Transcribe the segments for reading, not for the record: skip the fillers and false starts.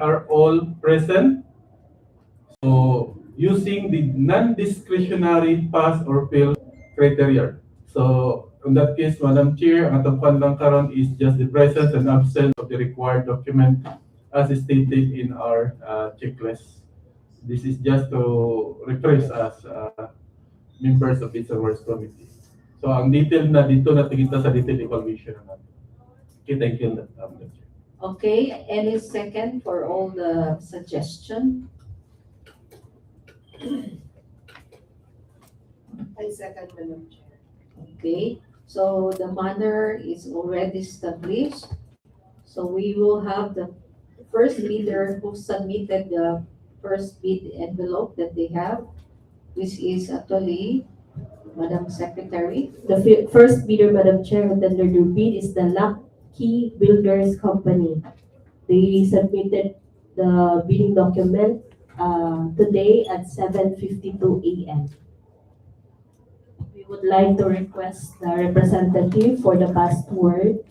are all present. So using the non-discretionary pass or fail criteria. So in that case, Madam Chair, ang atong lang karon is just the presence and absence of the required document as stated in our checklist. This is just to refresh us members of its awards committee. So ang detail na dito na kita sa detailed evaluation na natin. Okay, thank you, Madam Chair. Okay, any second for all the suggestion? I second, Madam Chair. Okay, so the manner is already established. So we will have the first bidder who submitted the first bid envelope that they have, which is actually Madam Secretary. The first bidder, Madam Chair, who tendered their bid is the Lucky Builders Company. They submitted the bidding document today at 7:52 a.m. We would like to request the representative for the password.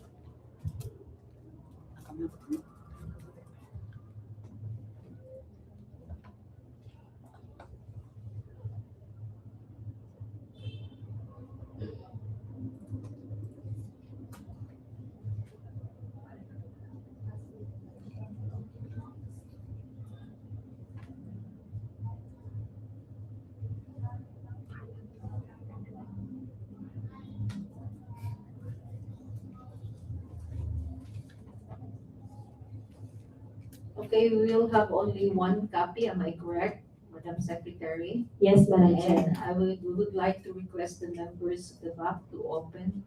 Okay, we will have only one copy, am I correct, Madam Secretary? Yes, Madam Chair. And we would like to request the members of the back to open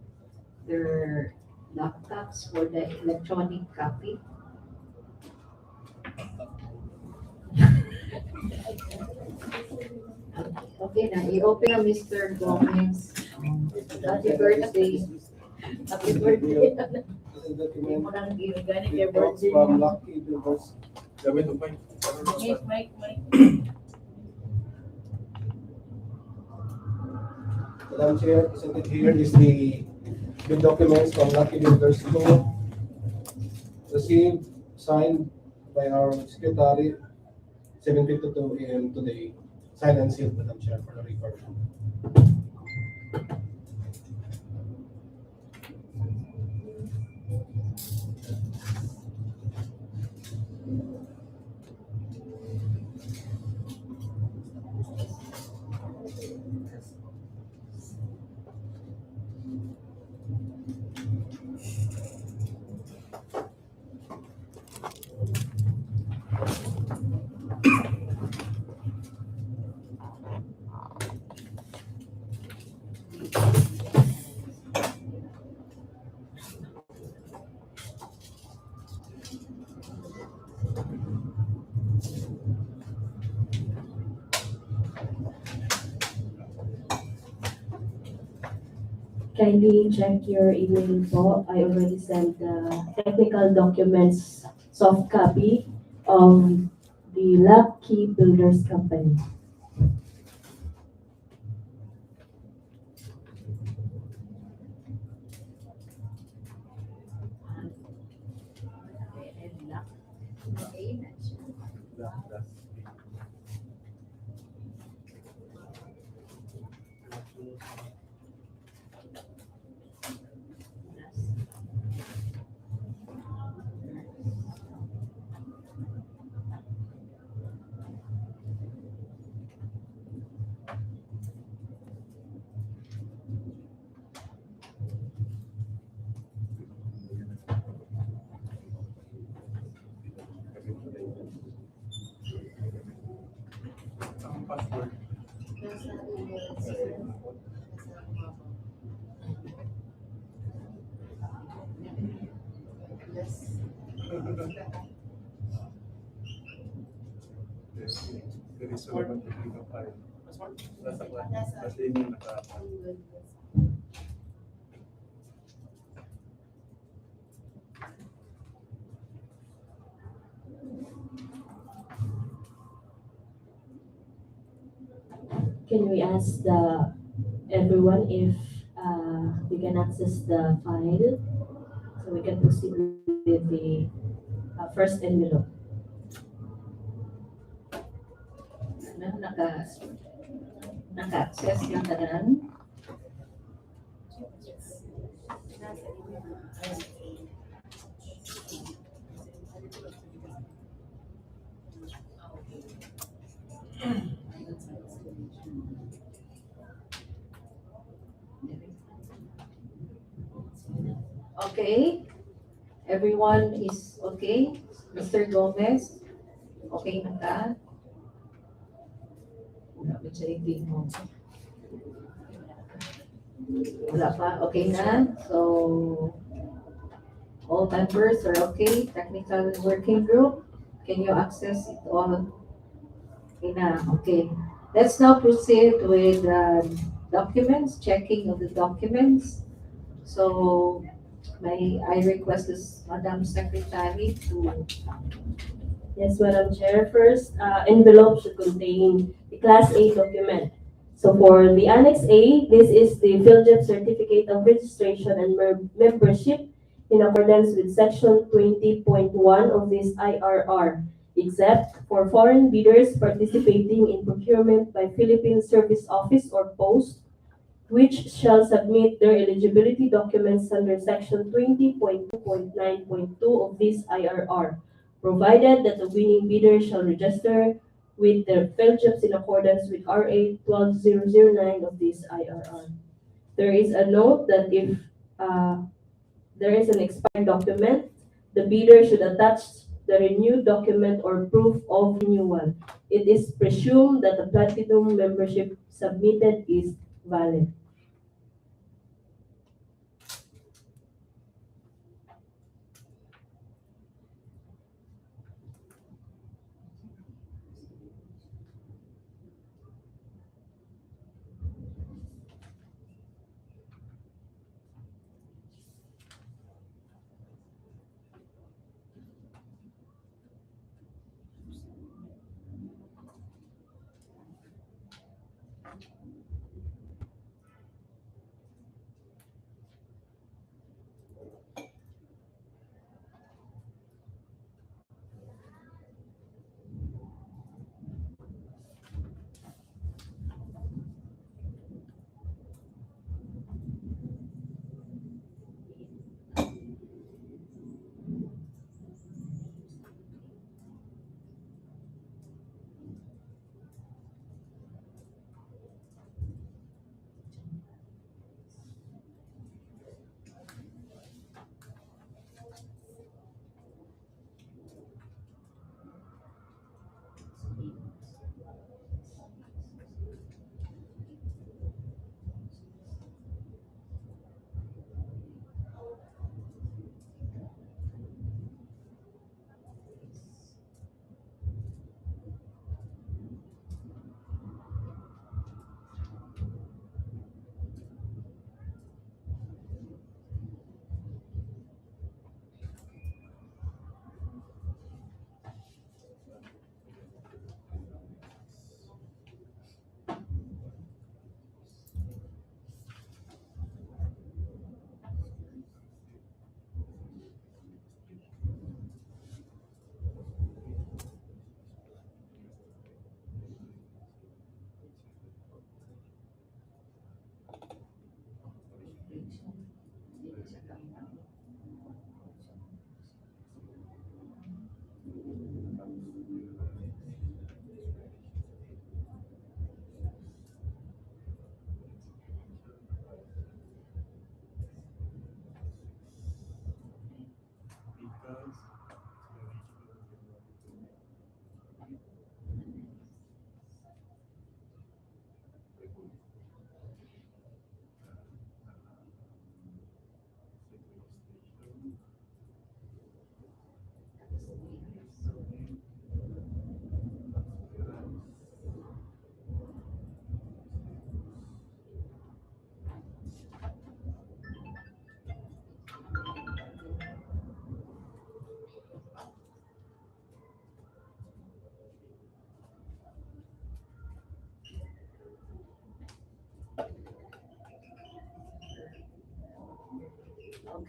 their laptops for the electronic copy. Okay, na i-open na Mr. Gomez. Happy birthday. Happy birthday. Hindi mo nang ginaganin kay birthday. From Lucky Builders. Gamit ang mic. Mike. Madam Chair, presented here is the bid documents from Lucky Builders 2, received, signed by our secretary, 7:52 a.m. today. Signed and sealed, Madam Chair, for the record. Kindly check your email po. I already sent the technical documents soft copy of the Lucky Builders Company. Ang password. There is a file. Nasa email naka. Can we ask everyone if we can access the file so we can proceed with the first envelope? Naka-access yung tanan. Okay, everyone is okay? Mr. Gomez, okay na ka? Wala ba siya yung mo? Wala pa? Okay na? So, all members are okay? Technical working group, can you access it all? Okay na, okay. Let's now proceed with documents, checking of the documents. So, I request this Madam Secretary to, Yes, Madam Chair. First, envelope should contain the Class A document. So for the Annex A, this is the PhilJEP Certificate of Registration and Membership in accordance with Section 20.1 of this IRR, except for foreign bidders participating in procurement by Philippine Service Office or Post, which shall submit their eligibility documents under Section 20.9.2 of this IRR, provided that the winning bidder shall register with their PhilJEPs in accordance with RA 12009 of this IRR. There is a note that if there is an expired document, the bidder should attach the renewed document or proof of renewal. It is presumed that the platinum membership submitted is valid.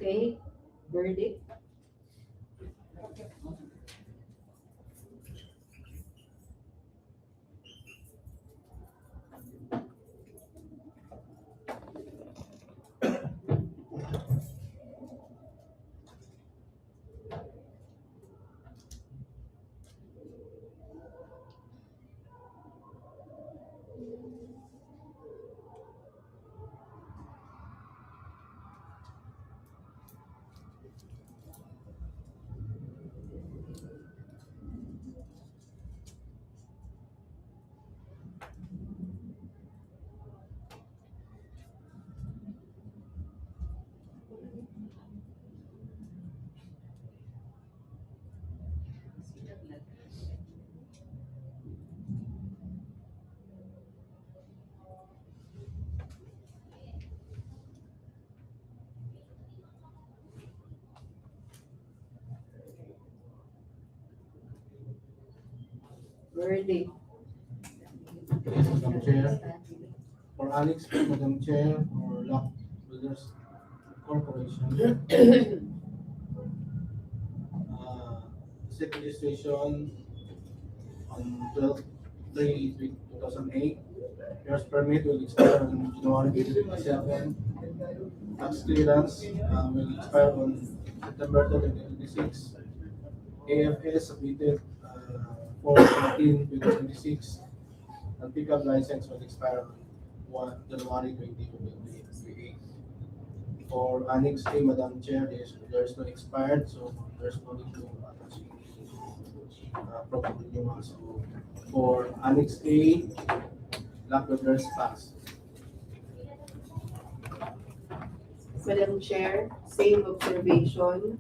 okay, verdict. Verdict. Madam Chair, for Annex B, Madam Chair, for Lock Builders Corporation, seek registration on 12/3/2008. Year's permit will expire on January 2027. Tax clearance will expire on September 2026. AFS submitted 4/14/2026. And pickup license will expire on January 2028. For Annex A, Madam Chair, there's no expired, so there's no need to approve renewal. So for Annex A, Lock Builders pass. Madam Chair, same observation.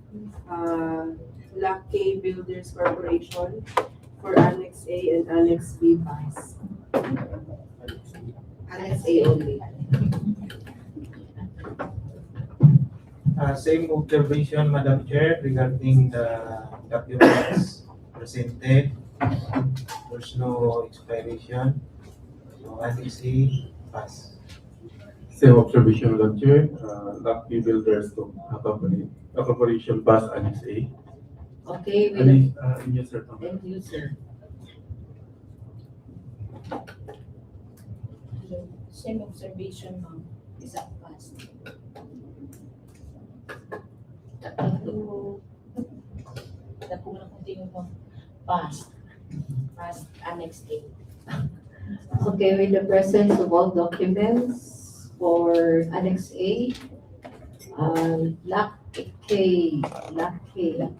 Lucky Builders Corporation for Annex A and Annex B pass. Annex A only. Same observation, Madam Chair, regarding the documents presented. There's no expiration. So Annex A, pass. Same observation, Madam Chair. Lucky Builders Company, Corporation Pass Annex A. Okay, we Annex, yes, sir. thank you, sir. Same observation, ma'am. Is up past. Dako na continue mo. Past. Past Annex A. Okay, with the presence of all documents for Annex A, Lock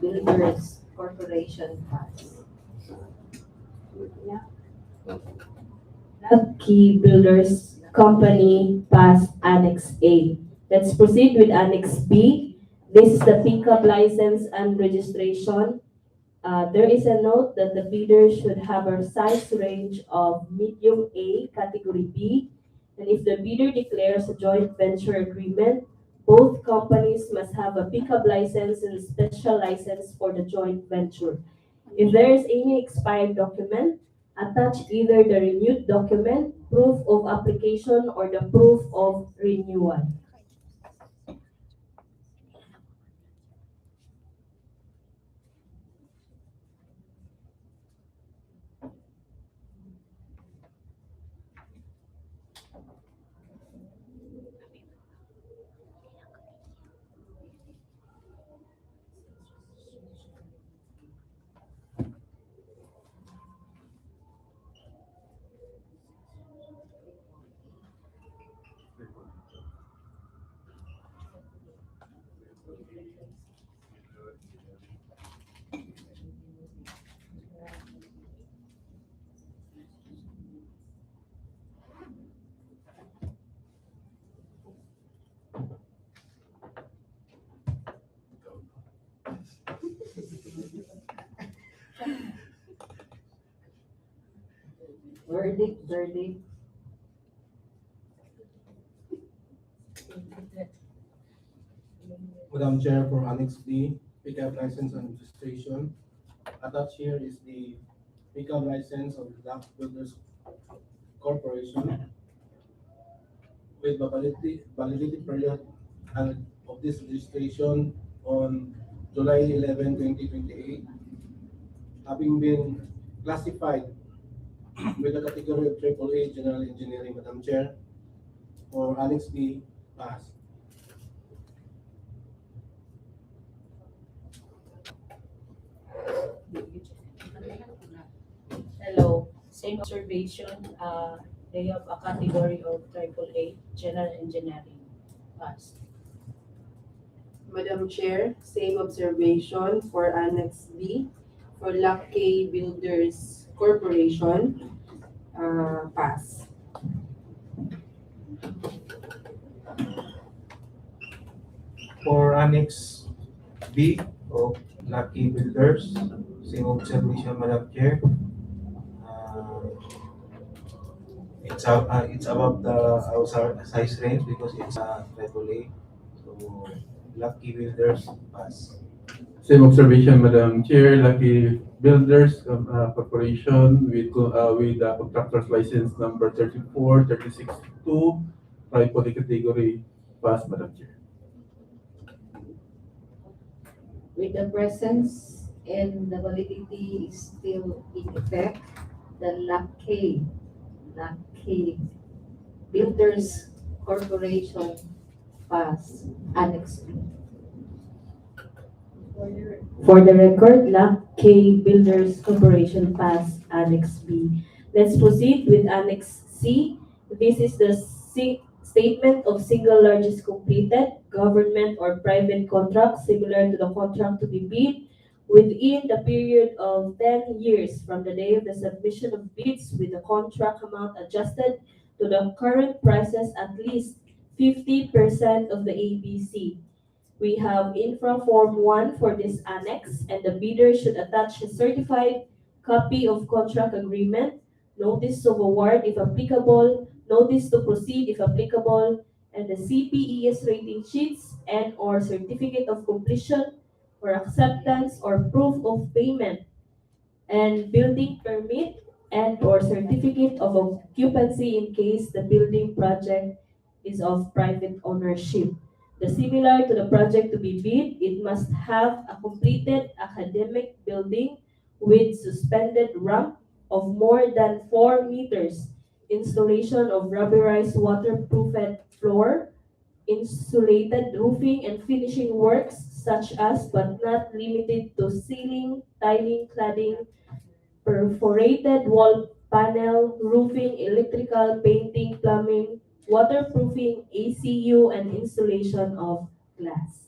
Builders Corporation pass. Lucky Builders Company pass Annex A. Let's proceed with Annex B. This is the pickup license and registration. There is a note that the bidder should have a size range of medium A, category B, and if the bidder declares a joint venture agreement, both companies must have a pickup license and special license for the joint venture. If there is any expired document, attach either the renewed document, proof of application, or the proof of renewal. Verdict. Madam Chair, for Annex D, pickup license and registration. Attached here is the pickup license of Lock Builders Corporation with the validity period and of this registration on July 11, 2028, having been classified with the category of AAA General Engineering, Madam Chair, for Annex B, pass. Hello. Same observation. They have a category of AAA, General Engineering. Pass. Madam Chair, same observation for Annex B for Lucky Builders Corporation pass. For Annex B of Lucky Builders, same observation, Madam Chair. It's above the our size range because it's a AAA. So Lucky Builders pass. Same observation, Madam Chair. Lucky Builders Corporation with contractor's license number 34362, tripod category, pass, Madam Chair. With the presence and the validity is still in effect, the Lucky Builders Corporation pass Annex B. For the record, LAC K Builders Corporation pass Annex B. Let's proceed with Annex C. This is the statement of single largest completed government or private contract similar to the contract to be bid within the period of 10 years from the day of the submission of bids with the contract amount adjusted to the current prices at least 50% of the ABC. We have Infra Form 1 for this annex, and the bidder should attach a certified copy of contract agreement, notice of award if applicable, notice to proceed if applicable, and the CPES rating sheets and/or certificate of completion for acceptance or proof of payment, and building permit and/or certificate of occupancy in case the building project is of private ownership. The similar to the project to be bid, it must have a completed academic building with suspended ramp of more than 4 meters, installation of rubberized waterproofed floor, insulated roofing and finishing works such as but not limited to ceiling, tiling, cladding, perforated wall panel, roofing, electrical, painting, plumbing, waterproofing, ACU, and installation of glass.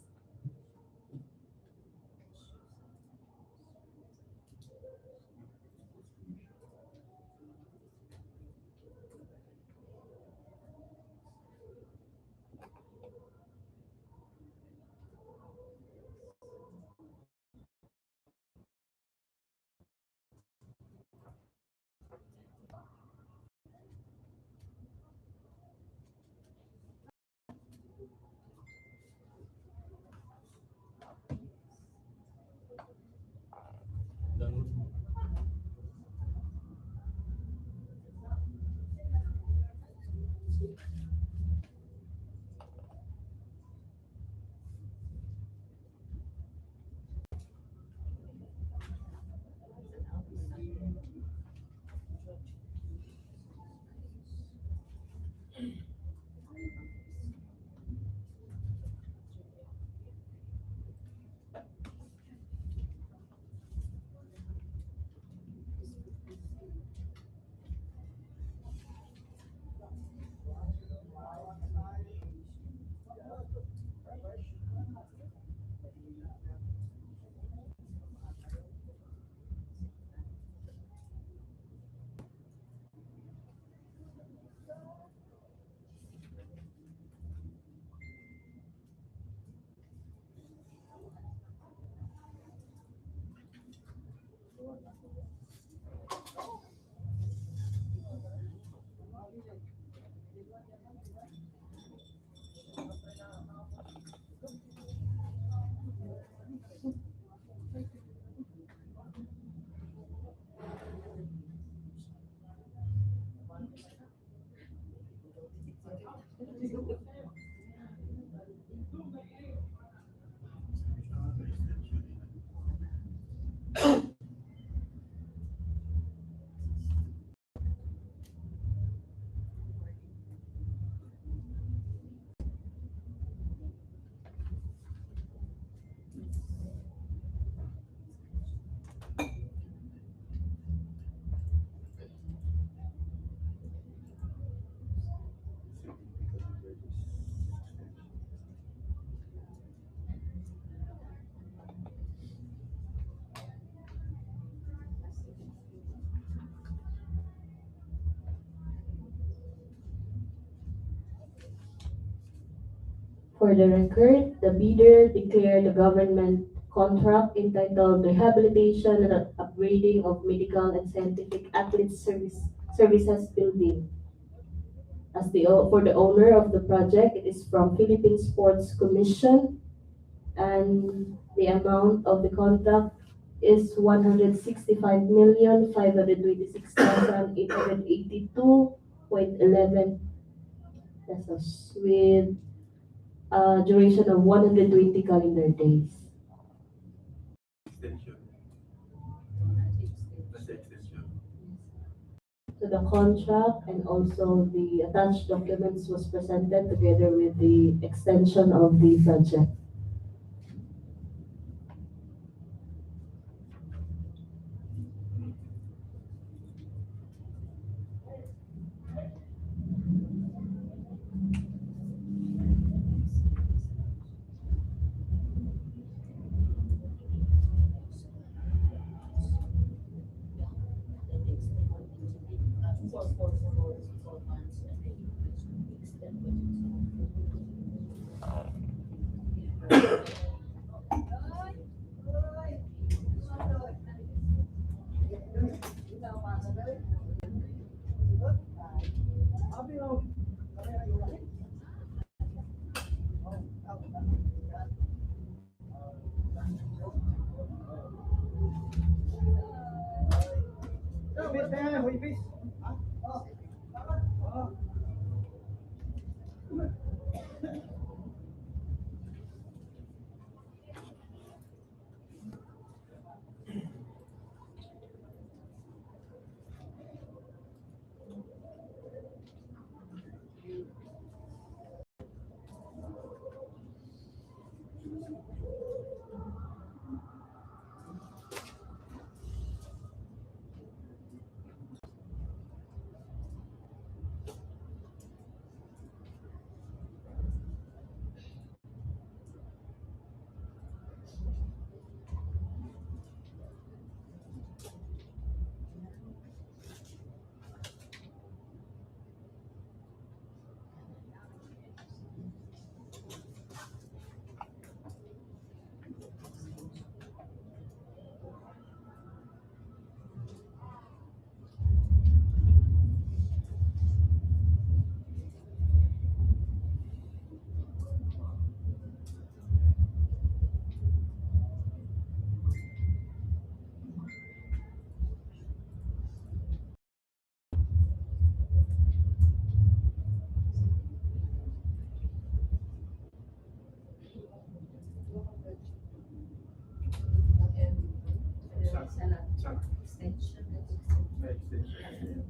For the record, the bidder declared the government contract entitled Rehabilitation and Upgrading of Medical and Scientific Athletes Services Building. For the owner of the project, it is from Philippine Sports Commission, and The amount of the contract is 165,526,882.11 pesos with a duration of 120 calendar days. Extension. That's the extension. So the contract and also the attached documents was presented together with the extension of the project. For months and then you extend extension. The extension.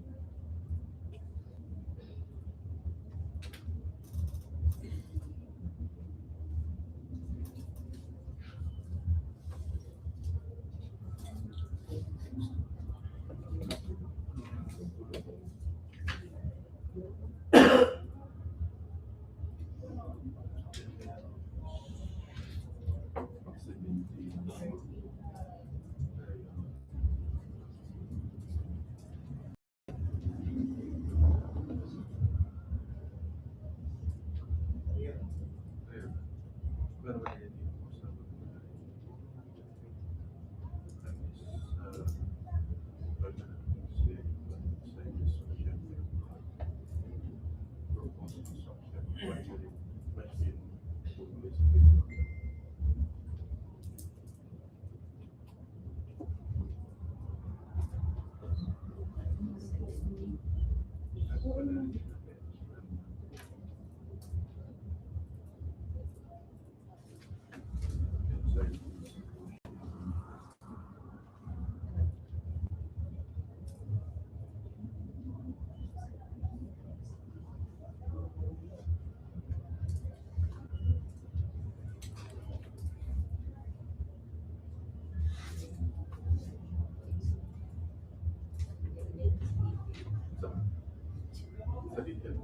Sa detail.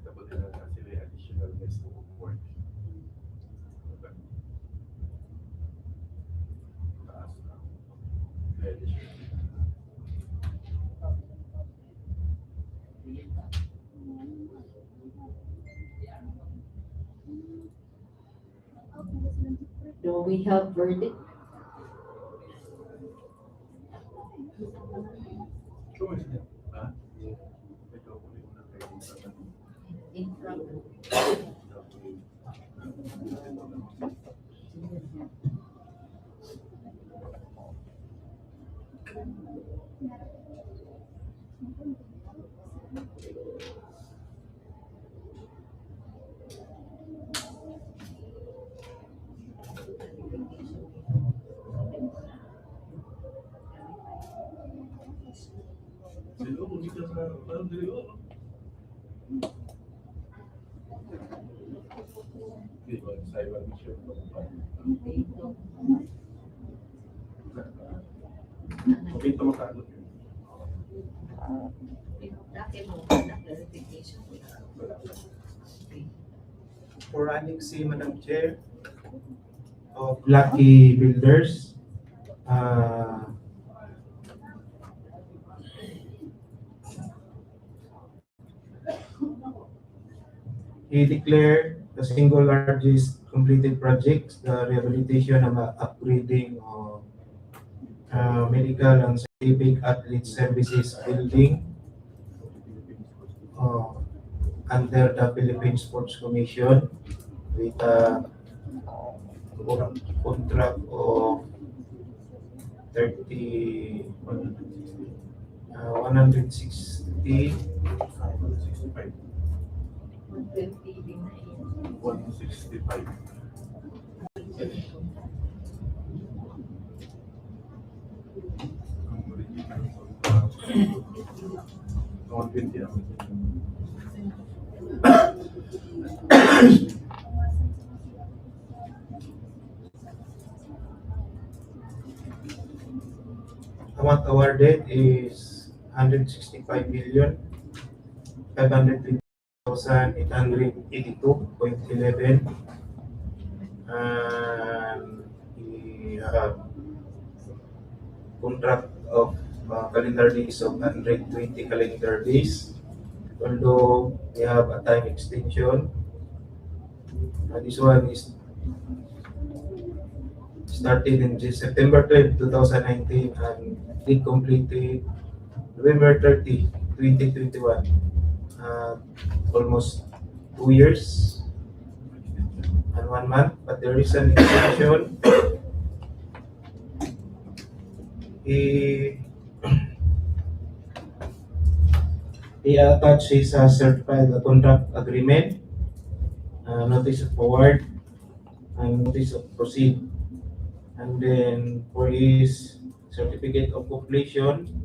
Tapos din na sila additional next to work. Taas na. Additional. Do we have verdict? Ha? Ito, uli ko na kayo sa In front. Sino, dito sa parang dili, oh. Di ba, sa iwan ni Chef. Okay, ito makano. Dati mo, clarification. For Annex C, Madam Chair, of Lucky Builders, he declared the single largest completed projects, the rehabilitation and upgrading of medical and scientific athlete services building under the Philippine Sports Commission with a contract of 160 165. 120 165. Ang original contract. 120 ang amount awarded is 165,520,882.11, and we have contract of calendar days of 120 calendar days, although we have a time extension. This one is started in September 12, 2019 and it completed November 30, 2021. Almost 2 years and 1 month, but there is an extension. He attached his certified contract agreement, notice of award, and notice of proceed. And then for his certificate of completion,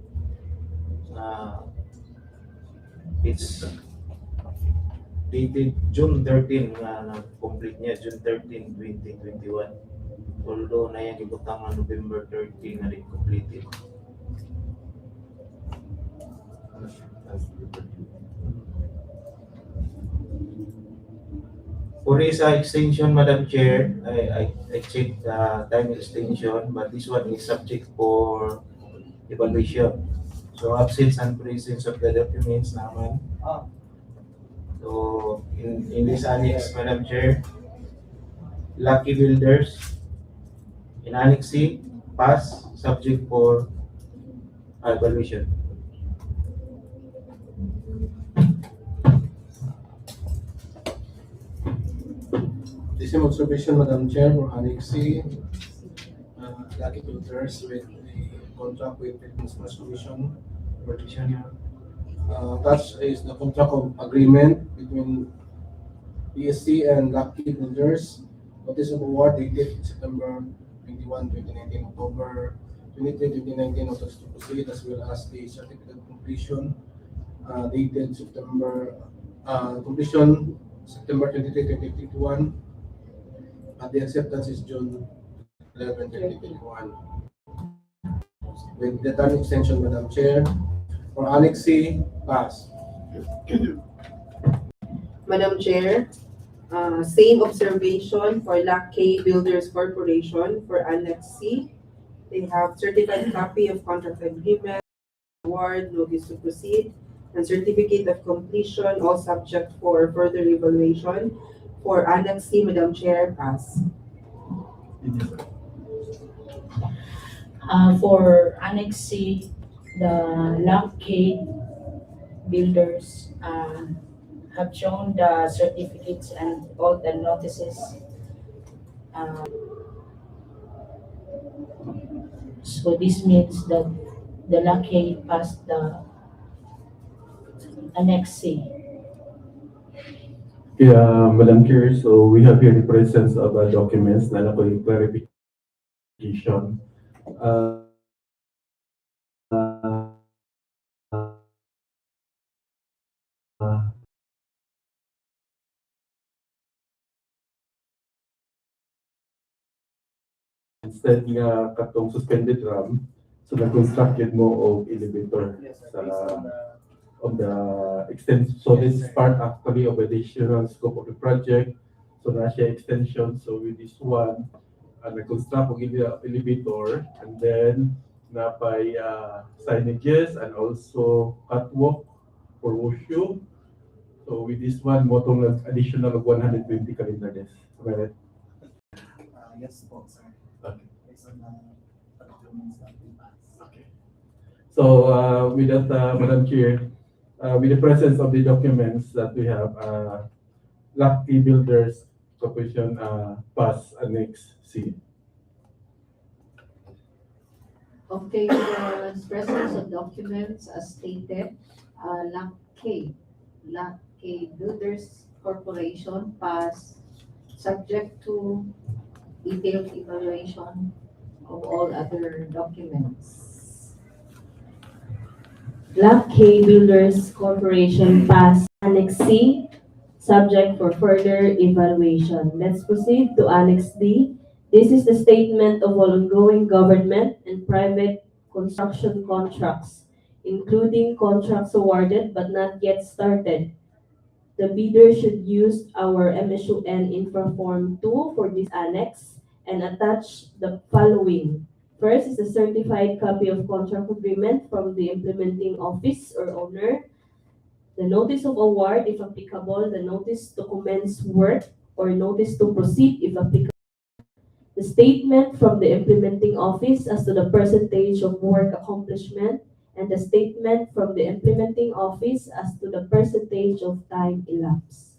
it's dated June 13, na-complete niya, June 13, 2021. Although na yan ibutang na November 30 na rin completed. For his extension, Madam Chair, I checked the time extension, but this one is subject for evaluation. So absence and presence of the documents naman. So in this annex, Madam Chair, Lucky Builders, in Annex C, pass, subject for evaluation. The same observation, Madam Chair, for Annex C, Lucky Builders with the contract with the Sports Commission. That is the contract of agreement between PSC and Lucky Builders. Notice of award dated September 21, 2019, October 23, 2019, notice to proceed, as well as the certificate of completion dated completion September 23, 2021. And the acceptance is June 11, 2021. With the time extension, Madam Chair, for Annex C, pass. Madam Chair, same observation for Lucky Builders Corporation for Annex C. They have certified copy of contract agreement, award, notice to proceed, and certificate of completion, all subject for further evaluation. For Annex C, Madam Chair, pass. For Annex C, the Lucky Builders have shown the certificates and all the notices. So this means that the Lot K past the Annex C. Yeah, Madam Chair, so we have here the presence of documents na nakoy clarification. Instead nga katong suspended RAM, so nag-construct yun mo og elevator Yes, sir. sa Based on the of the extension. So this is part actually of the additional scope of the project. So na siya extension. So with this one, nag-construct og elevator and then napay signages and also catwalk for wushu. So with this one, motong additional of 120 calendar days. Right? yes po, sir. Okay. Based on the documents that we passed. Okay. So with that, Madam Chair, with the presence of the documents that we have, Lucky Builders Corporation pass Annex C. Okay, the presence of documents as stated, Lot K Builders Corporation pass subject to detailed evaluation of all other documents. Lot K Builders Corporation passed Annex C, subject for further evaluation. Let's proceed to Annex D. This is the statement of all ongoing government and private construction contracts, including contracts awarded but not yet started. The bidder should use our MSUN Infra Form 2 for this annex and attach the following. First is a certified copy of contract agreement from the implementing office or owner, the notice of award if applicable, the notice to commence work or notice to proceed if applicable, the statement from the implementing office as to the percentage of work accomplishment, and the statement from the implementing office as to the percentage of time elapsed.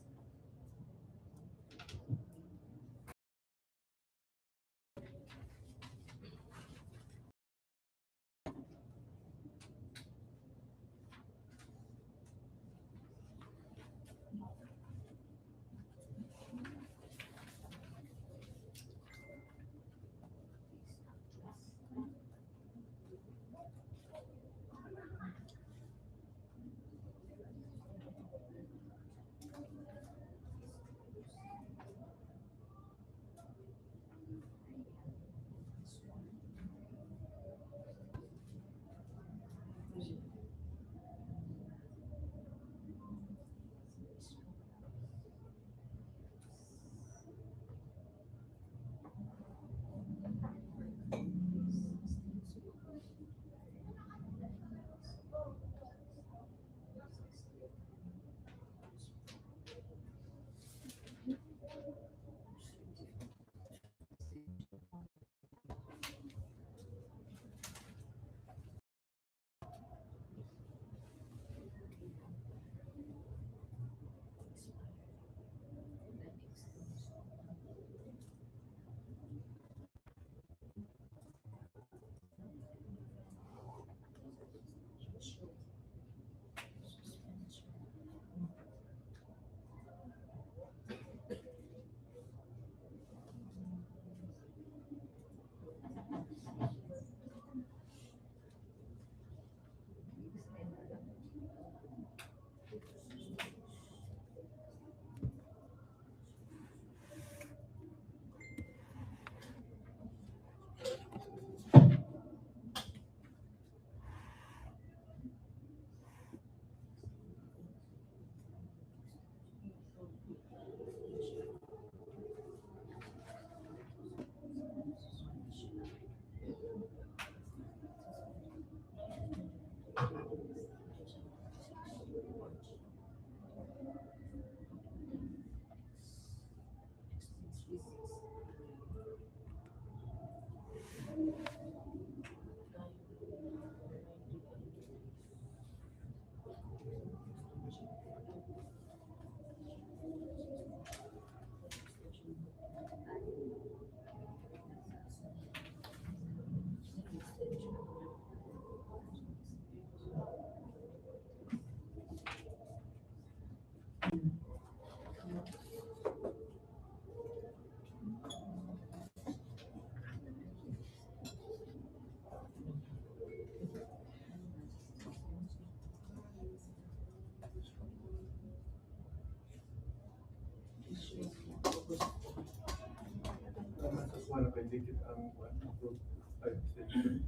dikit ang approve time extension.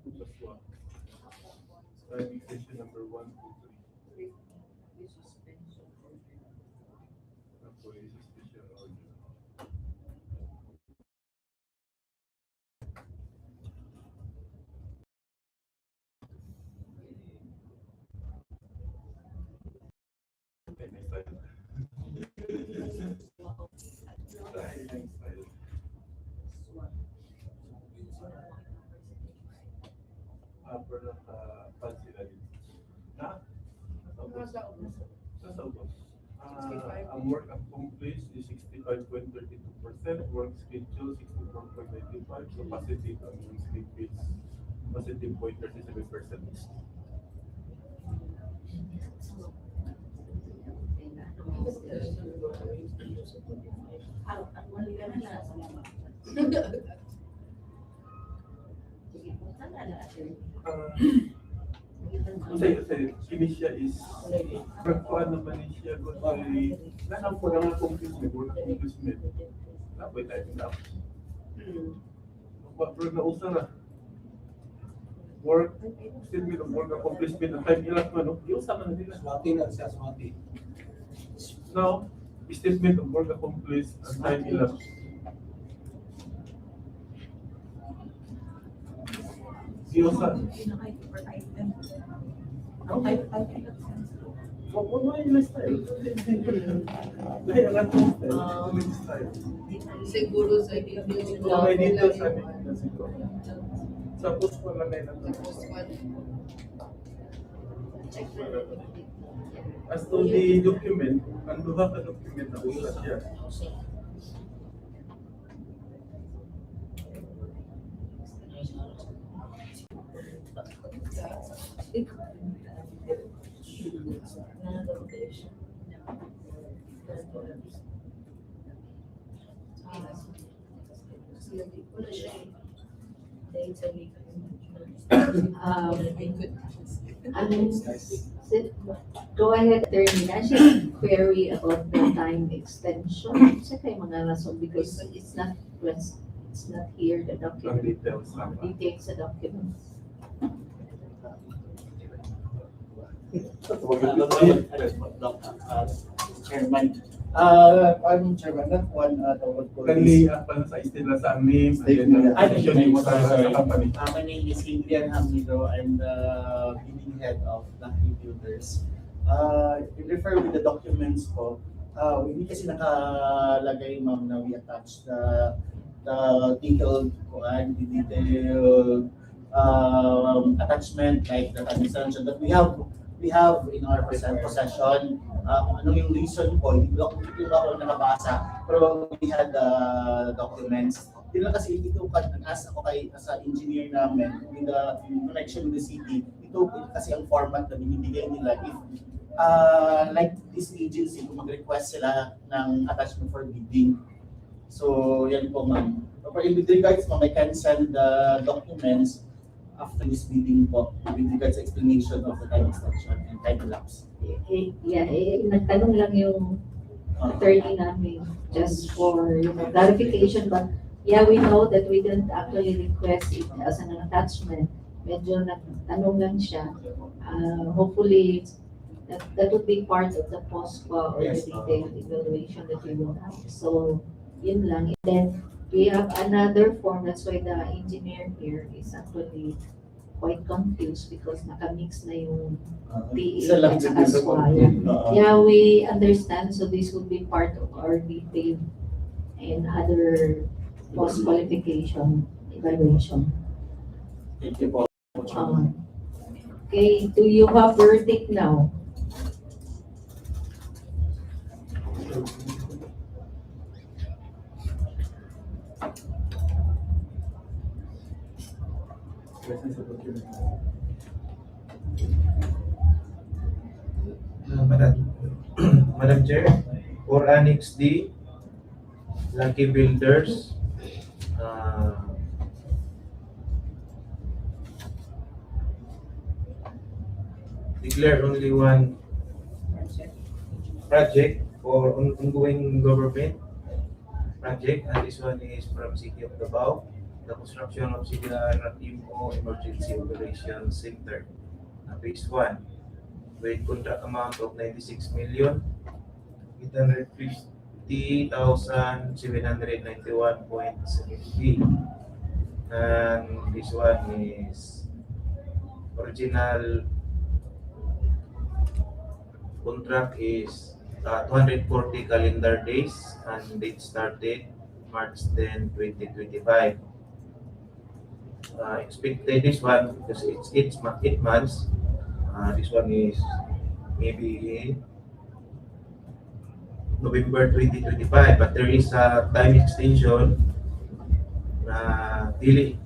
Plus one. Time extension number 1, 2, 3. Ako is special order. Okay, next slide. Next slide. Upper ng fancy na din. Ha? Nasa ubos. Ang work accomplished is 65.32%, work schedule 64.95%, so positive ang sleep is positive 0.37%. Sa Kinesia is nagkuhan naman ni siya kung ay nanang po lang ang accomplishment, work accomplishment. Napoy tayo na. Pero nausa na. Work, statement of work accomplishment, ang time ilang man, no? Iusa man nila. Swati na siya, swati. Now, statement of work accomplished, ang time ilang. Iusa. Wag mo yung style. Dahil ang atong style. Siguro sa May dito sa amin. Sa post ko lang ngayon. As to the document, ang duha ka document na usa siya. Go ahead, attorney. Actually, query about the time extension. Sa kay mga rason because it's not here the Ang document. details lang. Details sa documents. Chairman. I'm Chairman, that one, tawag ko Kali is, pa sa istila sa name, and then ang position mo sa company. my name is Adrian Hamido. I'm the bidding head of Lucky Builders. In refer with the documents ko, hindi kasi nakalagay, ma'am, na we attach the detailed, the detailed attachment like the administration that we have in our possession. Ano yung reason ko, hindi ko ako nakabasa, pero we had the documents. Yun lang kasi ito, nag-ask ako sa engineer namin in the connection with the city. Ito kasi ang format na binibigay nila if like this agency, kung mag-request sila ng attachment for bidding. So yan po, ma'am. But with regards, ma'am, I can send the documents after this meeting po with regards to explanation of the time extension and time lapse. Nagtanong lang yung attorney namin just for clarification, but yeah, we know that we didn't actually request it as an attachment. Medyo nagtanong lang siya. Hopefully, that would be part of the post-qua or the Yes. detailed evaluation that we will have. So, yun lang. And then, we have another form, that's why the engineer here is actually quite confused because nakamix na yung Isa lang at saka din dito po. SWA. Yeah, we understand, so this would be part of our detailed and other post-qualification evaluation. Thank you po. Okay, do you have verdict now? Presence of document. Madam Chair, for Annex D, Lucky Builders, declare only one project for ongoing government project, and this one is from City of Davao, the construction of CDR-IMO Emergency Operations Center, phase 1, with contract amount of 96,850,791.70. And this one is original contract is 240 calendar days and date started March 10, 2025. Expected this one because it's 8 months. This one is maybe November 2025, but there is a time extension na dili.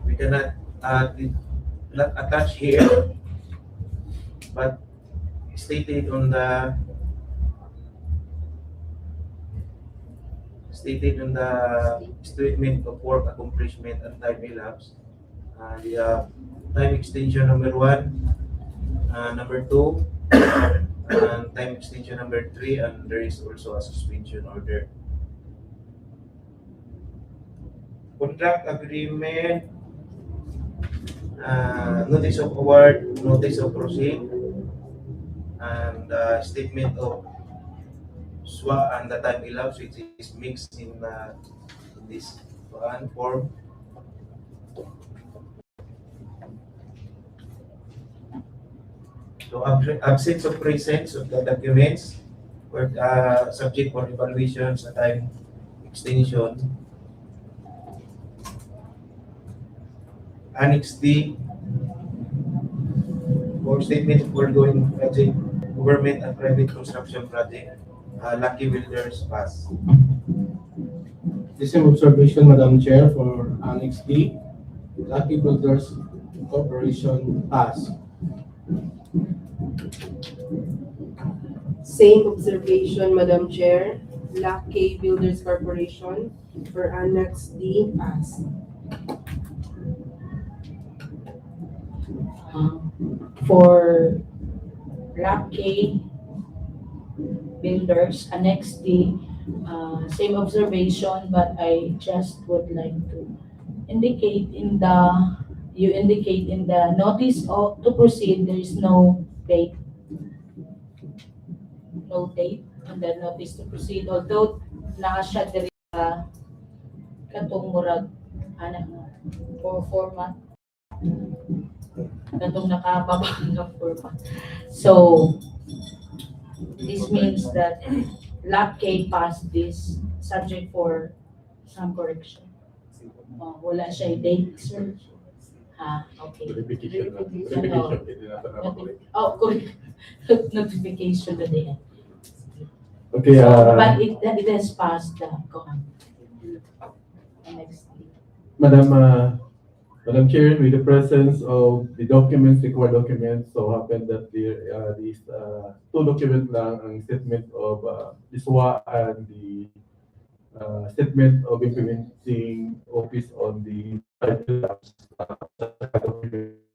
We cannot not attach here, but stated on the statement of work accomplishment and time elapsed. The time extension number 1, number 2, and time extension number 3, and there is also a suspension order. Contract agreement, notice of award, notice of proceed, and statement of SWA and the time elapsed, which is mixed in this one form. So absence of presence of the documents were subject for evaluation sa time extension. Annex D for statement of foregoing project, government and private construction project, Lucky Builders pass. The same observation, Madam Chair, for Annex D, Lucky Builders Corporation pass. Same observation, Madam Chair. Lucky Builders Corporation for Annex D pass. For Lucky Builders, Annex D, same observation, but I just would like to indicate you indicate in the notice to proceed, there is no date. No date on the notice to proceed, although siya diri katong murag for format katong nakababa nga format. So this means that Lab K passed this subject for some correction. Wala siya date, sir. Okay. Verification. Ano? Hindi na correct. Correct. Notification na din. Okay, But it has passed the next. Madam Chair, with the presence of the required documents, so happened that these two documents lang ang statement of ISWA and the statement of implementing office on the title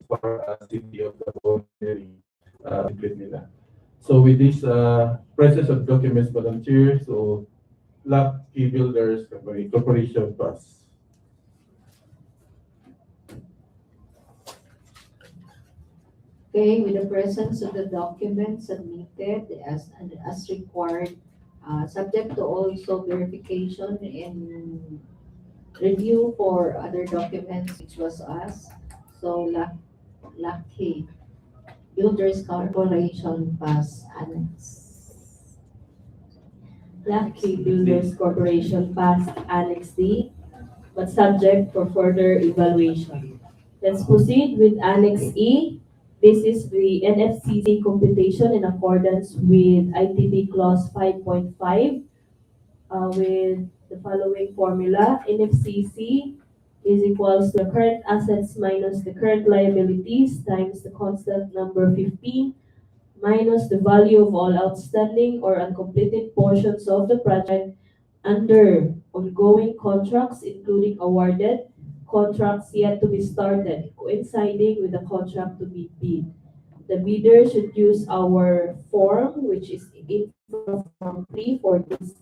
for city of the voluntary nila. So with this presence of documents, Madam Chair, so Lucky Builders Corporation pass. Okay, with the presence of the documents submitted as required, subject to also verification and review for other documents, which was us. So Lucky Builders Corporation pass annex. Lucky Builders Corporation passed Annex D, but subject for further evaluation. Let's proceed with Annex E. This is the NFCC computation in accordance with ITB Clause 5.5 with the following formula. NFCC is equals to the current assets minus the current liabilities times the constant number 15 minus the value of all outstanding or uncompleted portions of the project under ongoing contracts, including awarded contracts yet to be started, coinciding with the contract to be bid. The bidder should use our form, which is in Form 3 for this.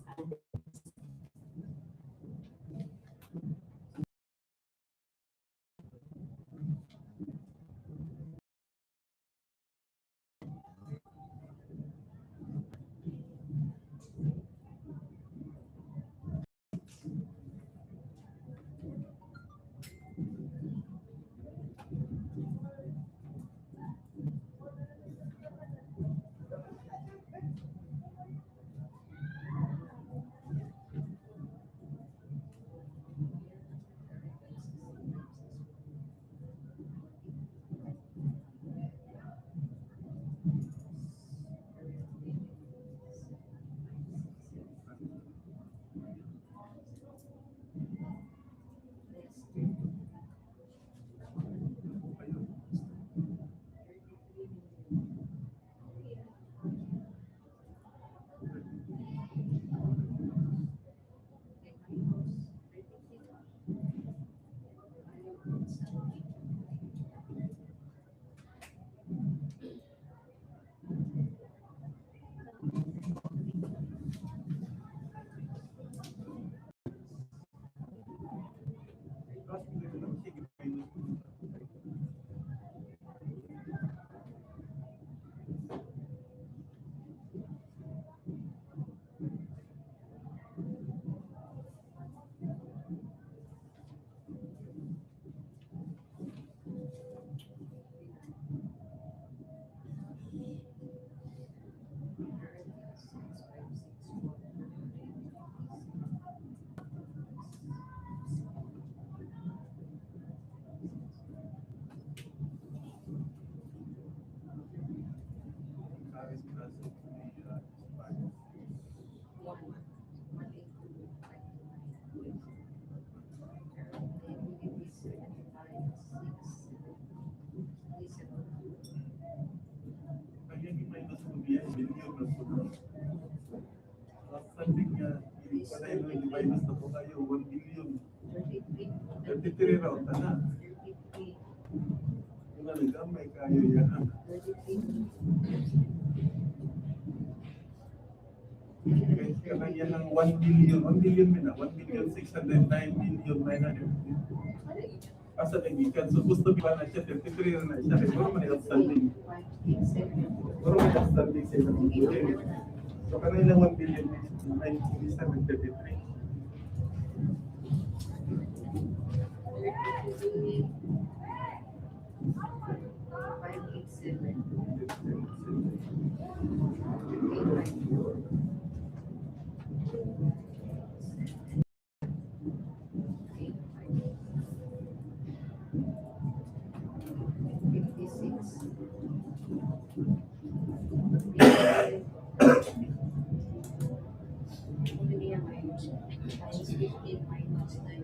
is Wala yun, minus na po kayo, 1 billion. 33. 33 raw, tana. 33. Kung naligamay kayo yan. 33. Okay, kanang yan ng 1 billion, 1 billion mina, 1 billion 609 million 950. Asa na gikan, supposed to be pa na siya, 33 na siya, pero may outstanding. 5, 6, 7. Pero may outstanding sa ilang billion. So kanang ilang 1 billion, 933. 33. 5, 8, 7. 56. Minus 15 minus 9.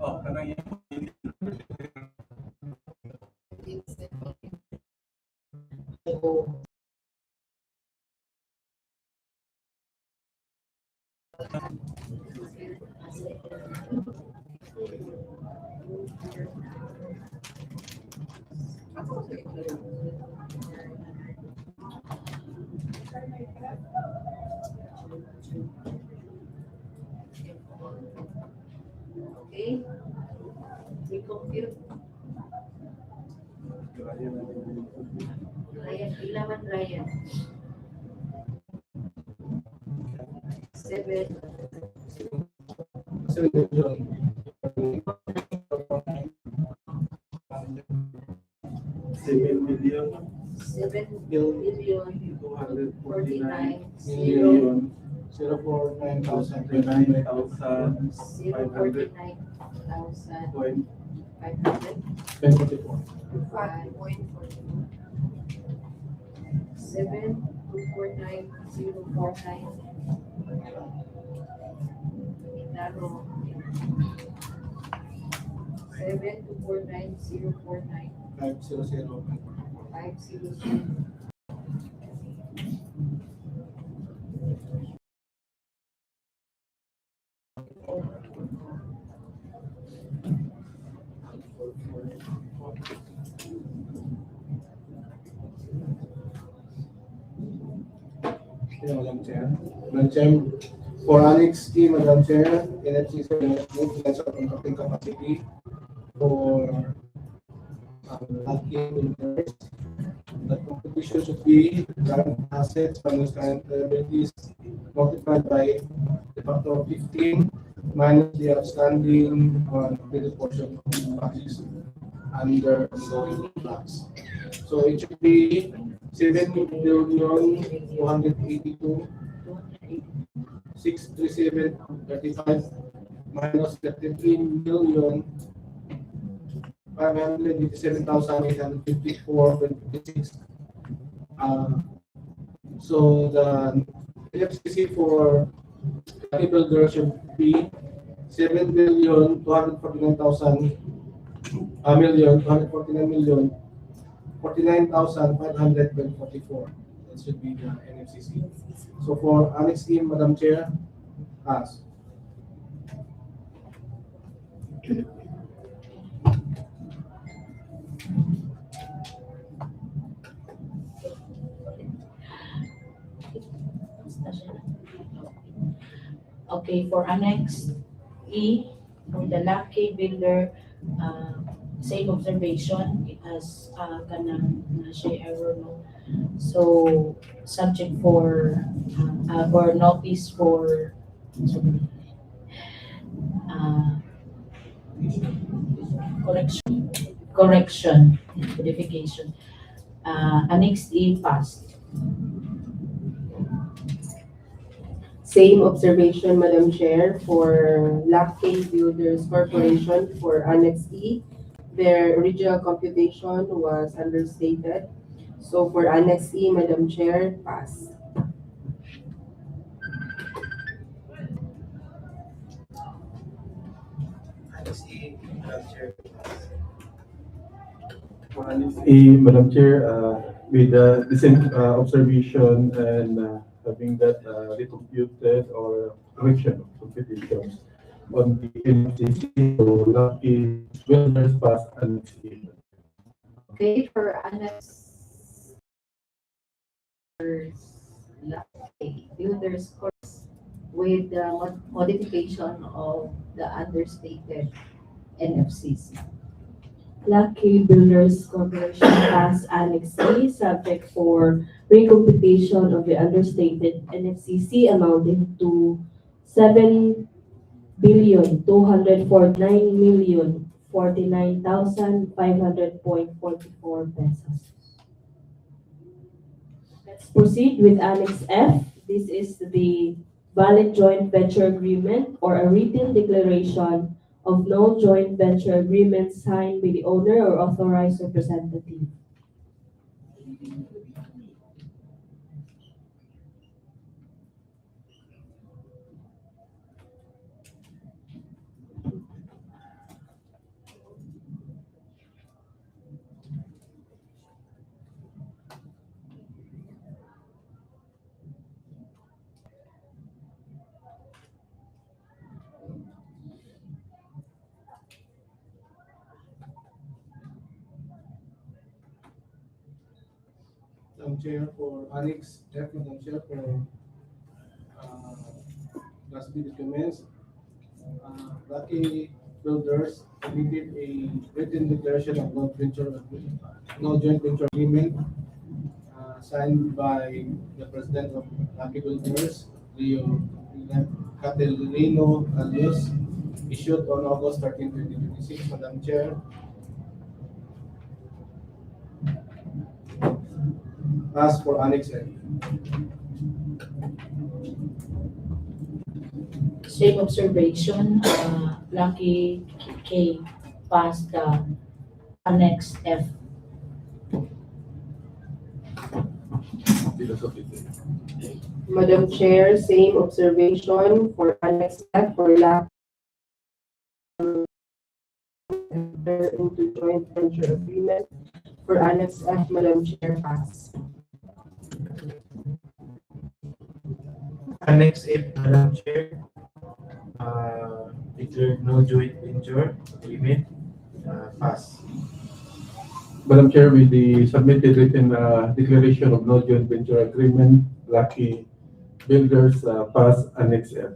Oh, kanang yan. Okay? We compute. Ryan, ilaman Ryan. 7. 7 billion. 7 billion, 7 Bill billion 249 0 million, 049,000. 29,500. 49,500. 1044. 7 249 049. Inaro. 7 249 049. 500. 500. Yeah, Madam Chair. Madam Chair, for Annex D, Madam Chair, NFC financial contracting capacity for lucky builders. The contribution should be current assets minus current liabilities multiplied by the factor of 15 minus the outstanding or credit portion of the projects under ongoing plans. So it should be 7,282,637.35 minus 33,587,854.56. So the FCC for lucky builder should be 7,249,544. That should be the NFCC. So for Annex scheme, Madam Chair, pass. Okay, for Annex E, for the lucky builder, same observation, it has kanang siya error, no? So, subject for notice for correction, modification. Annex E passed. Same observation, Madam Chair, for Lucky Builders Corporation for Annex E. Their original computation was understated. So for Annex E, Madam Chair, pass. Annex E, Madam Chair. Madam Chair, with the same observation and having that recomputed or correction of computations on the NFCC, so lucky builders pass Annex E. Okay, for Annex Lucky Builders course with the modification of the understated NFCC. Lucky Builders Corporation passed Annex E, subject for recomputation of the understated NFCC amounting to 7,249,049,500.44 pesos. Let's proceed with Annex F. This is the valid joint venture agreement or a written declaration of no joint venture agreement signed by the owner or authorized representative. Madam Chair, for Annex F, Madam Chair, for uh, Class B documents, Lucky Builders submitted a written declaration of no joint venture agreement signed by the President of Lucky Builders, Leo Catalino Alios, issued on August 13, 2026. Madam Chair, ask for Annex F. Same observation, Lucky K passed the Annex F. Madam Chair, same observation for Annex F for Lucky enter into joint venture agreement. For Annex F, Madam Chair, pass. Annex F, Madam Chair, declared no joint venture agreement, pass. Madam Chair, with the submitted written declaration of no joint venture agreement, lucky builders pass Annex F.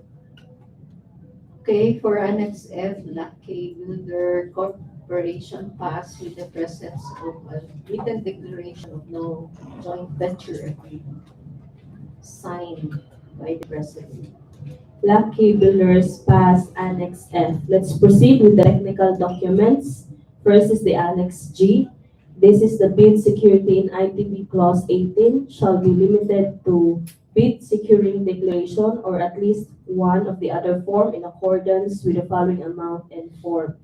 Okay, for Annex F, Lucky Builder Corporation passed with the presence of a written declaration of no joint venture agreement signed by the President. Lucky Builders passed Annex F. Let's proceed with the technical documents. First is the Annex G. This is the bid security in ITB Clause 18 shall be limited to bid securing declaration or at least one of the other form in accordance with the following amount and form.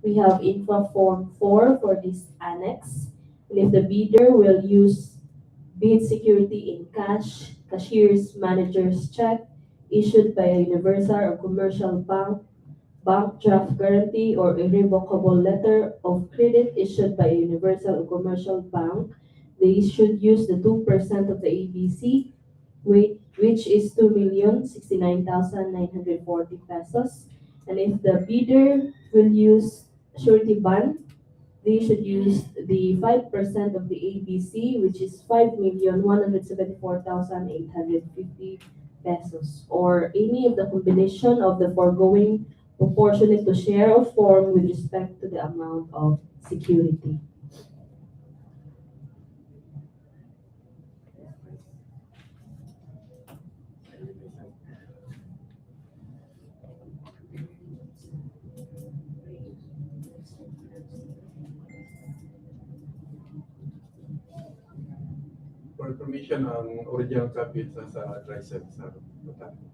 We have infra form 4 for this annex. And if the bidder will use bid security in cash, cashier's manager's check issued by a universal or commercial bank, bank draft guarantee, or irrevocable letter of credit issued by a universal or commercial bank, they should use the 2% of the ABC, which is 2,069,940 pesos. And if the bidder will use surety bond, they should use the 5% of the ABC, which is 5,174,850 pesos, or any of the combination of the foregoing proportionate to share of form with respect to the amount of security. For information ang original copy sa dry cell sa botanic.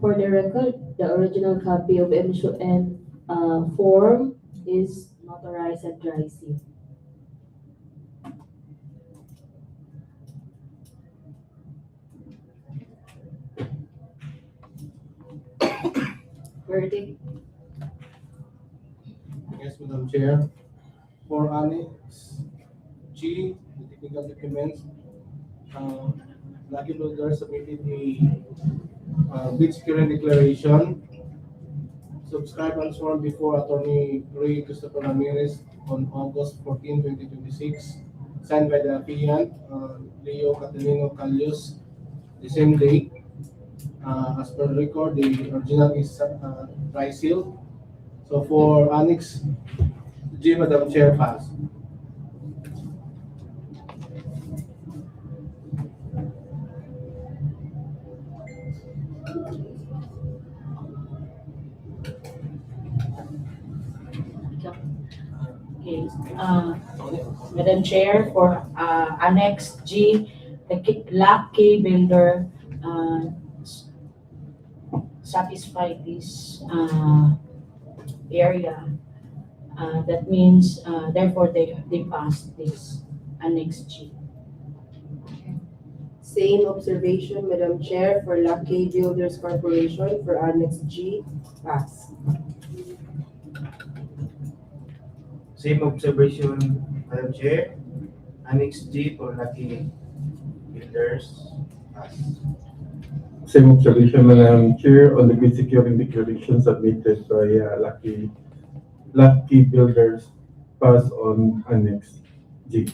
For the record, the original copy of Msu-Naawan form is notarized at dry seal. Verdict. Yes, Madam Chair. For Annex G, the technical documents, Lucky Builders submitted a bid securing declaration subscribed and sworn before Attorney Ray Christopher Ramirez on August 14, 2026, signed by the applicant, Leo Catalino Calios, the same day. As per record, the original is dry seal. So for Annex G, Madam Chair, pass. Okay, Madam Chair, for Annex G, the Lock K builder satisfy this area. That means, therefore, they passed this Annex G. Same observation, Madam Chair, for Lucky Builders Corporation for Annex G, pass. Same observation, Madam Chair. Annex G for Lucky Builders. Pass. Same observation, Madam Chair, on the bid securing declaration submitted by Lucky Builders, pass on Annex G.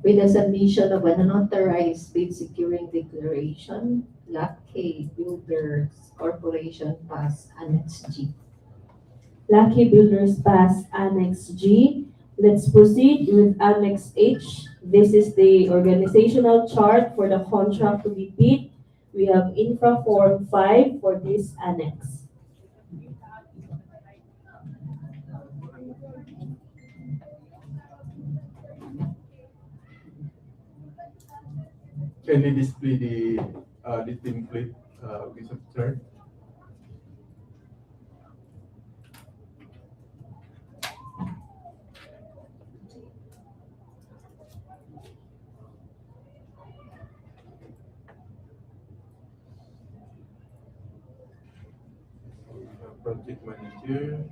With the submission of an unauthorized bid securing declaration, Lot K Builders Corporation pass Annex G. Lucky Builders pass Annex G. Let's proceed with Annex H. This is the organizational chart for the contract to be bid. We have Infra Form 5 for this annex. Can you display the template piece of chart? Project manager.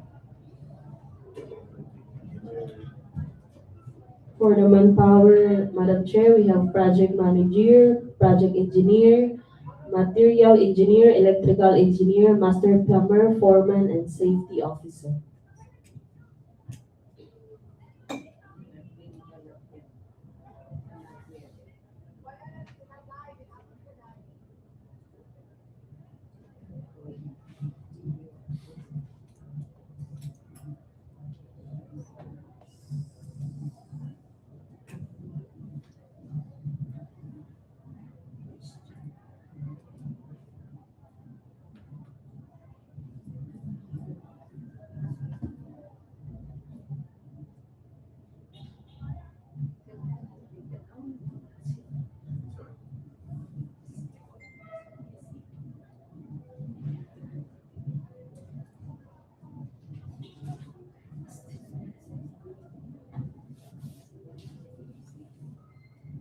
For the manpower, Madam Chair, we have project manager, project engineer, material engineer, electrical engineer, master plumber, foreman, and safety officer.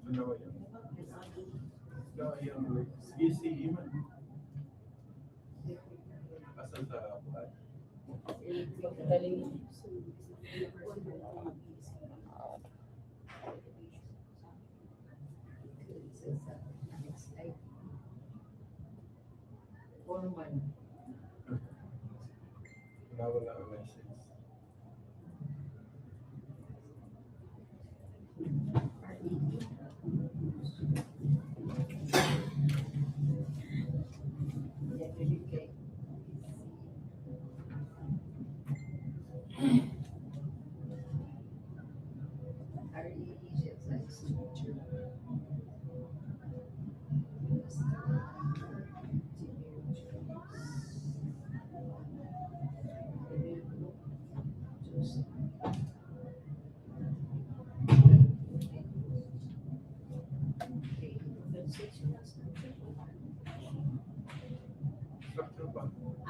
Ano yan? Yung CCE man. Asa sa buhat? Foreman. Nawala ang license.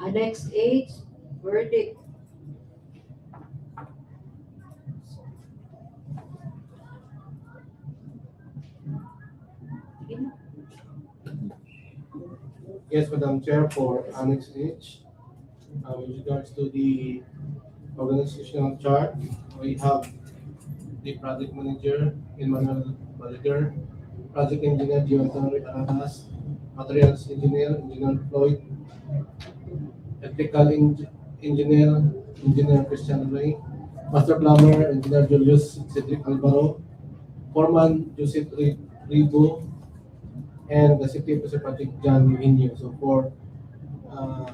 Annex H, verdict. Yes, Madam Chair, for Annex H, with regards to the organizational chart, we have the project manager, Emmanuel Balaguer, project engineer, Giovanni Aradas, materials engineer, Engineer Floyd, electrical engineer, Engineer Christian Ray, master plumber, Engineer Julius Cedric Alvaro, foreman, Joseph Rigo, and the city of project John Inyo. So for uh,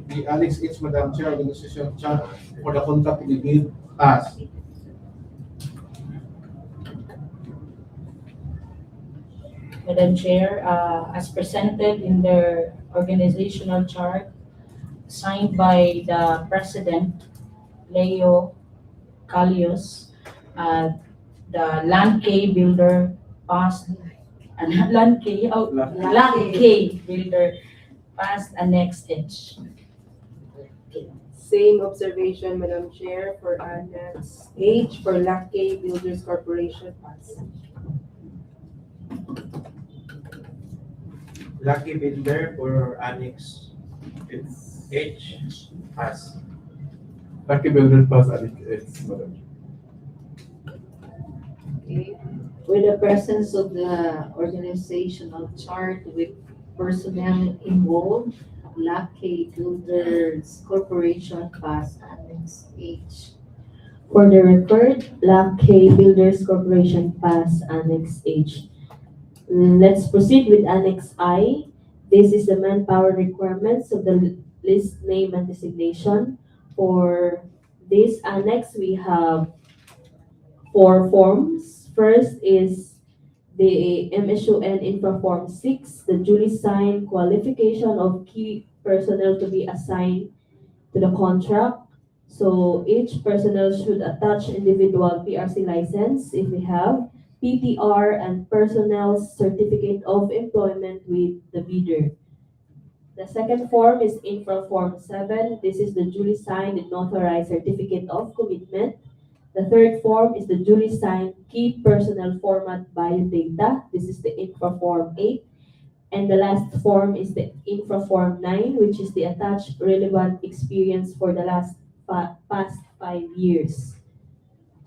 the Alex H. Madam Chair, organization chart for the contract to be bid pass. Madam Chair, as presented in their organizational chart, signed by the President, Leo Calios, the Land K Builder passed, and Land K, Land K Builder passed Annex H. Same observation, Madam Chair, for Annex H for Lackey Builders Corporation pass. Lucky Builder for Annex H pass. Lucky Builder Pass Annex H, Madam Chair. Okay. With the presence of the organizational chart with personnel involved, Lucky Builders Corporation Pass Annex H. For the record, Black K Builders Corporation Pass Annex H. Let's proceed with Annex I. This is the manpower requirements of the list name and designation. For this annex, we have 4 forms. First is the MSUN Infra Form 6, the duly signed qualification of key personnel to be assigned to the contract. So each personnel should attach individual PRC license if we have, PTR and personnel certificate of employment with the bidder. The second form is Infra Form 7. This is the duly signed and authorized certificate of commitment. The third form is the duly signed key personnel format biodata. This is the Infra Form 8. And the last form is the Infra Form 9, which is the attached relevant experience for the past 5 years.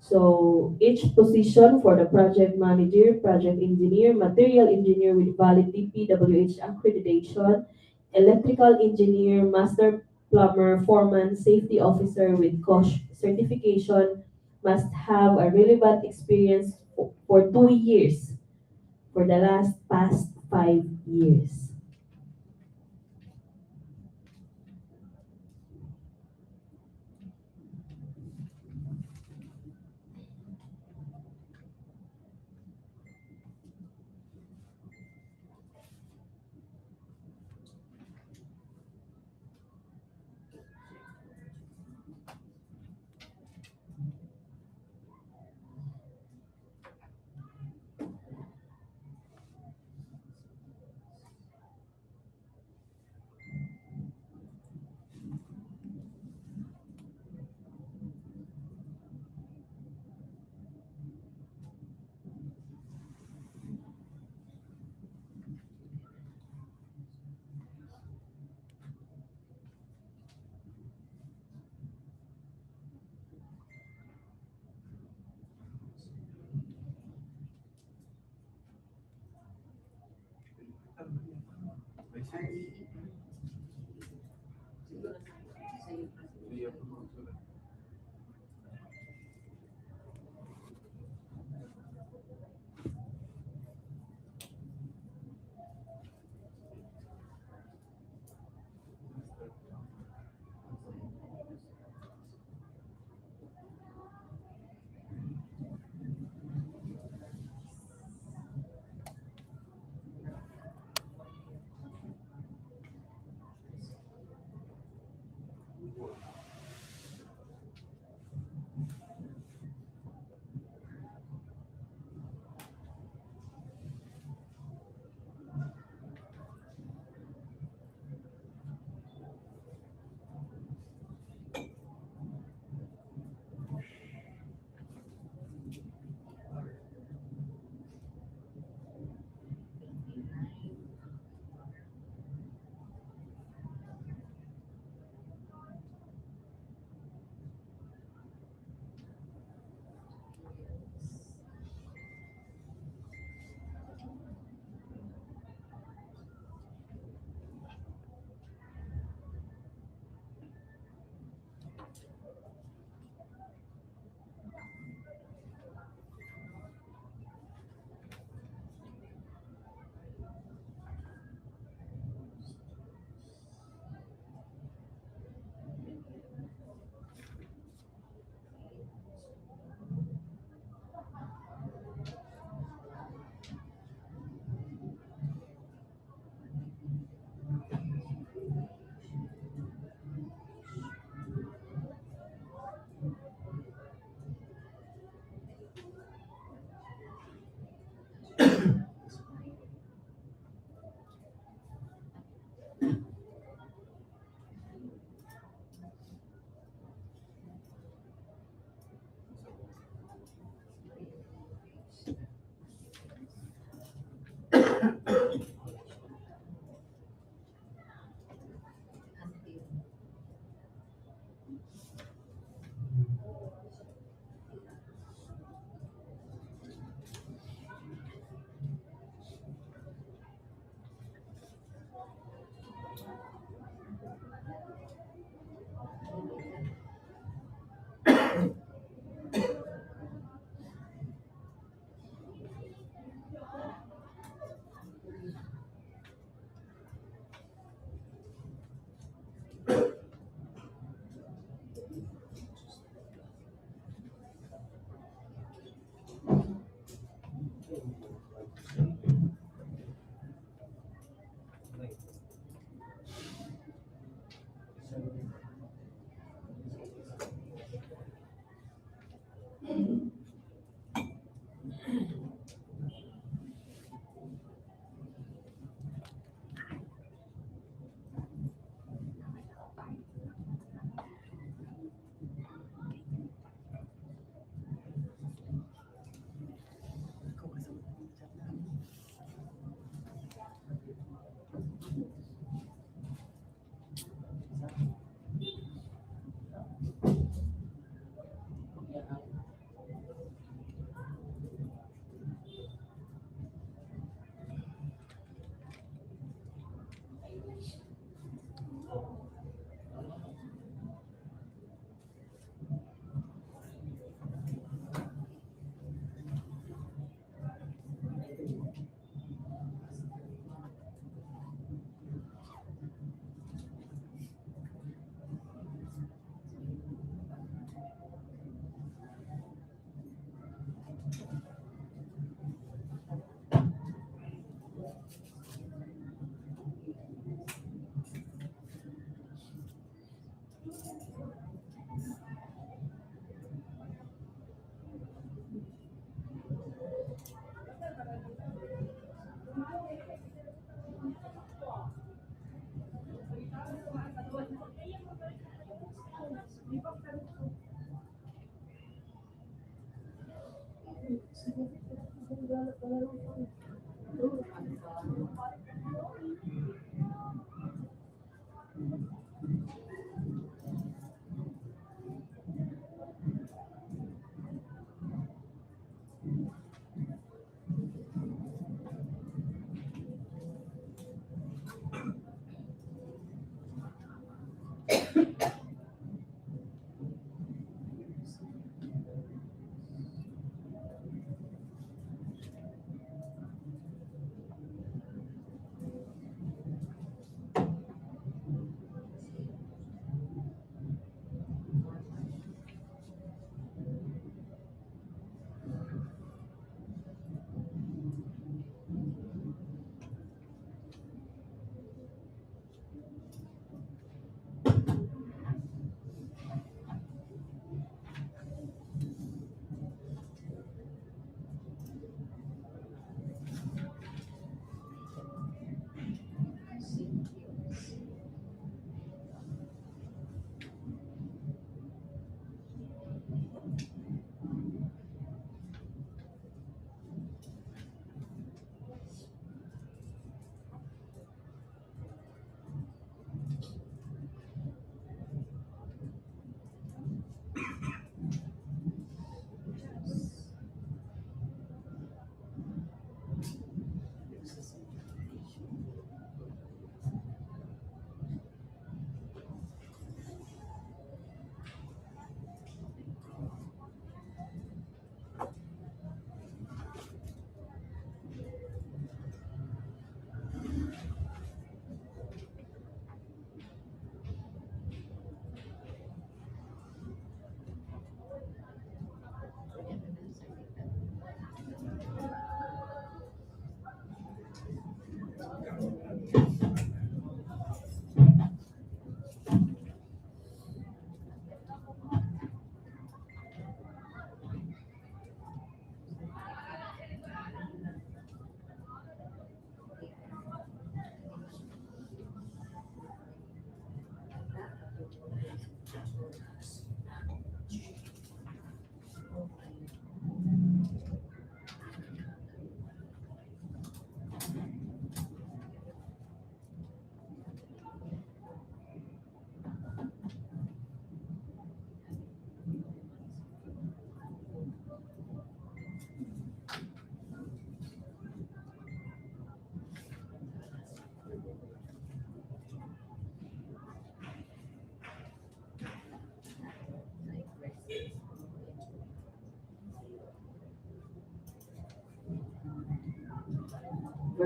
So each position for the project manager, project engineer, material engineer with valid DPWH accreditation, electrical engineer, master plumber, foreman, safety officer with COSH certification must have a relevant experience for 2 years for the past 5 years.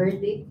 verdict.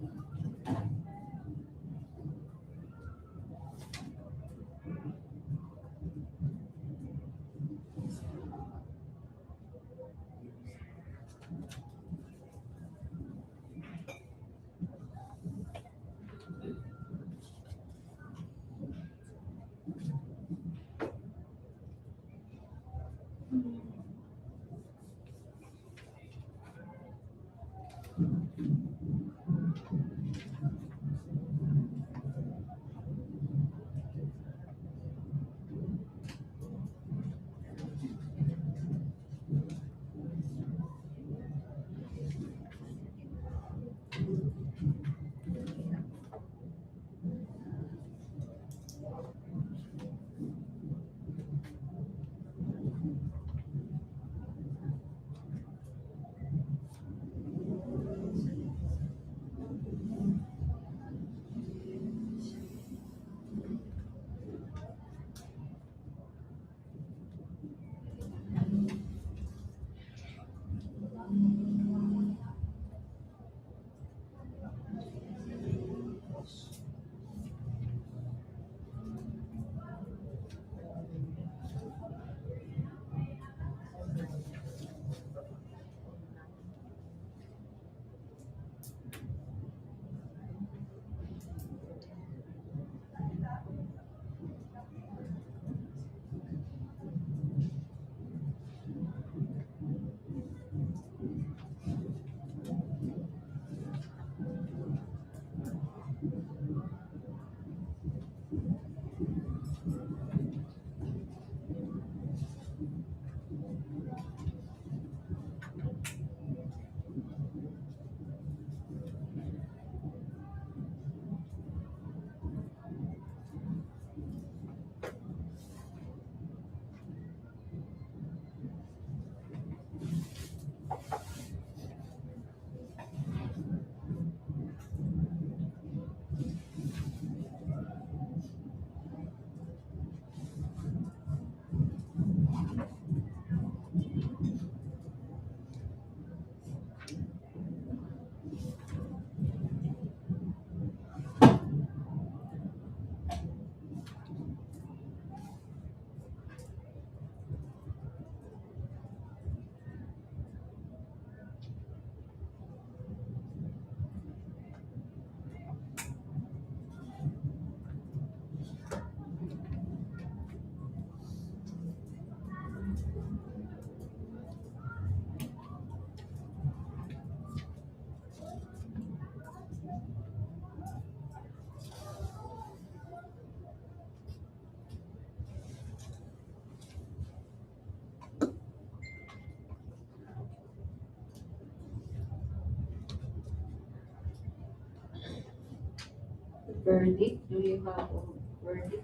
Verdict, do you have a verdict?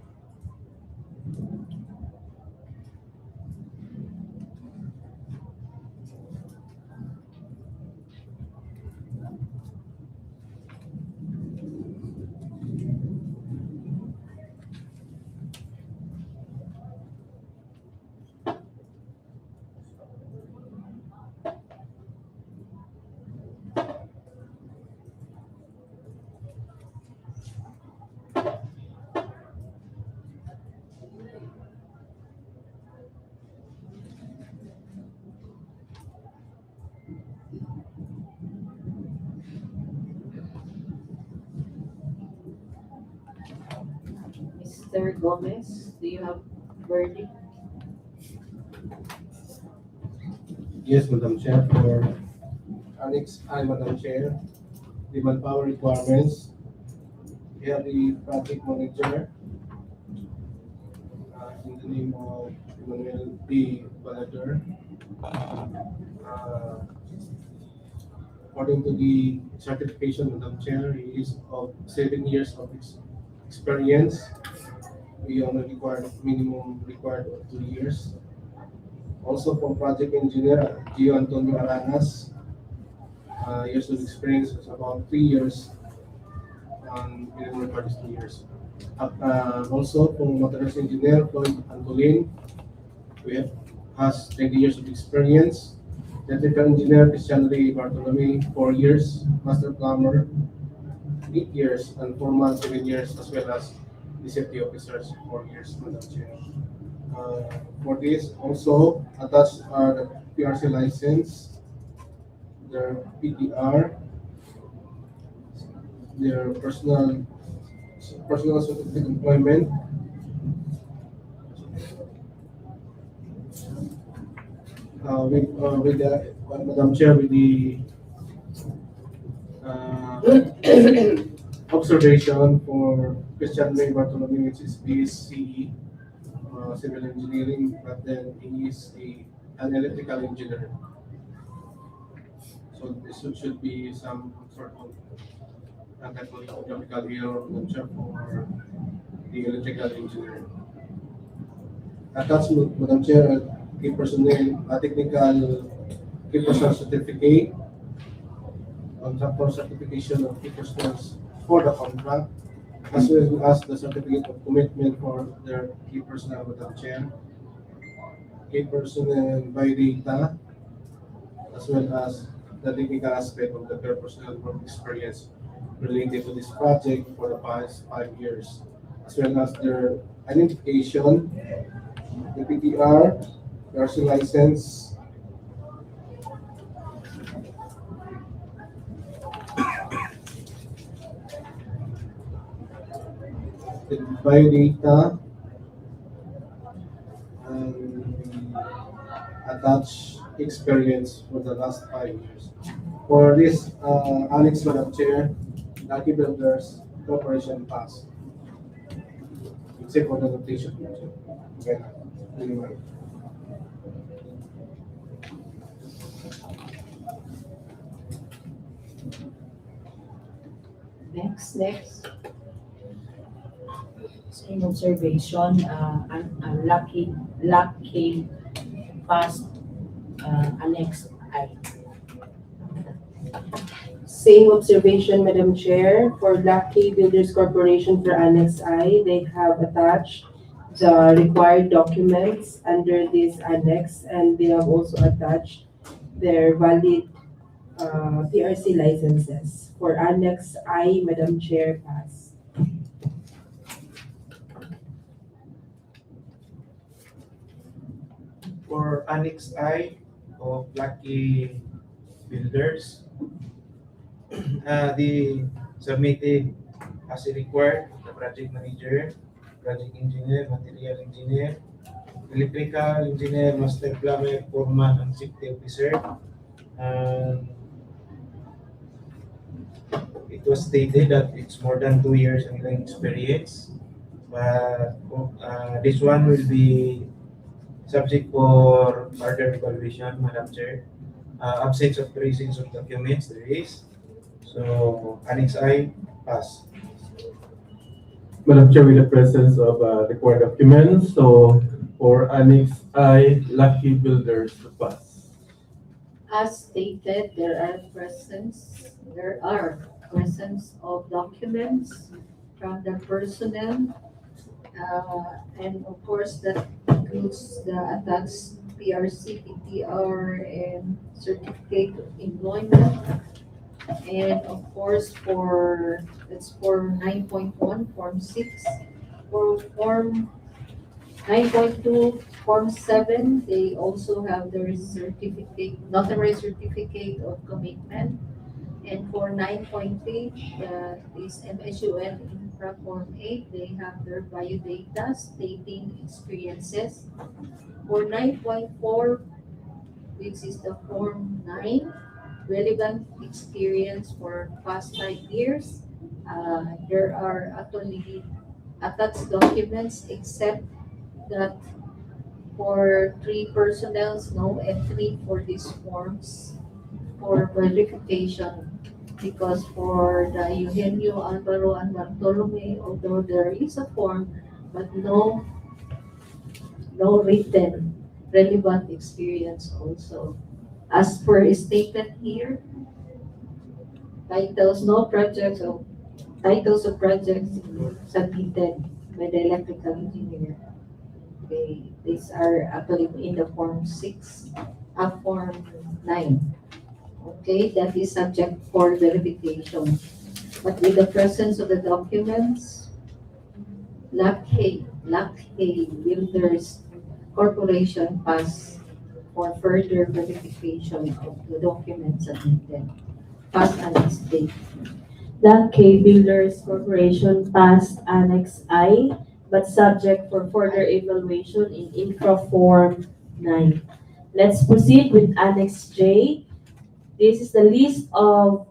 Mr. Gomez, do you have verdict? Yes, Madam Chair, for Annex I, Madam Chair, the manpower requirements, we have the project manager, in the name of Emmanuel P. Balater. According to the certification, Madam Chair, he is of 7 years of experience. We only require minimum required of 2 years. Also from project engineer, Gio Antonio Aranas, years of experience is about 3 years, and minimum required is 2 years. Also from motorist engineer, Floyd Antolin, we have has 20 years of experience. electrical engineer Christian Ray Bartolome, 4 years, master plumber, 8 years, and foreman, 7 years, as well as the safety officers, 4 years, Madam Chair. For this, also attached are the PRC license, their PTR, their personal certificate employment, with the Madam Chair, with the uh, observation for Christian Ray Bartolome, which is BSCE, civil engineering, but then he is an electrical engineer. So this should be some sort of typological error for the electrical engineer. Attached, Madam Chair, key personnel, technical key personnel certificate, contractor certification of key personnel for the contract, as well as the certificate of commitment for their key personnel, Madam Chair. Key personnel by data, as well as the technical aspect of the personnel work experience related to this project for the past 5 years, as well as their identification, the PTR, nursing license, the biodata, and attached experience for the last 5 years. For this, Alex, Madam Chair, Lucky Builders Corporation pass. Except for the notation. Okay. Anyway. Next. Same observation, lucky past, Annex I. Same observation, Madam Chair, for Lucky Builders Corporation for Annex I, they have attached the required documents under this annex, and they have also attached their valid PRC licenses. For Annex I, Madam Chair, pass. For Annex I of Lucky Builders, the submitted as required, the project manager, project engineer, material engineer, electrical engineer, master plumber, foreman, and safety officer. It was stated that it's more than 2 years in experience, but this one will be subject for further evaluation, Madam Chair. Absence of tracings of documents, there is. So, Annex I, pass. Madam Chair, with the presence of required documents, so for Annex I, Lucky Builders to pass. As stated, there are presence of documents from the personnel, and of course that includes the attached PRC, PTR, and certificate of employment. And of course, that's for 9.1, Form 6. For Form 9.2, Form 7, they also have their notarized certificate of commitment. And for 9.3, is MSUN Infra Form 8, they have their biodata stating experiences. For 9.4, which is the Form 9, relevant experience for past 5 years. There are actually attached documents, except that for 3 personnels, no entry for these forms for verification. Because for the Eugenio, Alvaro, and Bartolome, although there is a form, but no written relevant experience also. As per stated here, titles of projects submitted by the electrical engineer. These are actually in the Form 6, Form 9. Okay, that is subject for verification. But with the presence of the documents, Lockheed Builders Corporation pass for further verification of the documents submitted. Pass Annex date. The K Builders Corporation passed Annex I, but subject for further evaluation in Infra Form 9. Let's proceed with Annex J. This is the list of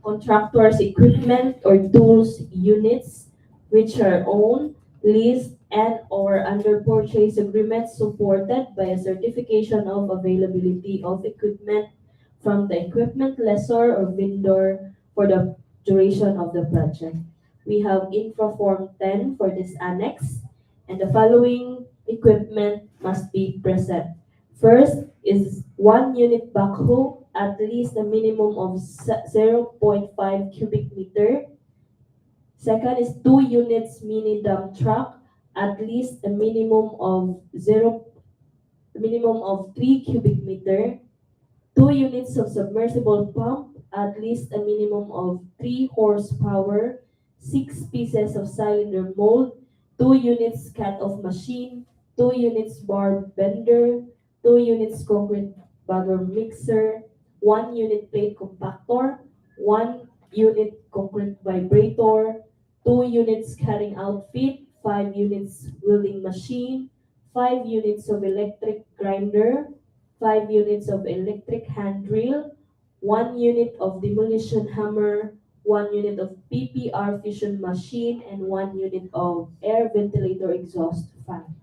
contractors' equipment or tools units which are owned, leased, and/or under purchase agreements supported by a certification of availability of equipment from the equipment lessor or vendor for the duration of the project. We have Infra Form 10 for this annex, and the following equipment must be present. First is 1 unit backhoe, at least a minimum of 0.5 cubic meter. Second is 2 units mini dump truck, at least a minimum of 3 cubic meter. 2 units of submersible pump, at least a minimum of 3 horsepower. 6 pieces of cylinder mold. 2 units cut-off machine. 2 units bar bender. 2 units concrete bagger mixer. 1 unit plate compactor. 1 unit concrete vibrator. 2 units cutting outfit. 5 units welding machine. 5 units of electric grinder. 5 units of electric hand drill, 1 unit of demolition hammer, 1 unit of PPR fusion machine, and 1 unit of air ventilator exhaust fan.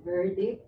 Verdict.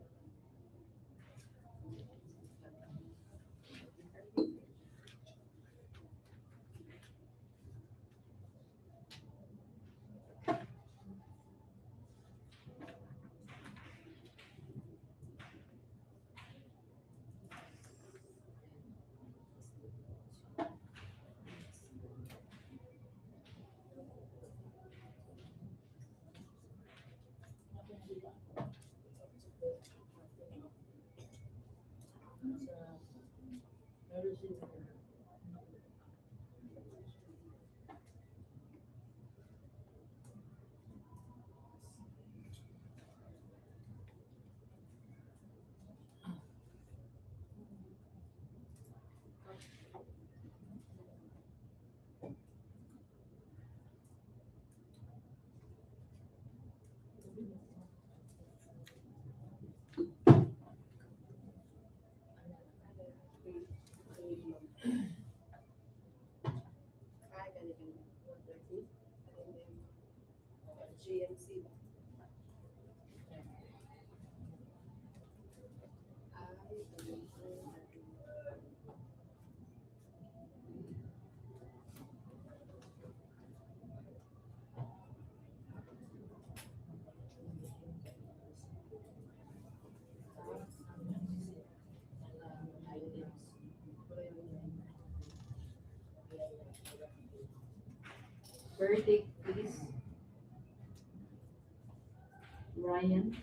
Verdict, please. Ryan.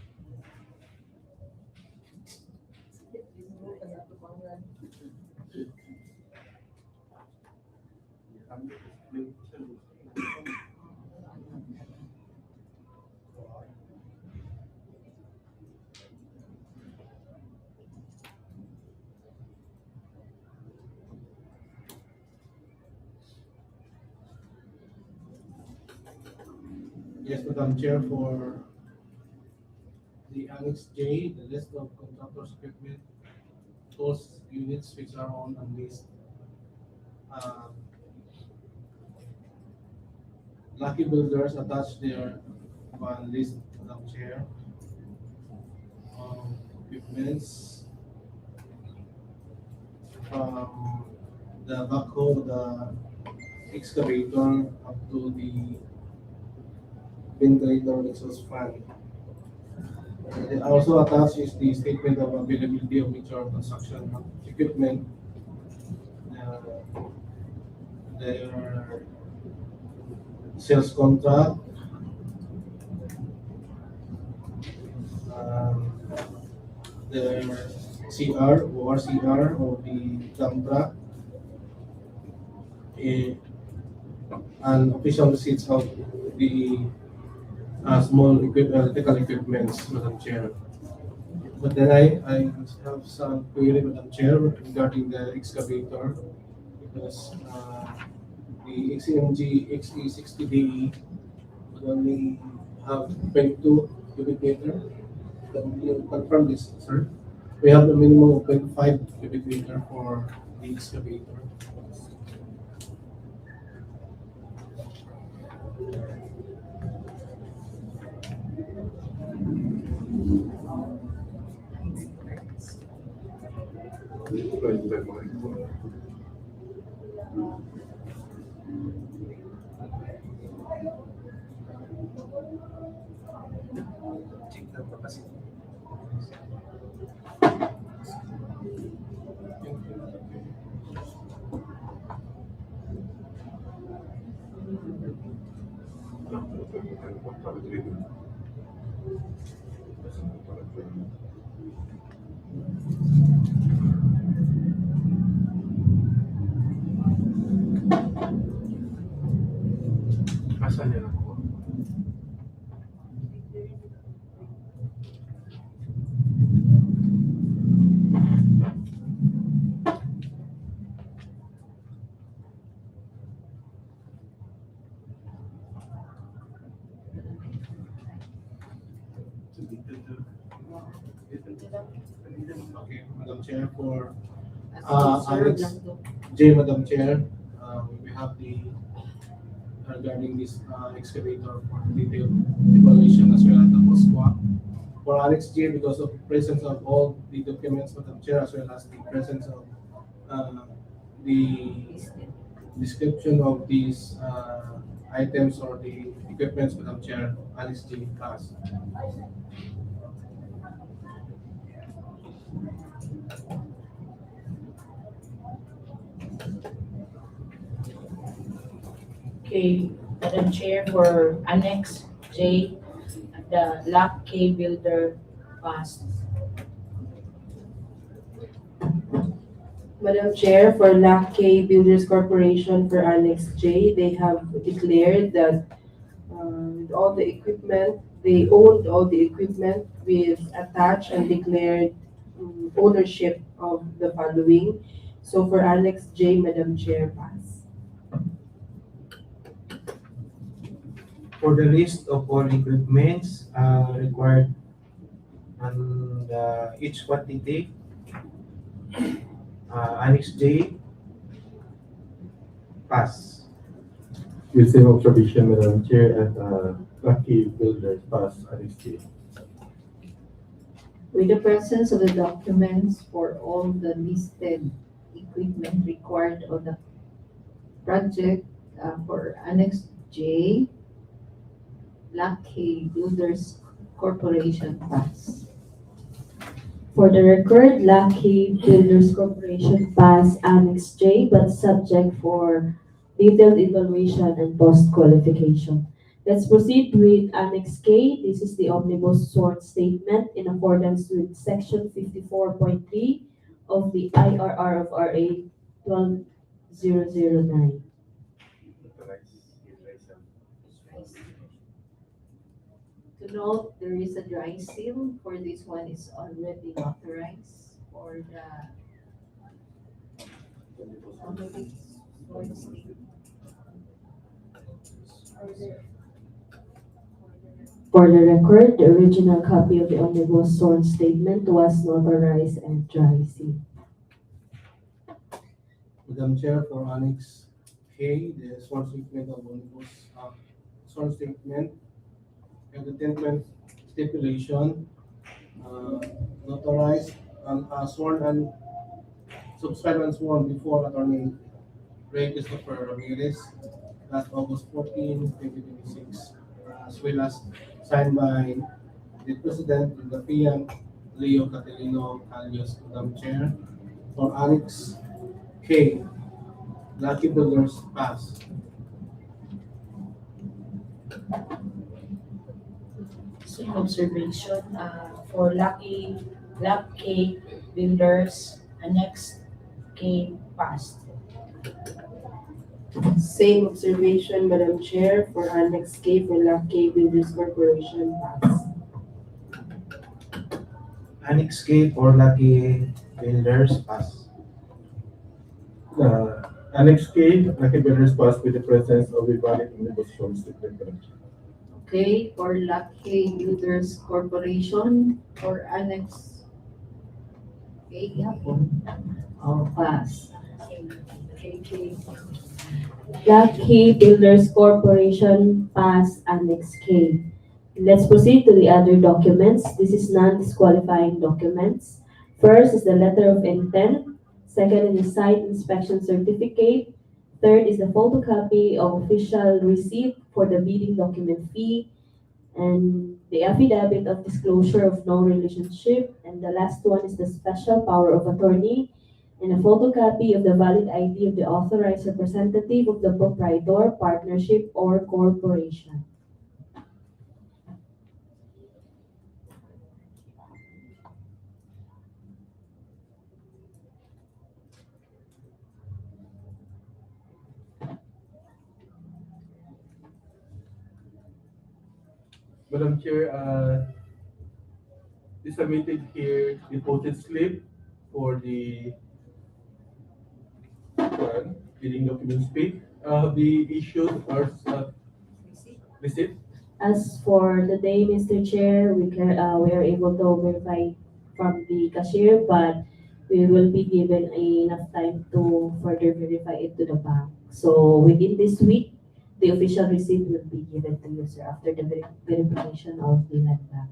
Yes, Madam Chair, for the Annex J, the list of contractors, equipment, tools, units which are on list. Uh, Lucky Builders attached their one list, Madam Chair, equipments from the backhoe, the excavator, up to the ventilator exhaust fan. And also attached is the statement of availability of major construction equipment, uh, their sales contract, um, their CR or CR of the dump truck, eh, and official receipts of the electrical equipments, Madam Chair. But then I have some query, Madam Chair, regarding the excavator, because the XMG XE60DE would only have 22 cubic meter. Can you confirm this, sir? We have a minimum of 25 cubic meter for the excavator. Check the capacity. Asan yan ako? Okay, Madam Chair, for Observe Annex lang to. J, Madam Chair, we have the regarding this excavator for detailed evaluation as well as the post swap. For Annex G, because of presence of all the documents, Madam Chair, as well as the presence of the description of these items or the equipments, Madam Chair, Annex G pass. Okay, Madam Chair, for Annex J, the Lock K Builder passed. Madam Chair, for Lackey Builders Corporation for Annex J, they have declared that with all the equipment, they owned all the equipment with attached and declared ownership of the following. So for Annex J, Madam Chair, pass. For the list of all equipments required and each quantity, Annex J, pass. With same observation, Madam Chair, and Lucky Builders pass Annex G. With the presence of the documents for all the listed equipment required on the project for Annex J, Lucky Builders Corporation pass. For the record, Lucky Builders Corporation pass Annex J, but subject for detailed evaluation and post-qualification. Let's proceed with Annex K. This is the omnibus sworn statement in accordance with Section 54.3 of the IRR of RA 12009. To note, there is a dry seal for this one is already authorized for the sworn statement. For the record, the original copy of the omnibus sworn statement was notarized and dry sealed. Madam Chair, for Annex K, the sworn statement of omnibus sworn statement and the 10th stipulation notarized and sworn and subscribed and sworn before Attorney Ray Christopher Ramirez last August 14, 2026, as well as signed by the President and the PM, Leo Caterino Calios, Madam Chair. For Annex K, Lucky Builders pass. Same observation, for Lock K Builders, Annex K passed. Same observation, Madam Chair, for Annex K for Lackey Builders Corporation, pass. Annex K for Lucky Builders, pass. Annex K, Lucky Builders pass with the presence of a valid omnibus sworn statement, Madam Chair. Okay, for Lucky Builders Corporation for Annex K, pass. Lucky Builders Corporation pass Annex K. Let's proceed to the other documents. This is non-disqualifying documents. First is the letter of intent. Second is the site inspection certificate. Third is the photocopy of official receipt for the bidding document fee. And the affidavit of disclosure of no relationship. And the last one is the special power of attorney and a photocopy of the valid ID of the authorized representative of the proprietor, partnership, or corporation. Madam Chair, we submitted here deposit slip for the bidding documents fee. The issues are receipt. As for today, Mr. Chair, we are able to verify from the cashier, but we will be given enough time to further verify it to the bank. So within this week, the official receipt will be given to you, sir, after the verification of the net bank.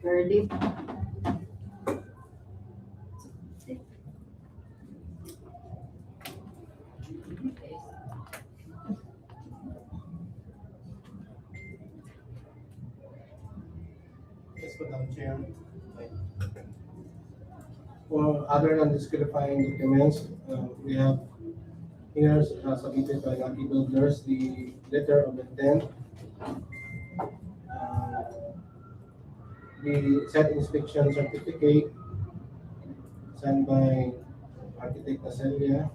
Verdict. Yes, Madam Chair. For other non-disqualifying documents, we have here submitted by Lucky Builders the letter of intent, uh, the site inspection certificate signed by Architect Aselia,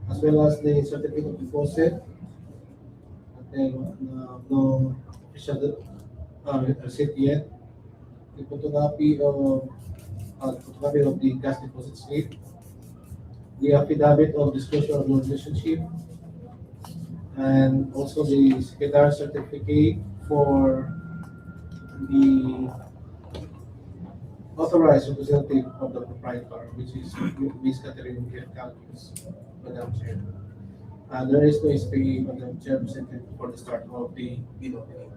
as well as the certificate of deposit. But then no official receipt yet. The photocopy of the gas deposit slip, the affidavit of disclosure of the relationship, and also the secretary certificate for the authorized representative of the proprietor, which is Ms. Catherine Calcus, Madam Chair. There is no SPA, Madam Chair, presented for the start of the bid opening.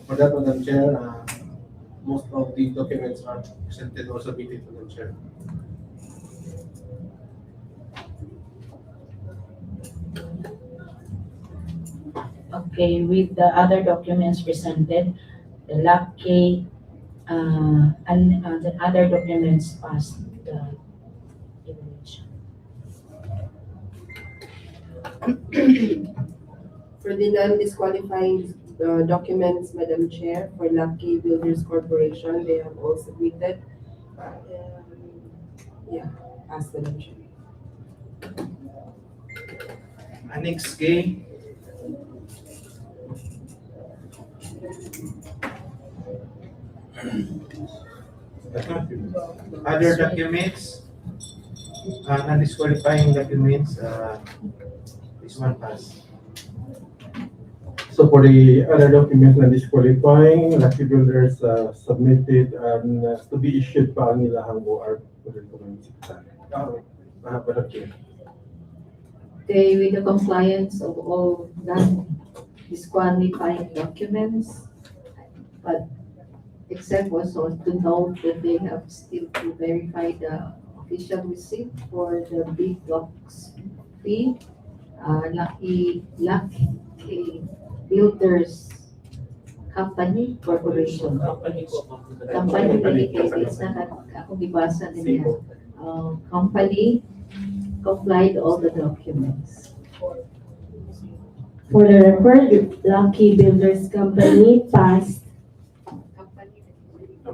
For that, Madam Chair, most of the documents are presented or submitted, Madam Chair. Okay, with the other documents presented, the lab K, and the other documents passed the evaluation. For the non-disqualifying documents, Madam Chair, for Lucky Builders Corporation, they have all submitted. Yeah, pass, Madam Chair. Annex K, other documents, non-disqualifying documents, this one pass. So for the other documents na disqualifying, Lucky Builders submitted to be issued pa ang nilahang OR for the documents. Madam Chair. Okay, with the compliance of all non-disqualifying documents, but except also to note that they have still to verify the official receipt for the big blocks fee. Lucky Builders Company Corporation. Company dedicated, it's not ako gibasa nila. Company complied all the documents. For the record, Lucky Builders Company passed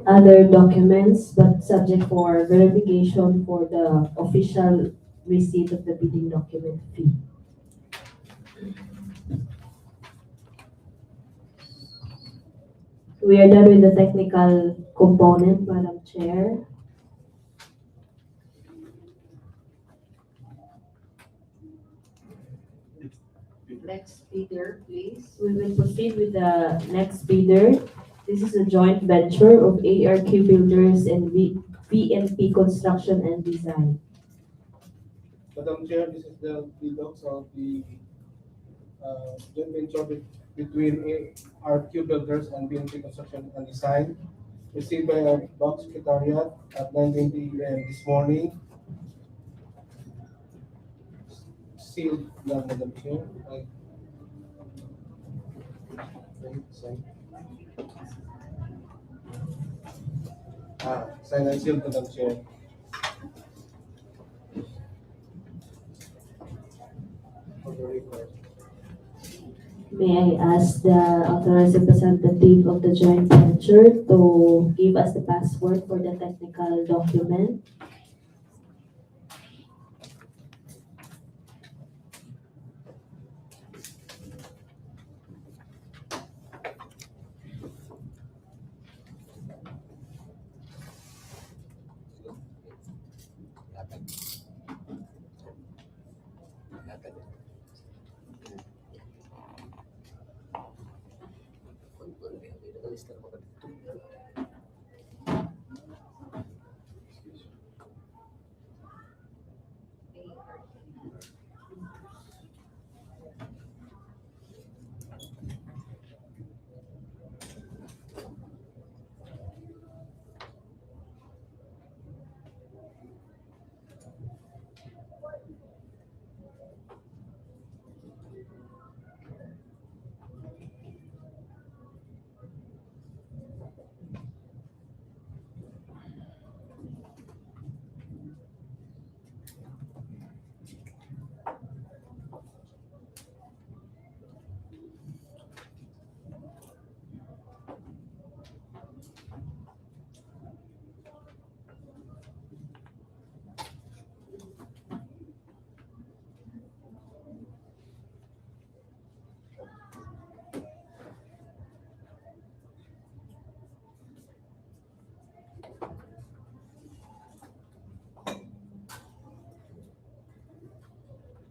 other documents, but subject for verification for the official receipt of the bidding document fee. We are done with the technical component, Madam Chair. Next bidder, please. We will proceed with the next bidder. This is a joint venture of ARQ Builders and VNP Construction and Design. Madam Chair, this is the docs of the joint venture between RQ Builders and BNP Construction and Design, received by our box secretariat at 9:20 a.m. this morning. Sealed na, Madam Chair. Sign. Sign and sealed, Madam Chair. For the record. May I ask the authorized representative of the joint venture to give us the password for the technical document?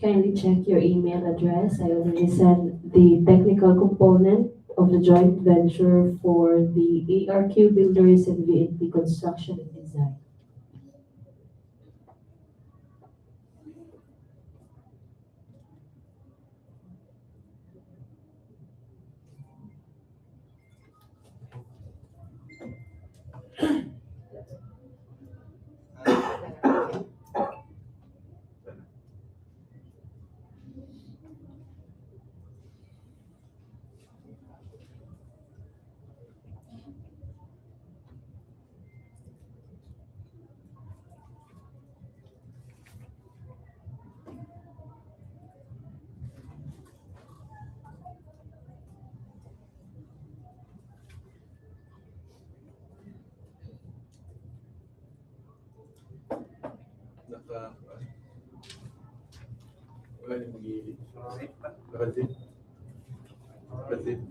kindly check your email address. I already sent the technical component of the joint venture for the ARQ Builders and VNP Construction and Design. Naka, wala yung mag-iili. Naka-zip. Naka-zip.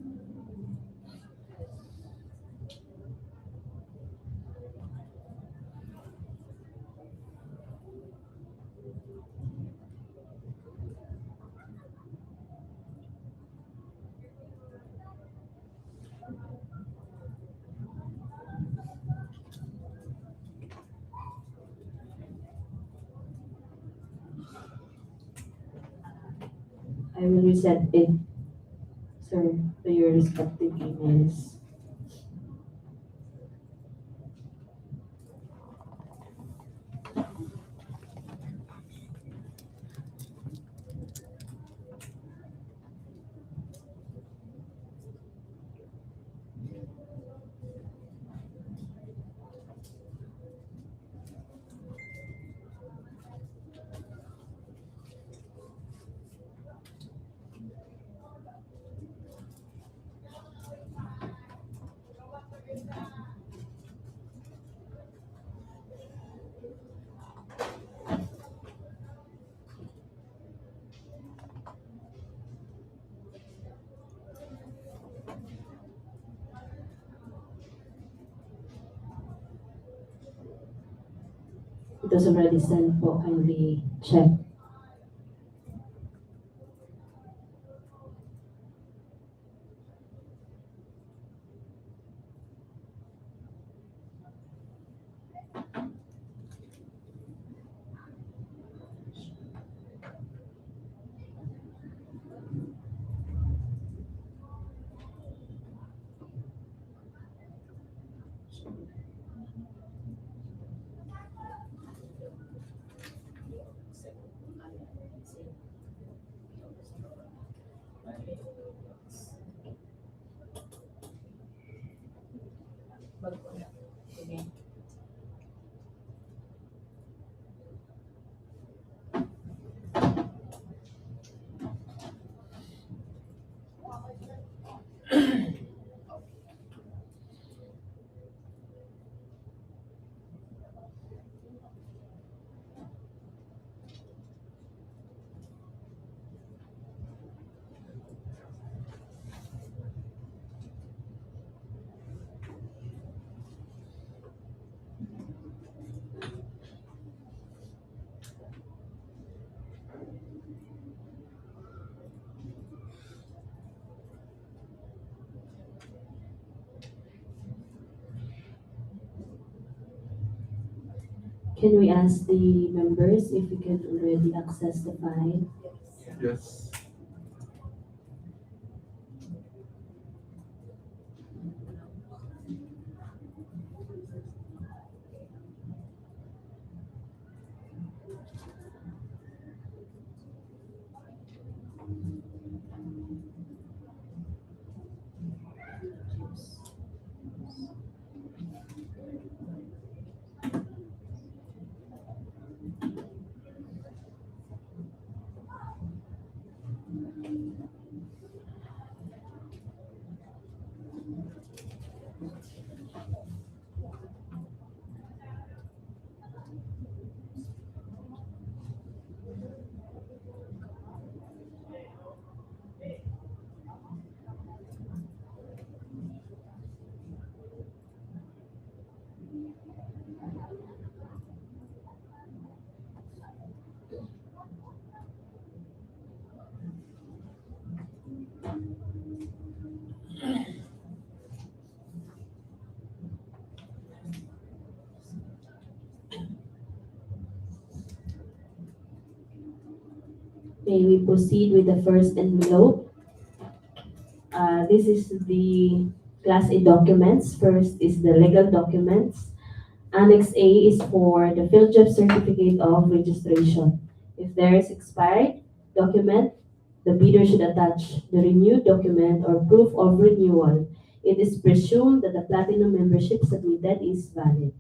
I will resend it, sir, to your respective emails. It was already sent po, kindly check. Sige. Can we ask the members if we can already access the file? Yes. May we proceed with the first envelope? This is the Class A documents. First is the legal documents. Annex A is for the field job certificate of registration. If there is expired document, the bidder should attach the renewed document or proof of renewal. It is presumed that the platinum membership submitted is valid.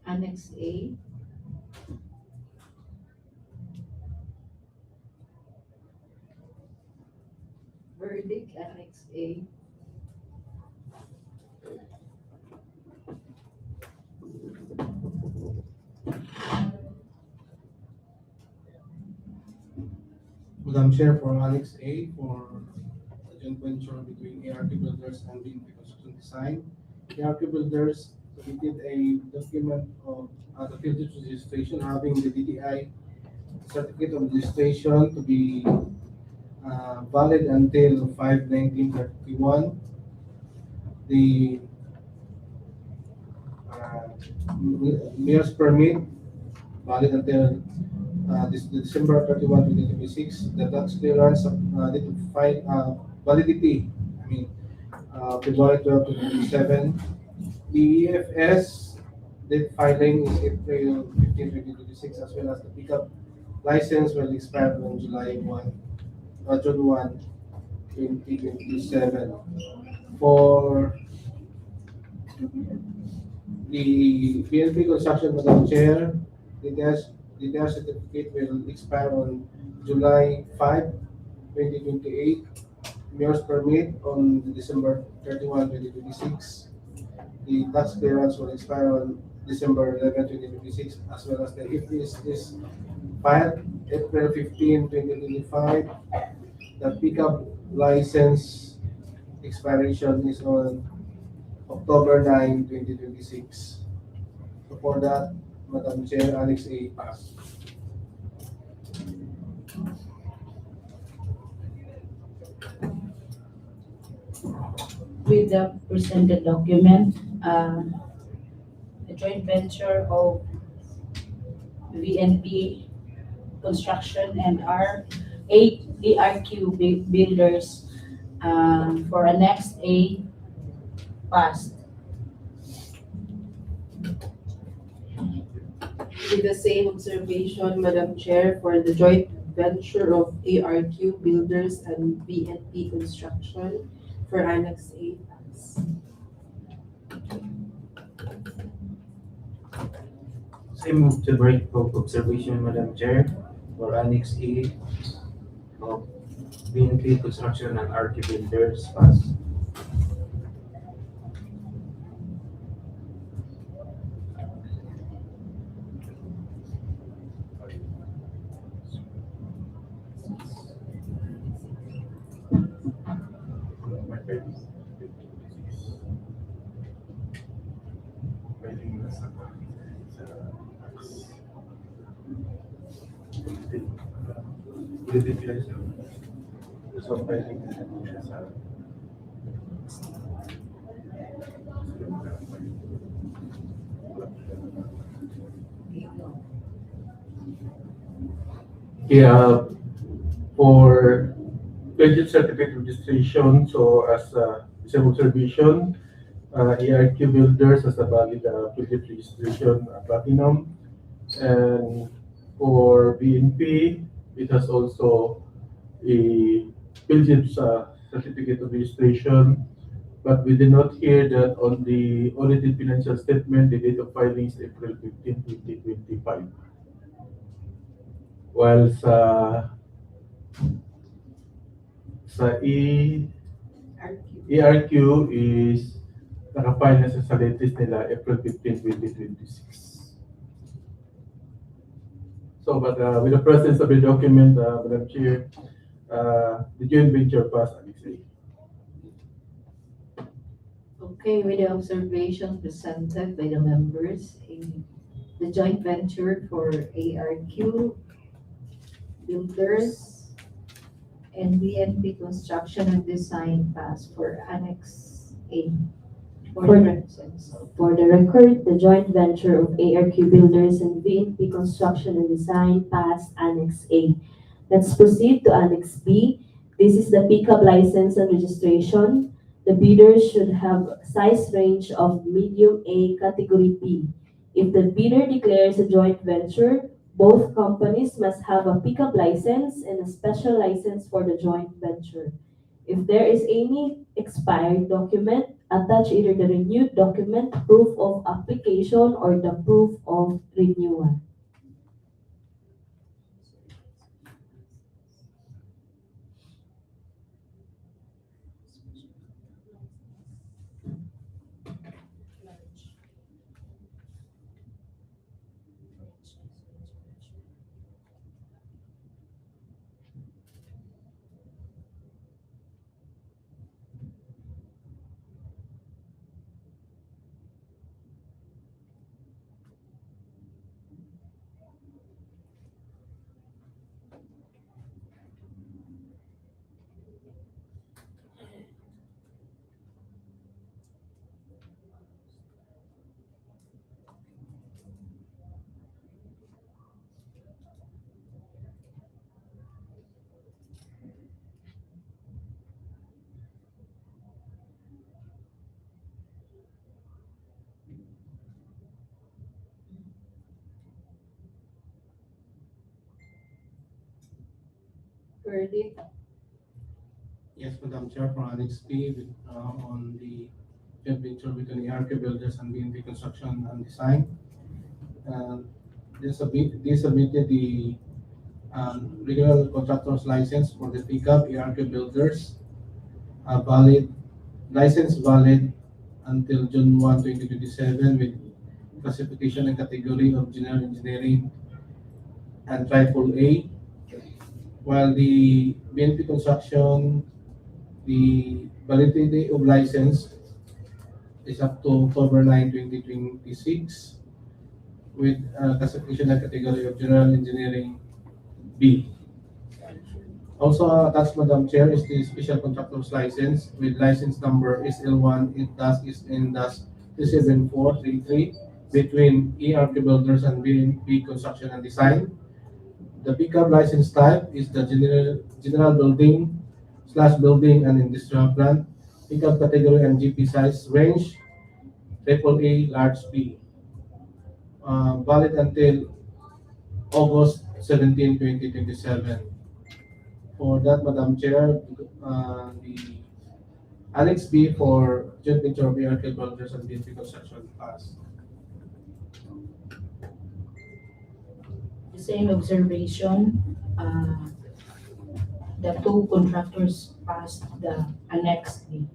Annex A. Verdict, Annex A. Madam Chair, for Annex A, for the joint venture between ARK Builders and BNP Construction Design, ARK Builders submitted a document of the field registration having the DTI certificate of registration to be valid until 5/19/31. The mayor's permit valid until this December 31, 2026. The tax clearance need to file validity, I mean, February 12, 2027. The EFS date filing is April 15, 2026, as well as the pickup license will expire on June 1, 2027. For the BNP construction, Madam Chair, the dash certificate will expire on July 5, 2028. Mayor's permit on December 31, 2026. The tax clearance will expire on December 11, 2026, as well as the IFRS is filed April 15, 2025. The pickup license expiration is on October 9, 2026. So for that, Madam Chair, Annex A pass. With the presented document, the joint venture of VNP Construction and ARQ Builders for Annex A passed. With the same observation, Madam Chair, for the joint venture of ARQ Builders and BNP Construction for Annex A. Same observation, Madam Chair, for Annex A of BNP Construction and RT Builders pass. Yeah, for pledge certificate registration, so as same observation, ARQ Builders has a valid project registration platinum. And for BNP, it has also a Philips certificate of registration. But we did not hear that on the audited financial statement, the date of filing is April 15, 2025. While sa ERQ is nakafile na sa latest nila April 15, 2026. So, but with the presence of the document, Madam Chair, the joint venture passed Annex A. Okay, with the observation presented by the members, the joint venture for ARQ Builders and BNP Construction and Design pass for Annex A. For For- reference. For the record, the joint venture of ARQ Builders and VNP Construction and Design passed Annex A. Let's proceed to Annex B. This is the pickup license and registration. The bidders should have size range of medium A category B. If the bidder declares a joint venture, both companies must have a pickup license and a special license for the joint venture. If there is any expired document, attach either the renewed document, proof of application, or the proof of renewal. Verdict. Yes, Madam Chair, for Annex B, on the joint venture between ARK Builders and BNP Construction and Design. They submitted the regional contractor's license for the pickup ARK Builders, license valid until June 1, 2027, with classification and category of general engineering and triple A. While the BNP Construction, the validity of license is up to October 9, 2026, with classification and category of general engineering B. Also attached, Madam Chair, is the special contractor's license with license number SL1 -3743 between ERP Builders and BNP Construction and Design. The pickup license type is the general building/building and industrial plant. Pickup category and GP size range triple A large B. Valid until August 17, 2027. For that, Madam Chair, the Annex B for joint venture of ARK Builders and BNP Construction pass. The same observation, the two contractors passed the Annex B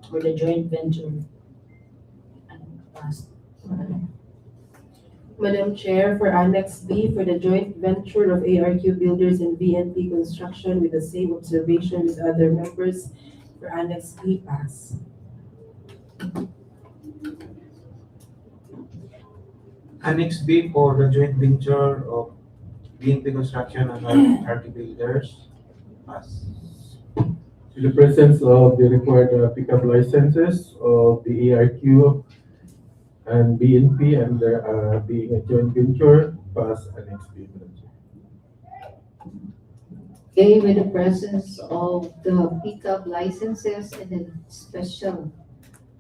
for the joint venture and passed. Madam Chair, for Annex B for the joint venture of ARQ Builders and BNP Construction with the same observation with other members, for Annex B pass. Annex B for the joint venture of BNP Construction and RT Builders. Pass. In the presence of the required pickup licenses of the ARQ and BNP, and there being a joint venture, pass Annex B. Madam Chair. Okay, with the presence of the pickup licenses and the special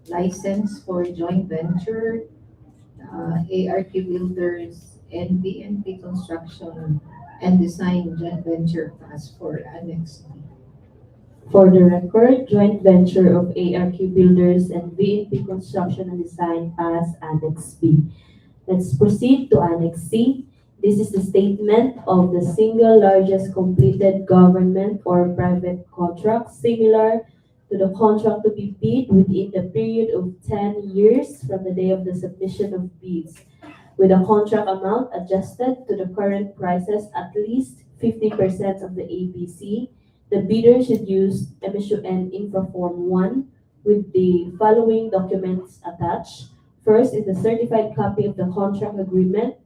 license for joint venture, ARQ Builders, and BNP Construction and Design joint venture pass for Annex B. For the record, joint venture of ARQ Builders and VNP Construction and Design as Annex B. Let's proceed to Annex C. This is the statement of the single largest completed government or private contract similar to the contract to be bid within the period of 10 years from the day of the submission of bids, with a contract amount adjusted to the current prices at least 50% of the ABC. The bidder should use MSUN Infra Form 1 with the following documents attached. First is the certified copy of the contract agreement.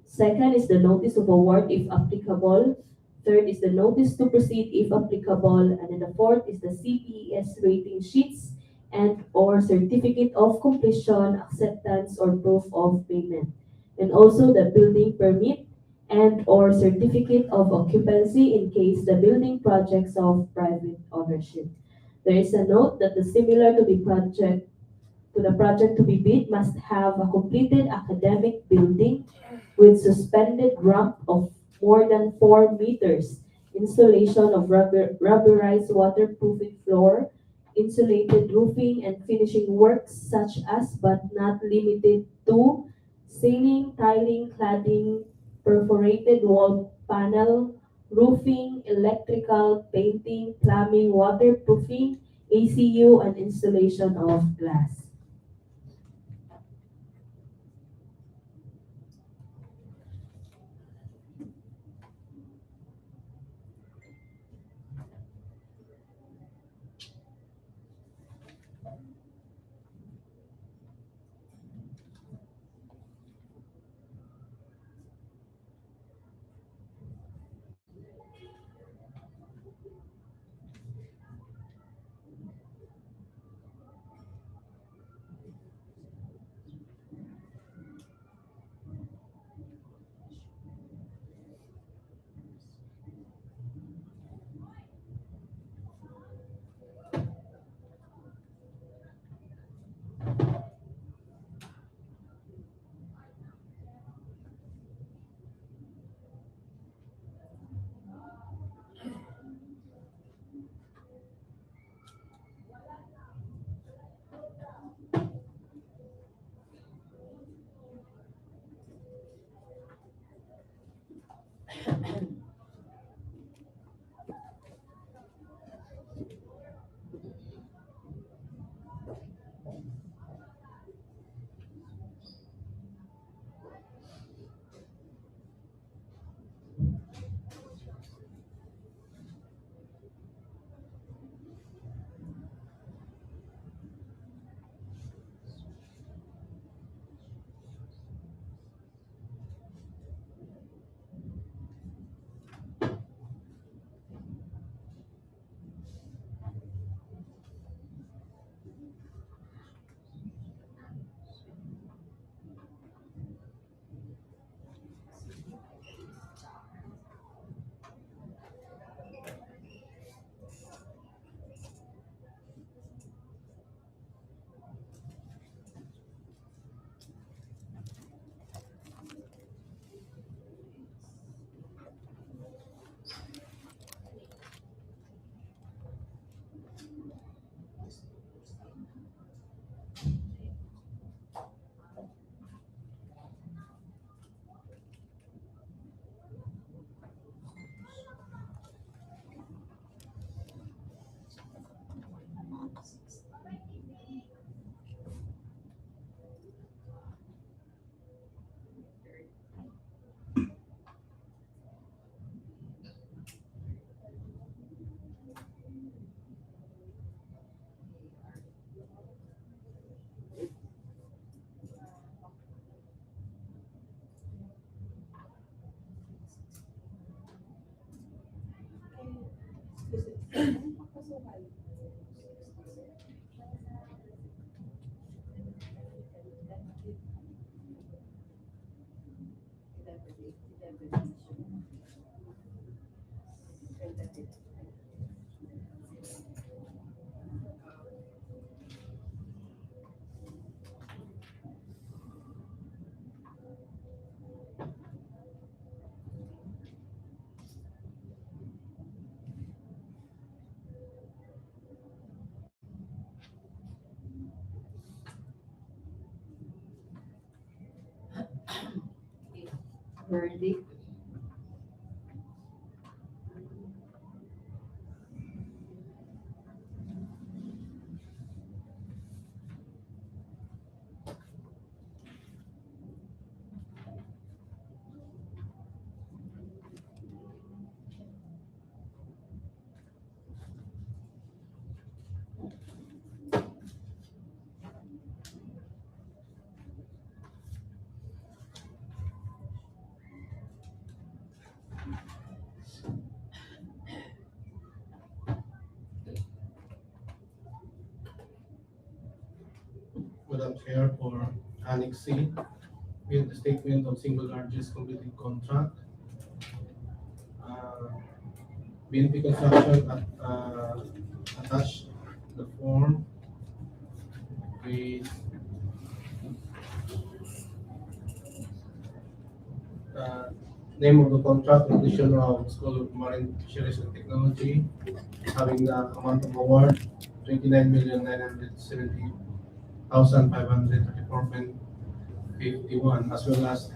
Second is the notice of award if applicable. Third is the notice to proceed if applicable. And then the fourth is the CPES rating sheets and or certificate of completion, acceptance, or proof of payment. And also the building permit and or certificate of occupancy in case the building projects of private ownership. There is a note that the similar to the project to be bid must have a completed academic building with suspended ramp of more than 4 meters, installation of rubberized waterproofing floor, insulated roofing and finishing works such as but not limited to ceiling, tiling, cladding, perforated wall panel, roofing, electrical, painting, plumbing, waterproofing, ACU, and installation of glass. verdict. Madam Chair, for Annex C, we have the statement of single largest completed contract. Uh, BNP Construction attached the form with uh, name of the contract, completion of School of Marine Fisheries and Technology, having the amount of award 29,970,534.51, as well as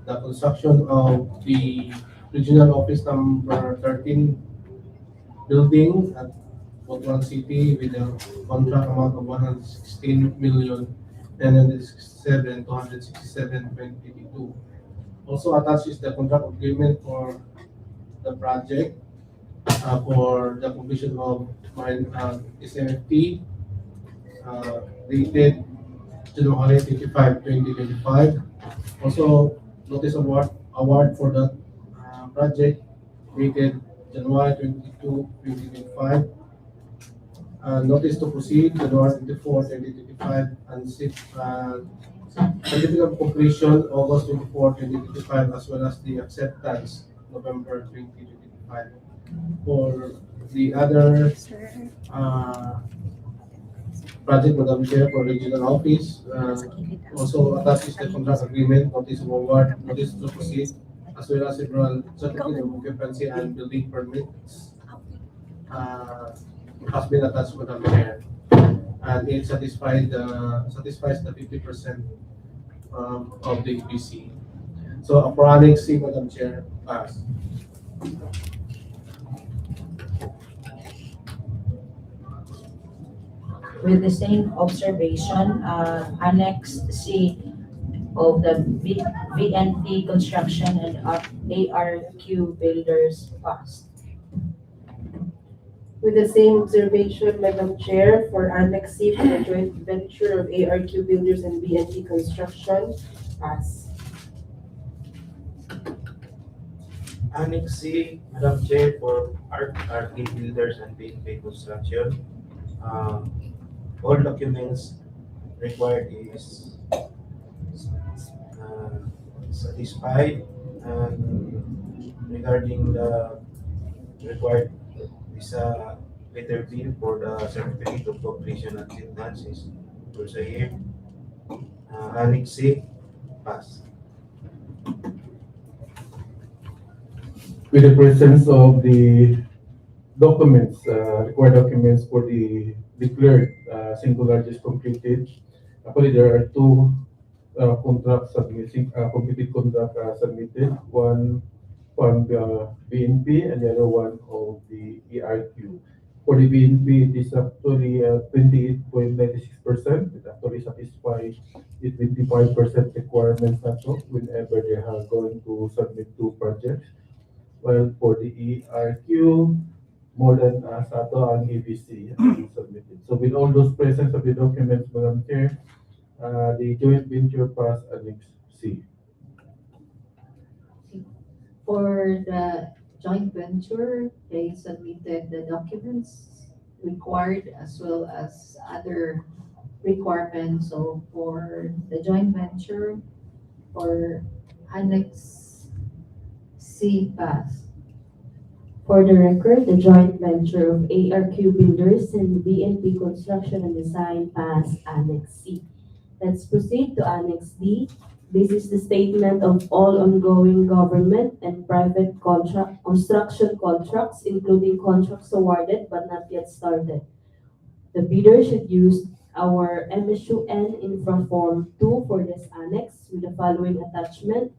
the construction of the regional office number 13 building at Botuan City with a contract amount of 116,967,267.82. Also attached is the contract agreement for the project for the completion of mine SMFT dated January 25, 2025. Also, notice award for the project dated January 22, 2025. Notice to proceed January 24, 2025, and certificate of completion August 24, 2025, as well as the acceptance November 2025. For the other project, Madam Chair, for regional office, also attached is the contract agreement, notice of award, notice to proceed, as well as several certificate of occupancy and building permits has been attached, Madam Chair, and it satisfies the 50% of the EPC. So for Annex C, Madam Chair, pass. With the same observation, Annex C of the VNP Construction and ARQ Builders passed. With the same observation, Madam Chair, for Annex C for the joint venture of ARQ Builders and BNP Construction, pass. Annex C, Madam Chair, for RT Builders and BNP Construction. All documents required is satisfied, and regarding the required visa letter bill for the certificate of completion and attendance is also here. Annex C, pass. With the presence of the documents, required documents for the declared single largest completed. Actually, there are two contracts submitting, completed contract submitted. One from the BNP and the other one of the ERQ. For the BNP, it is actually 28.96%. It actually satisfies the 25% requirements also whenever they are going to submit two projects. Well, for the ERQ, more than SATO and ABC submitted. So with all those presence of the documents, Madam Chair, the joint venture pass Annex C. For the joint venture, they submitted the documents required as well as other requirements. So for the joint venture, for Annex C pass. For the record, the joint venture of ARQ Builders and BNP Construction and Design pass Annex C. Let's proceed to Annex D. This is the statement of all ongoing government and private construction contracts, including contracts awarded but not yet started. The bidder should use our MSU-N Infra Form 2 for this annex with the following attachment.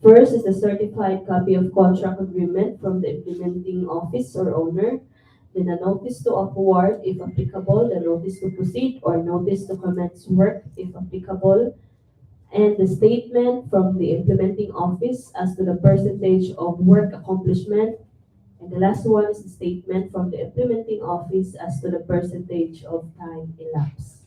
First is the certified copy of contract agreement from the implementing office or owner, then a notice to award if applicable, the notice to proceed or notice to commence work if applicable, and the statement from the implementing office as to the percentage of work accomplishment. And the last one is the statement from the implementing office as to the percentage of time elapsed.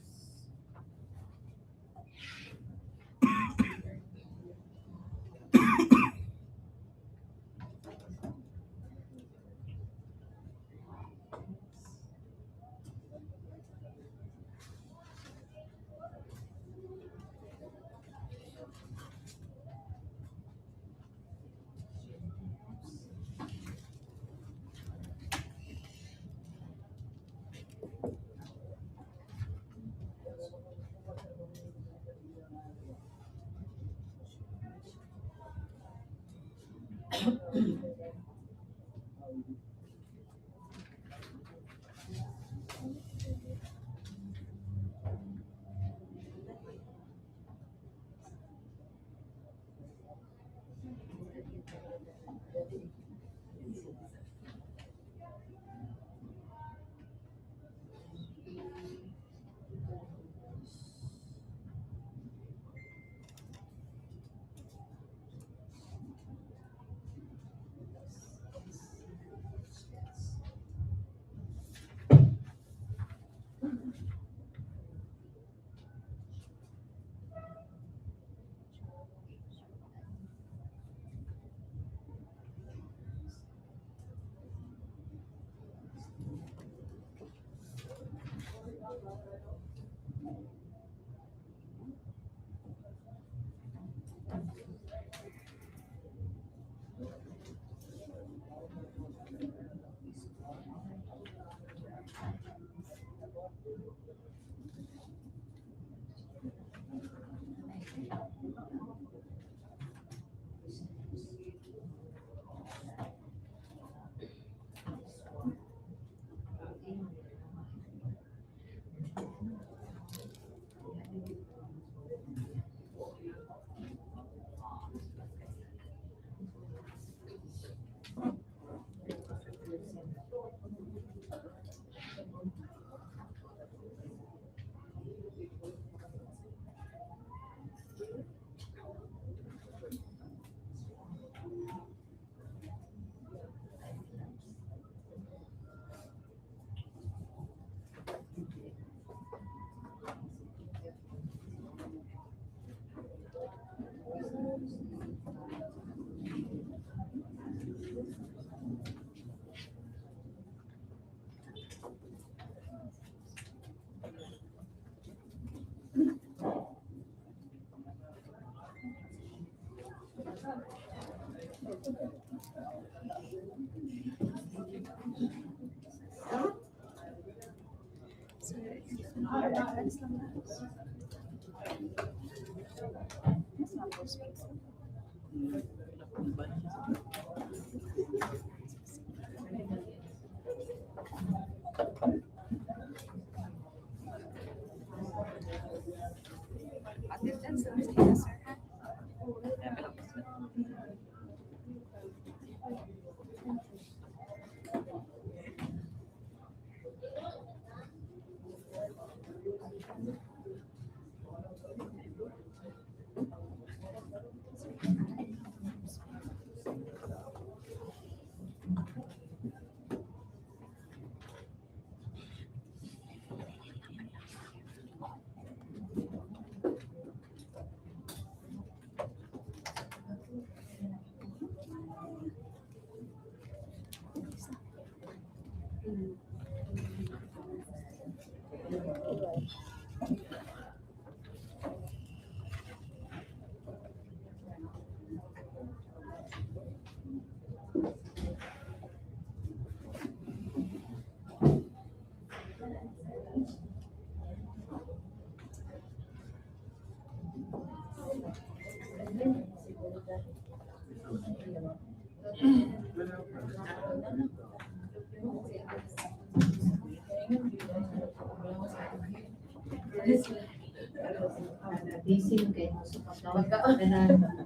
busy mo kayo sa pagtawag ka.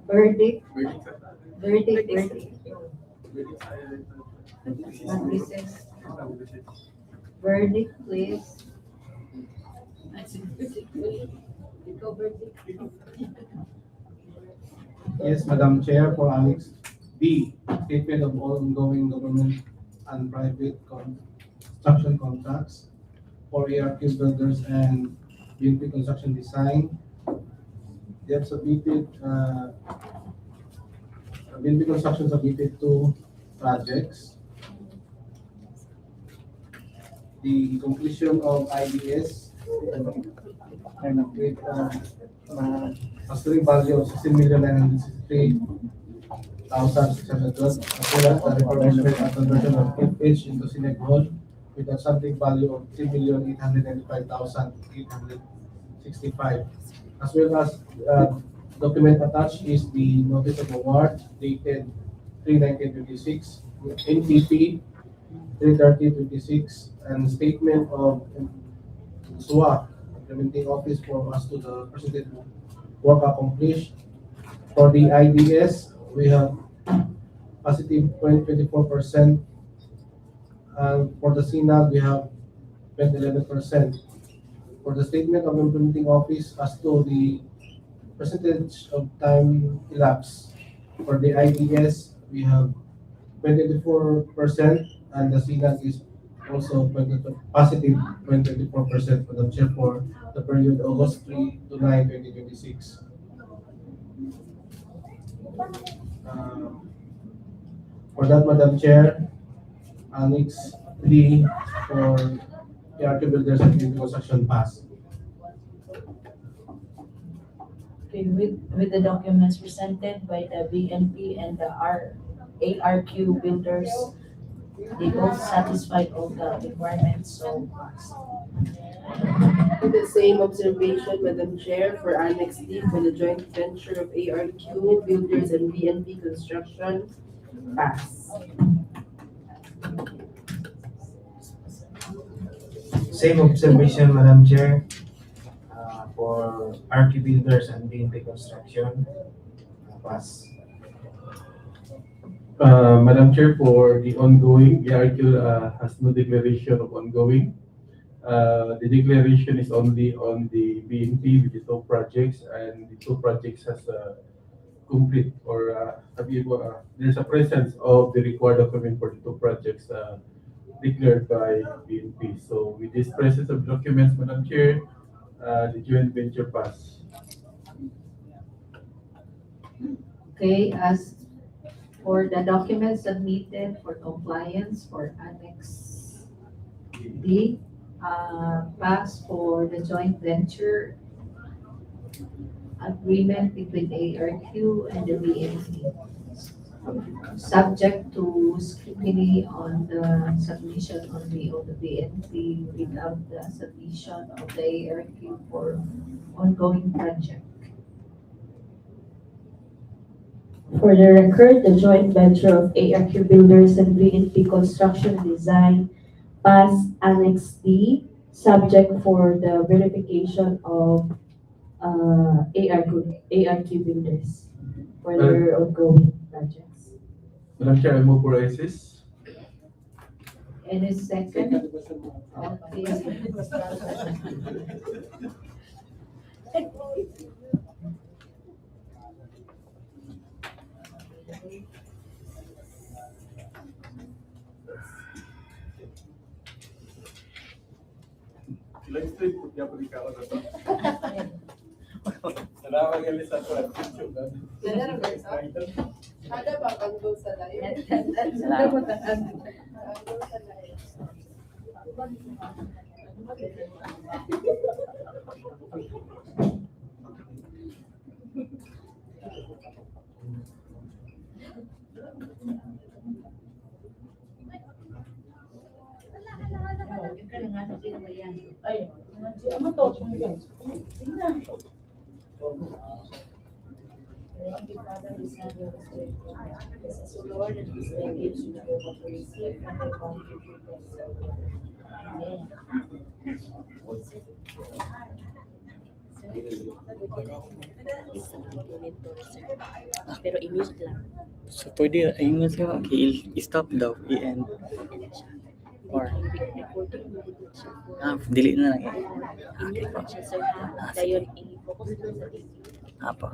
Verdict, verdict. Recess. Verdict, please. Ikaw, verdict. Yes, Madam Chair, for Annex B, statement of all ongoing government and private construction contracts for ARQ builders and BNP construction design. They have submitted, BNP construction submitted 2 projects. The completion of IDS with a value of 16,963,612, as well as the refurbishment and conversion of FH into Cinec Hall with a subject value of 3,895,865, as well as document attached is the notice of award dated 3/19/26, NTP 3/30/26, and statement of SWA, implementing office for us to the presented work accomplished. For the IDS, we have positive 0.24%. And for the CNAG, we have 0.11%. For the statement of implementing office as to the percentage of time elapsed, for the IDS, we have 24%, and the CNAG is also positive 24% for the chair for the period August 3 to 9, 2026. For that, Madam Chair, Annex D for ARQ builders and BNP construction pass. Okay, with the documents presented by the BNP and the ARQ builders, they both satisfied all the requirements, so. With the same observation, Madam Chair, for Annex D for the joint venture of ARQ builders and BNP construction pass. Same observation, Madam Chair, for RQ Builders and BNP Construction, pass. Madam Chair, for the ongoing, ARQ has no declaration of ongoing. The declaration is only on the BNP with the 2 projects, and the 2 projects has complete or there's a presence of the required document for the 2 projects declared by BNP. So with this presence of documents, Madam Chair, the joint venture pass. Okay, as for the documents submitted for compliance for Annex D, pass for the joint venture agreement between ARQ and the BNP. Subject to scrutiny on the submission only of the BNP without the submission of the ARQ for ongoing project. For the record, the joint venture of ARQ Builders and BNP Construction Design pass Annex D, subject for the verification of ARQ Builders for their ongoing projects. Madam Chair, I move for ISIS. Any second? Okay. Let's do it. Salamat kami sa pag-tune. Ada ba kanto sa layo? Salamat ang Ay, ano to? Tingnan. The Father is not your mistake. This is the Lord and His language which we want to receive and we want to give them. Amen. Isa monitor sir. Pero i-mute lang. So pwede ayun siya i-stop daw i-end or recording mo dito siya. Delete na lang. I-mute lang siya sir ha. Dayon i-focus lang sa video. Apo.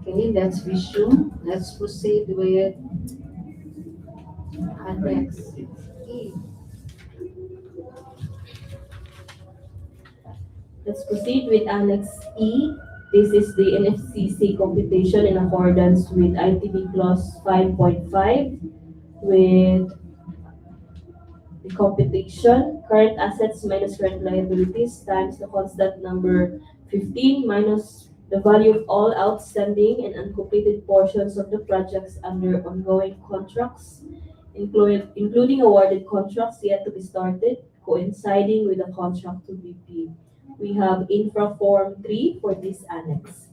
Okay, let's resume. Let's proceed with Annex E. Let's proceed with Annex E. This is the NFCC computation in accordance with ITB Clause 5.5 with the computation, current assets minus current liabilities times the constant number 15 minus the value of all outstanding and uncompleted portions of the projects under ongoing contracts, including awarded contracts yet to be started, coinciding with the contract to be paid. We have Infra Form 3 for this annex.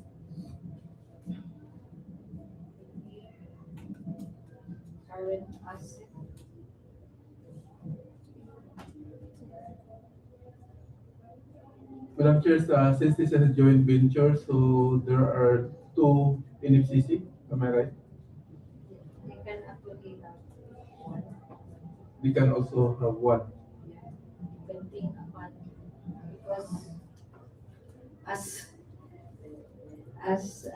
Current asset. Madam Chair, since this is a joint venture, so there are two NFCC, am I right? We can actually have one, We can also have one. depending upon, because as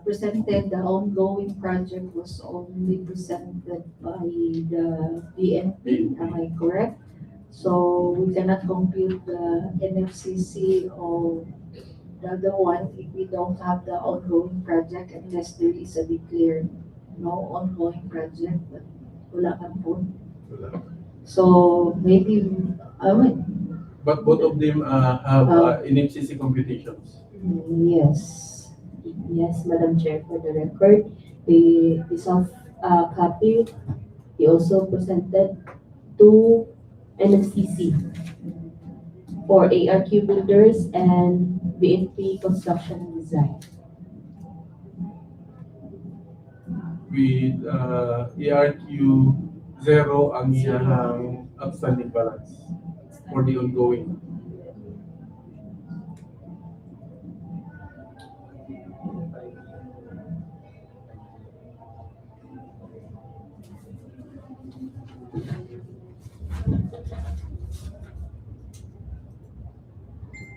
presented, the ongoing project was only presented by the BNP, am I correct? So we cannot compute the NFCC or the other one if we don't have the ongoing project unless there is a declared no ongoing project, but wala man po. So maybe, I mean, But both of them have NFCC computations. yes. Yes, Madam Chair, for the record, the soft copy, he also presented to NFCC for ARQ Builders and BNP Construction and Design. With ARQ zero ang iyahang outstanding balance for the ongoing.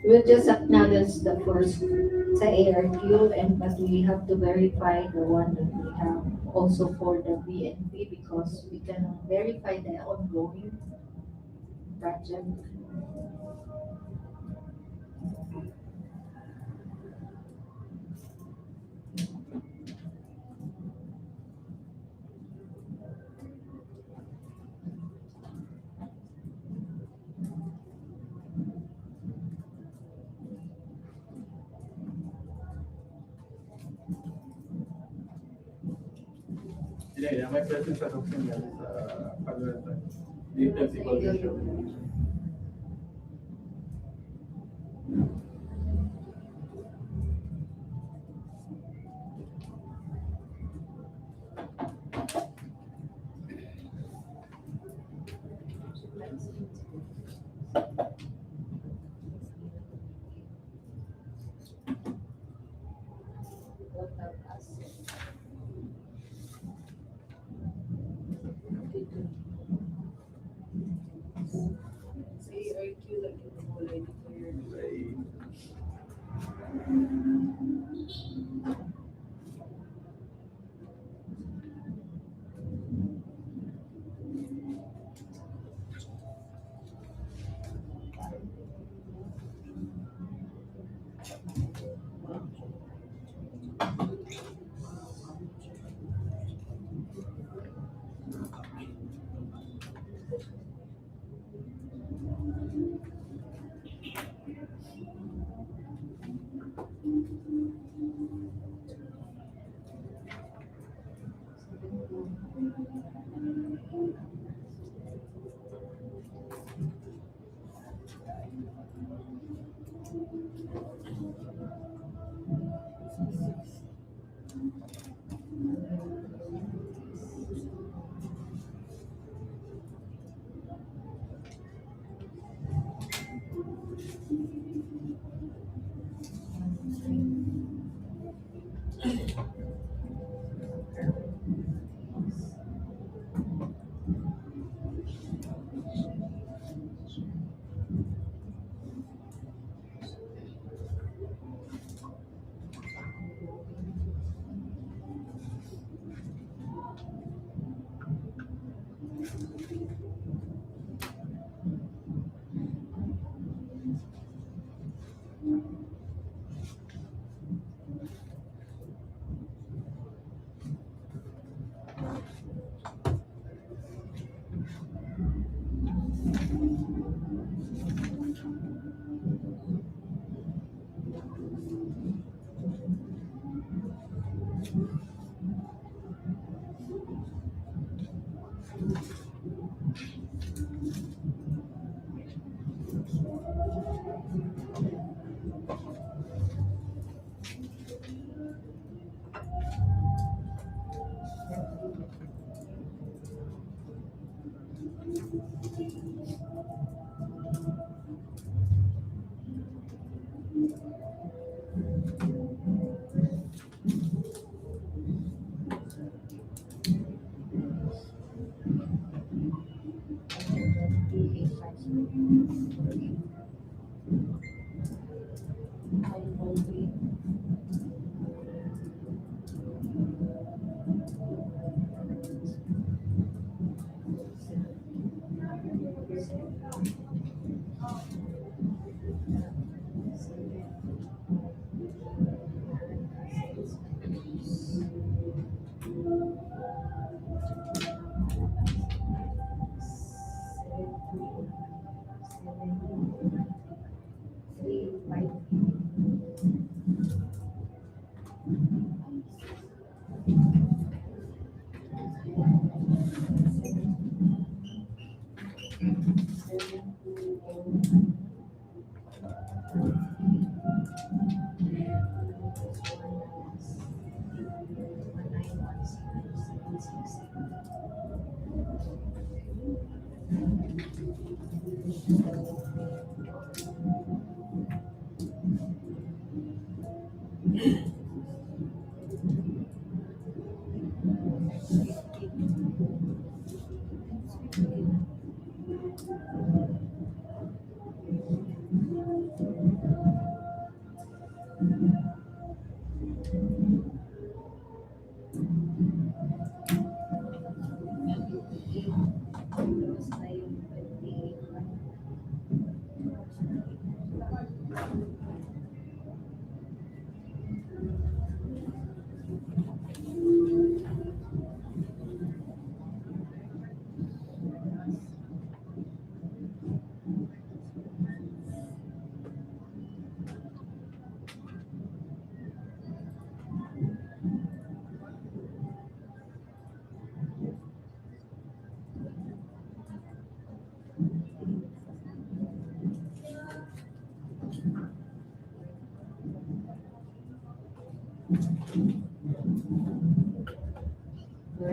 We'll just acknowledge the first sa ARQ, and but we have to verify the one that we have also for the BNP because we can verify the ongoing project. Yeah, may presence sa document yan sa details evaluation.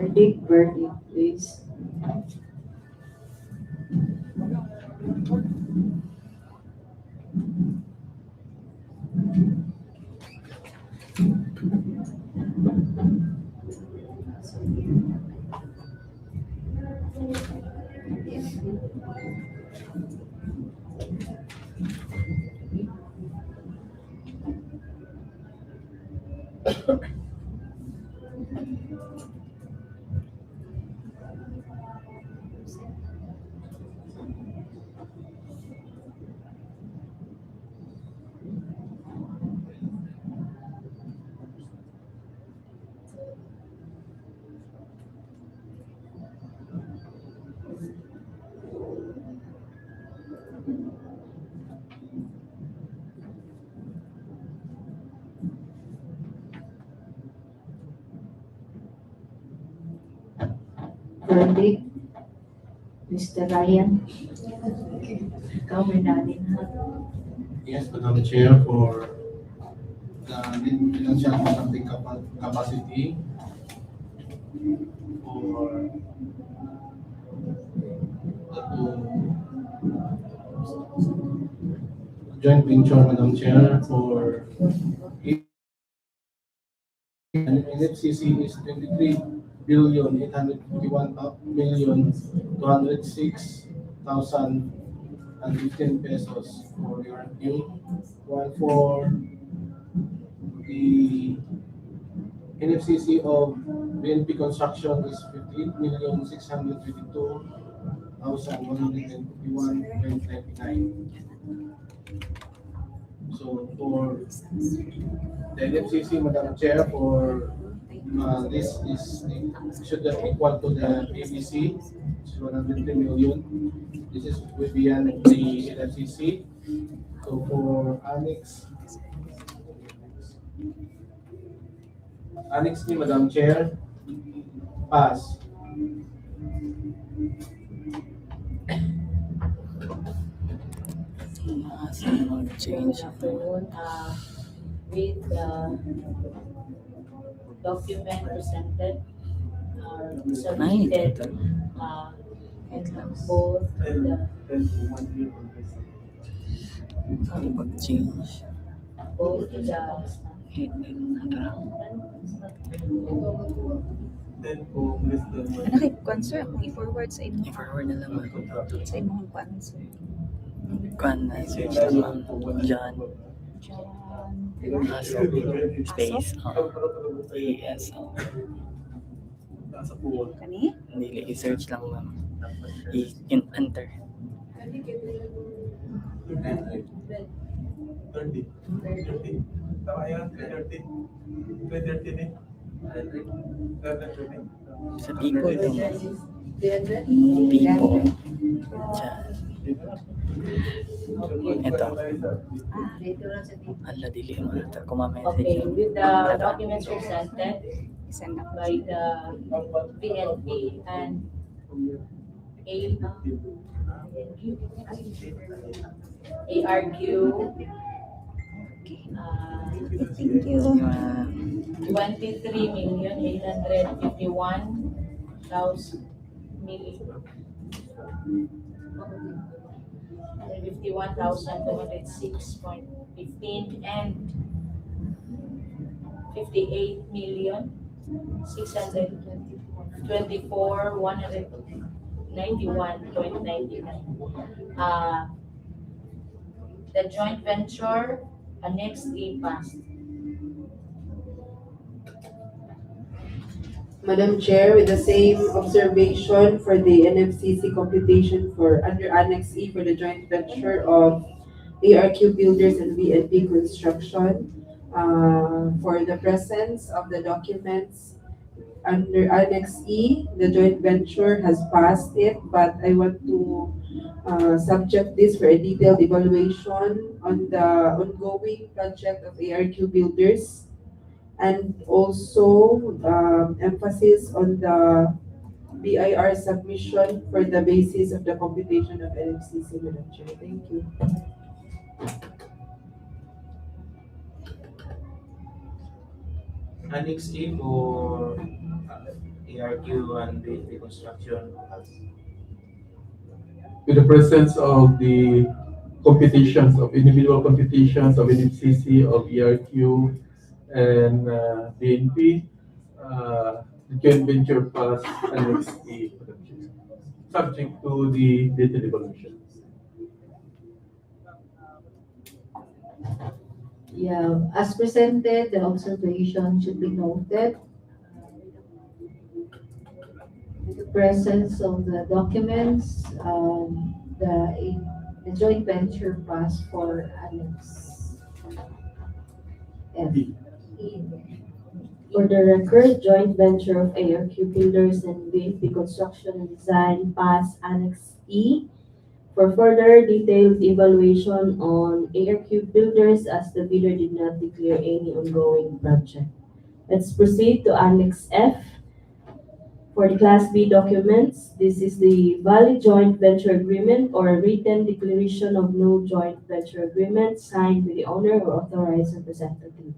Verdict, please. Verdict, Mr. Ryan. Cover natin ha. Yes, Madam Chair, for the financial consulting capacity for the joint venture, Madam Chair, for NFCC is 23,851,206,015 pesos for your review. While for the NFCC of BNP Construction is 58,622,151.99. So for the NFCC, Madam Chair, for this is should that equal to the ABC, which is 103 million. This is with the NFCC. So for Annex ni Madam Chair, pass. Good afternoon. With the document presented or submitted, both the Pag-change. both the Then kung less than Ano kay concern akong i-forward sa imo I-forward na lang ako. sa imong fans. Kuan na, search na ma'am. John. Aso. Space. AS. nasa puwan. Kani? Hindi, i-search lang ma'am. I-enter. 30. 30. Tama yan, 30. 30 din. 30. Sa people to ma'am. 300? People. Diyan. Ito. Dito lang sa dito. Ala, dili mo na ito. Kumamessage. okay, with the documents presented Isend na. by the PNP and ARQ, Thank you. 23,851,000 51,206.15 and 58,624,191.99. The joint venture Annex A passed. Madam Chair, with the same observation for the NFCC computation for under Annex E for the joint venture of ARQ Builders and VNP Construction, for the presence of the documents under Annex E, the joint venture has passed it, but I want to subject this for a detailed evaluation on the ongoing project of ARQ Builders, and also emphasis on the BIR submission for the basis of the computation of NFCC, Madam Chair. Thank you. Annex A for ARQ and the construction. With the presence of the competitions, of individual competitions of NFCC, of ERQ, and BNP, the joint venture pass Annex A, subject to the detailed evaluation. Yeah, as presented, the observation should be noted. With the presence of the documents, the joint venture pass for Annex F. For the record, joint venture of ARQ Builders and VNP Construction and Design pass Annex E for further detailed evaluation on ARQ Builders as the bidder did not declare any ongoing project. Let's proceed to Annex F. For the Class B documents, this is the valid joint venture agreement or a written declaration of no joint venture agreement signed with the owner or authorized representative.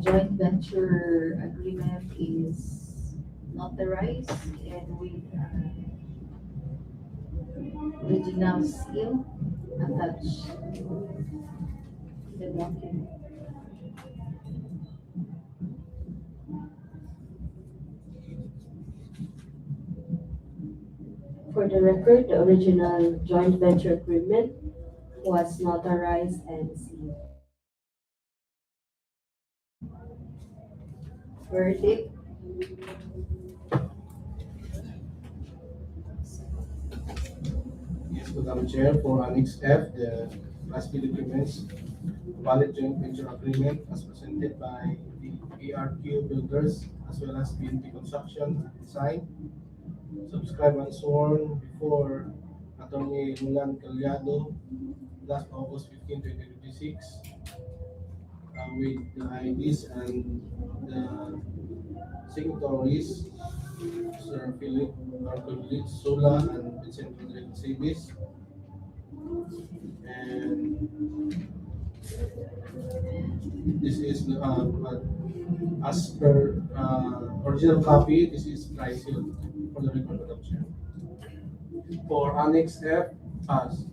joint venture agreement is notarized and with original seal attached to the document. For the record, the original joint venture agreement was notarized and sealed. Verdict. Yes, Madam Chair, for Annex F, the Class B documents, valid joint venture agreement as presented by the ARQ builders as well as BNP Construction and Design, subscribed and sworn before Attorney Roland Calyado last August 15, 2026, with the IDs and the signatories, Sir Philip Arcolit Sola and Vincent Rodriguez Sabis. And this is as per original copy, this is dry sealed for the record, Madam Chair. For Annex F, pass.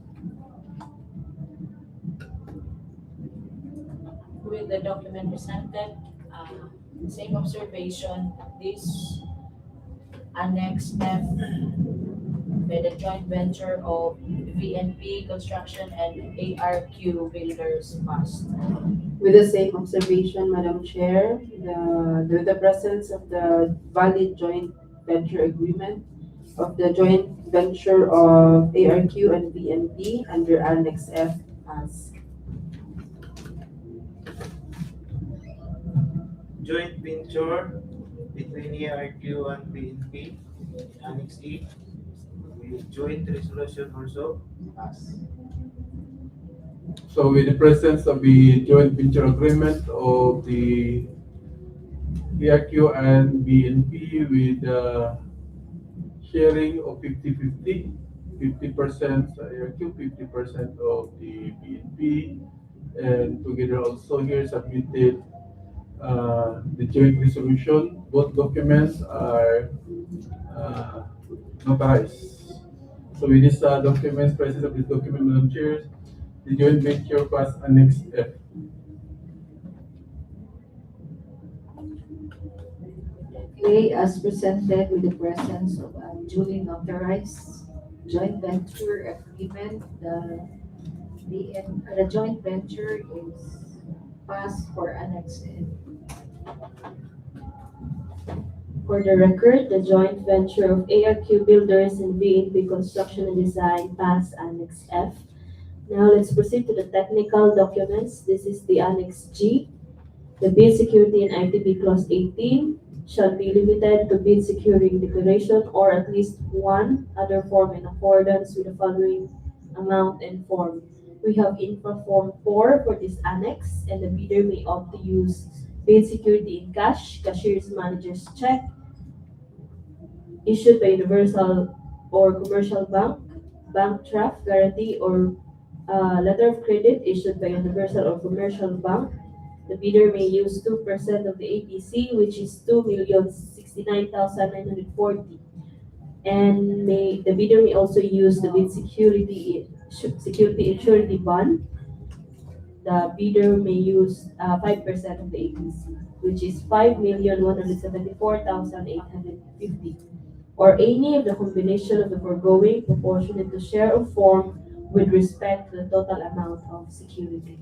With the document presented, same observation, this Annex F by the joint venture of VNP Construction and ARQ Builders passed. With the same observation, Madam Chair, with the presence of the valid joint venture agreement of the joint venture of ARQ and BNP under Annex F as Joint venture between ARQ and PNP, Annex E, with joint resolution also pass. So with the presence of the joint venture agreement of the PRQ and BNP with sharing of 50-50, 50% ARQ, 50% of the BNP, and together also here submitted the joint resolution. Both documents are notarized. So with this documents, presence of this document, Madam Chair, the joint venture pass Annex F. Okay, as presented with the presence of a duly notarized joint venture agreement, the joint venture is passed for Annex F. For the record, the joint venture of ARQ Builders and BNP Construction and Design passed Annex F. Now let's proceed to the technical documents. This is the Annex G. The bid security in ITB Clause 18 shall be limited to bid securing declaration or at least one other form in accordance with the following amount and form. We have infra form 4 for this annex, and the bidder may opt to use bid security in cash, cashier's manager's check, issued by Universal or Commercial Bank, bank draft guarantee, or letter of credit issued by Universal or Commercial Bank. The bidder may use 2% of the APC, which is 2,069,940. And the bidder may also use the bid security and surety bond. The bidder may use 5% of the APC, which is 5,174,850, or any of the combination of the foregoing proportionate to share of form with respect to the total amount of security.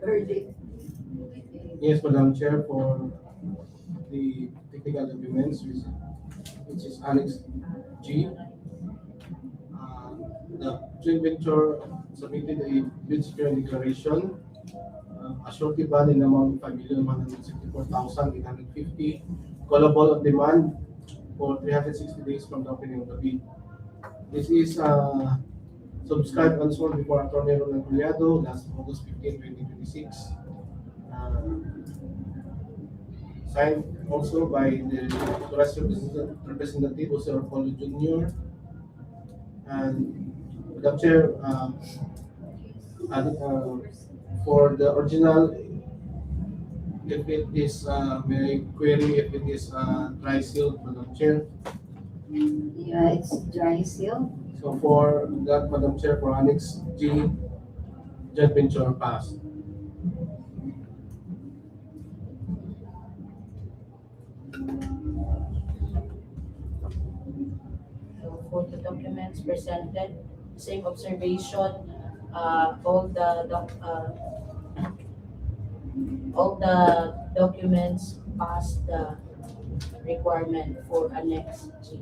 Verdict. Yes, Madam Chair, for the technical documents, which is Annex G. The joint venture submitted a bid security declaration, a surety bond in the amount of 5,164,850, callable on demand for 360 days from the opening of the bid. This is subscribed and sold before Attorney Ronald Juliado last August 15, 2026. Signed also by the authorized representative, Jose Orpolo Jr. And the chair, for the original, if it is, may I query if it is dry sealed, Madam Chair. Yeah, it's dry seal. So for that, Madam Chair, for Annex G, joint venture passed. So for the documents presented, same observation, all the documents pass the requirement for Annex G.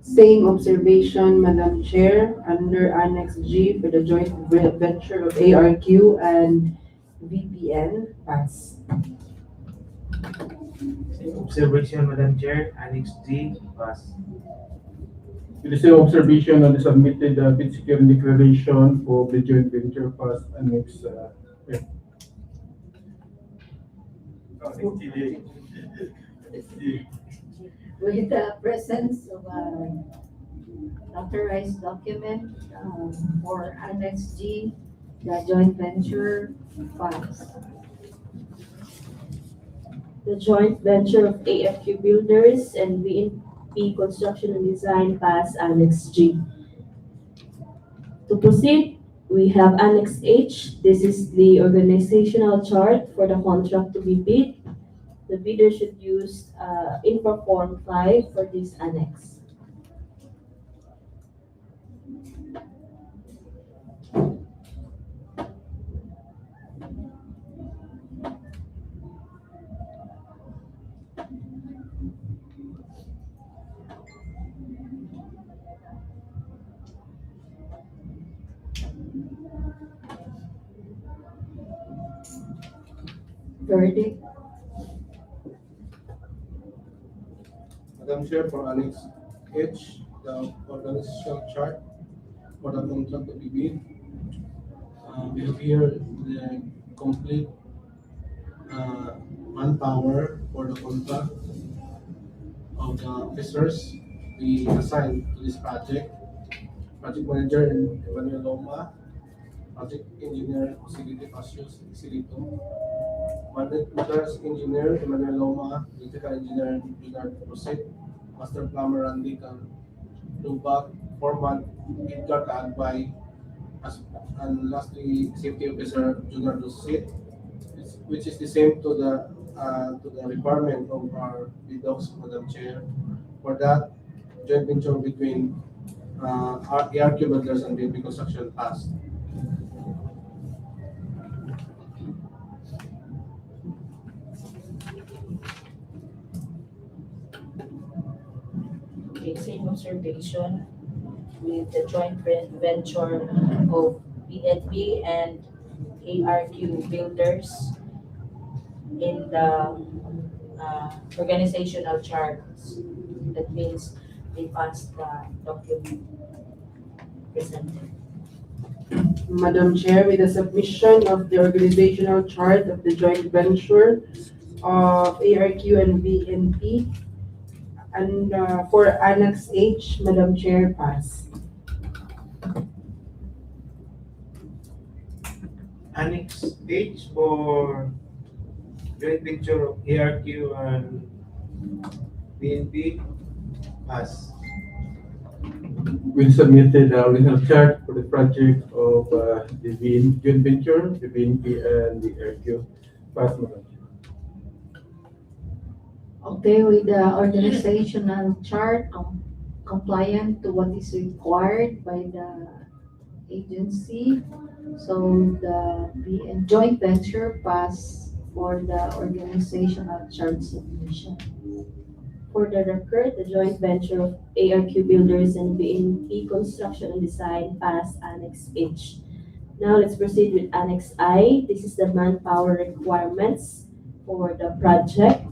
Same observation, Madam Chair, under Annex G for the joint venture of ARQ and VPN, pass. Same observation, Madam Chair, Annex G, pass. With the same observation on the submitted bid security declaration for the joint venture pass annex. With the presence of a notarized document for Annex G, the joint venture funds. The joint venture of AFQ Builders and VNP Construction and Design pass Annex G. To proceed, we have Annex H. This is the organizational chart for the contract to be bid. The bidder should use Infra Form 5 for this annex. Verdict. Madam Chair, for Annex H, the organizational chart for the contract to be bid. We have here the complete manpower for the contract of the officers we assigned to this project. Project Manager Emmanuel Loma, Project Engineer Facility Pasios Silito, Maintenance Engineer Emmanuel Loma, Electrical Engineer Leonard Roset, Master Plumber Randy Lubak, Foreman Edgar Kaagbay, and lastly Safety Officer Junior Roset, which is the same to the requirement of our BDOCS, Madam Chair. For that, joint venture between our ARQ Builders and BNP Construction passed. Okay, same observation with the joint venture of BNP and ARQ Builders in the organizational charts. That means they passed the document presented. Madam Chair, with the submission of the organizational chart of the joint venture of ARQ and VNP, and for Annex H, Madam Chair, pass. Annex H for joint venture of ARQ and BNP, pass. We submitted the original chart for the project of the joint venture, the BNP and the AirQ. Pass, Madam Chair. Okay, with the organizational chart compliant to what is required by the agency. So the B and joint venture pass for the organizational chart submission. For the record, the joint venture of ARQ Builders and BNP Construction and Design passed Annex H. Now let's proceed with Annex I. This is the manpower requirements for the project.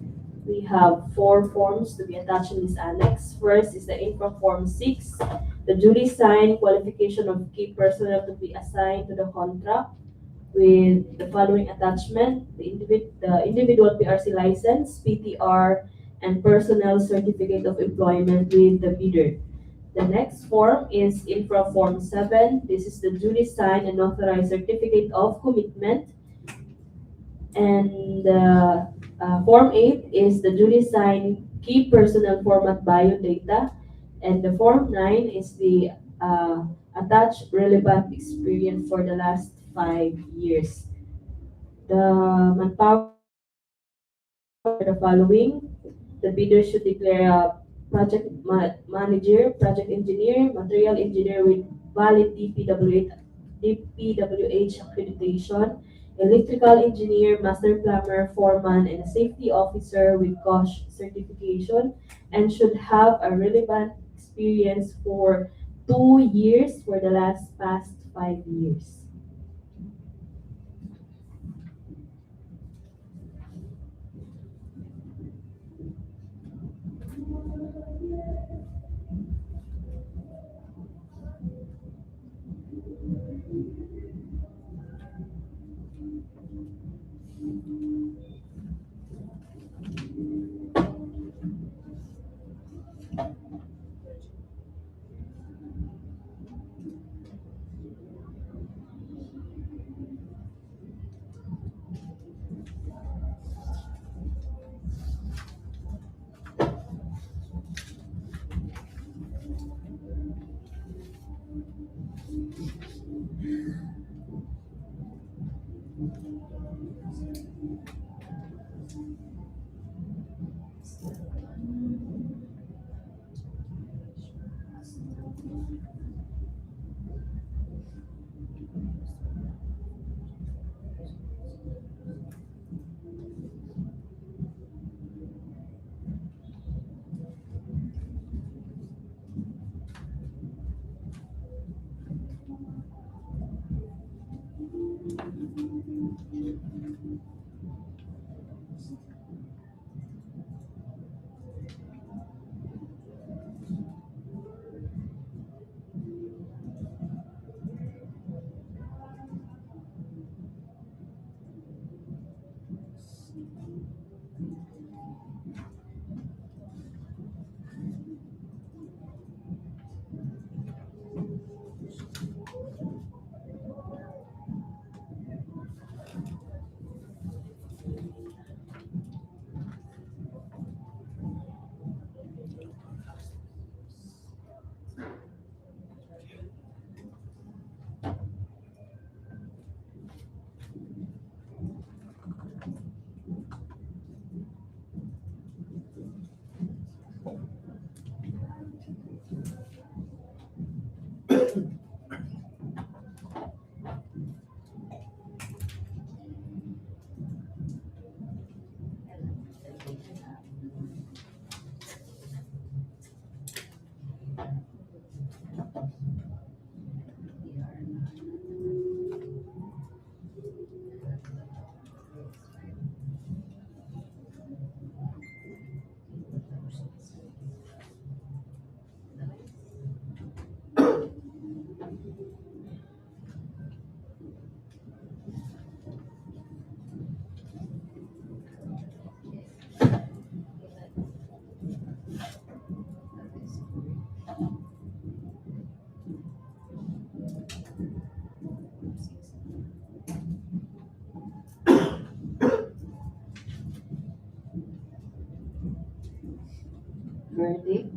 We have 4 forms to be attached in this annex. First is the Infra Form 6, the duly signed qualification of key personnel to be assigned to the contract with the following attachment: the individual PRC license, PTR, and personnel certificate of employment with the bidder. The next form is Infra Form 7. This is the duly signed and authorized certificate of commitment. And Form 8 is the duly signed key personnel format biodata. And the Form 9 is the attached relevant experience for the last 5 years. The manpower are the following. The bidder should declare a manager, project engineer, material engineer with valid DPWH accreditation, electrical engineer, master plumber, foreman, and a safety officer with COSH certification, and should have a relevant experience for 2 years for the past 5 years. Verdict.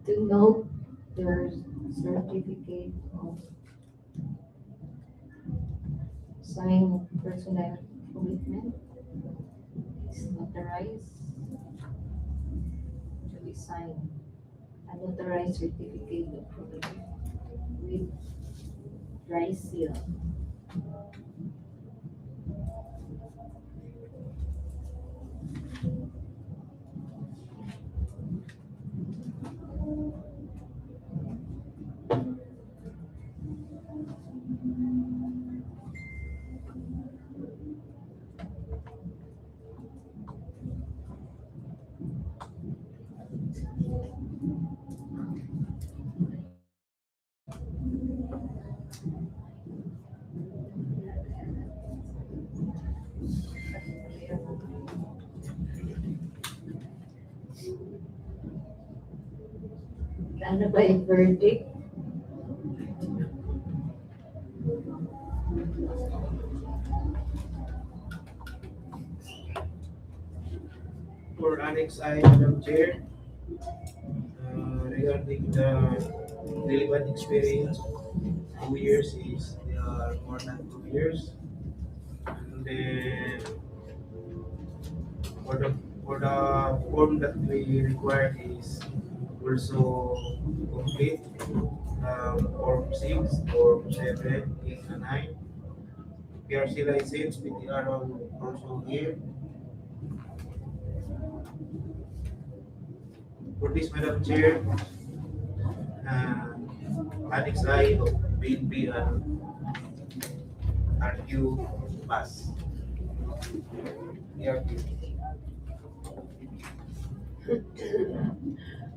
To note their certificate of sign personal commitment is notarized to be signed. A notarized certificate of property with dry seal. Ano ba yung verdict? For Annex I, Madam Chair, regarding the relevant experience, 2 years is more than 2 years. And then for the form that we require is also complete. Form 6, Form 7, 8, and 9. PRC license, PTR also here. For this, Madam Chair, Annex I of BNP and RQ pass. ERQ.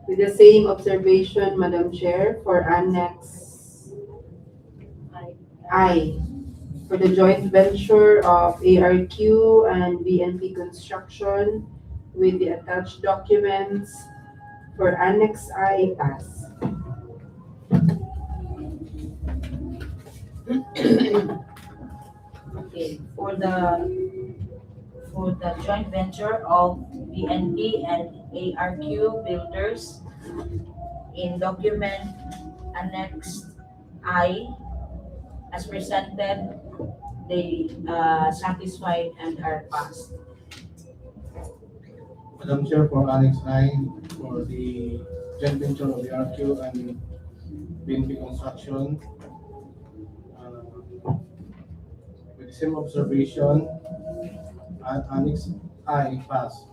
With the same observation, Madam Chair, for Annex I, for the joint venture of ARQ and BNP Construction with the attached documents for Annex I pass. Okay, for the joint venture of BNP and ARQ Builders in document Annex I as presented, they satisfied and are passed. Madam Chair, for Annex I, for the joint venture of the RQ and BNP Construction, with the same observation, Annex I pass.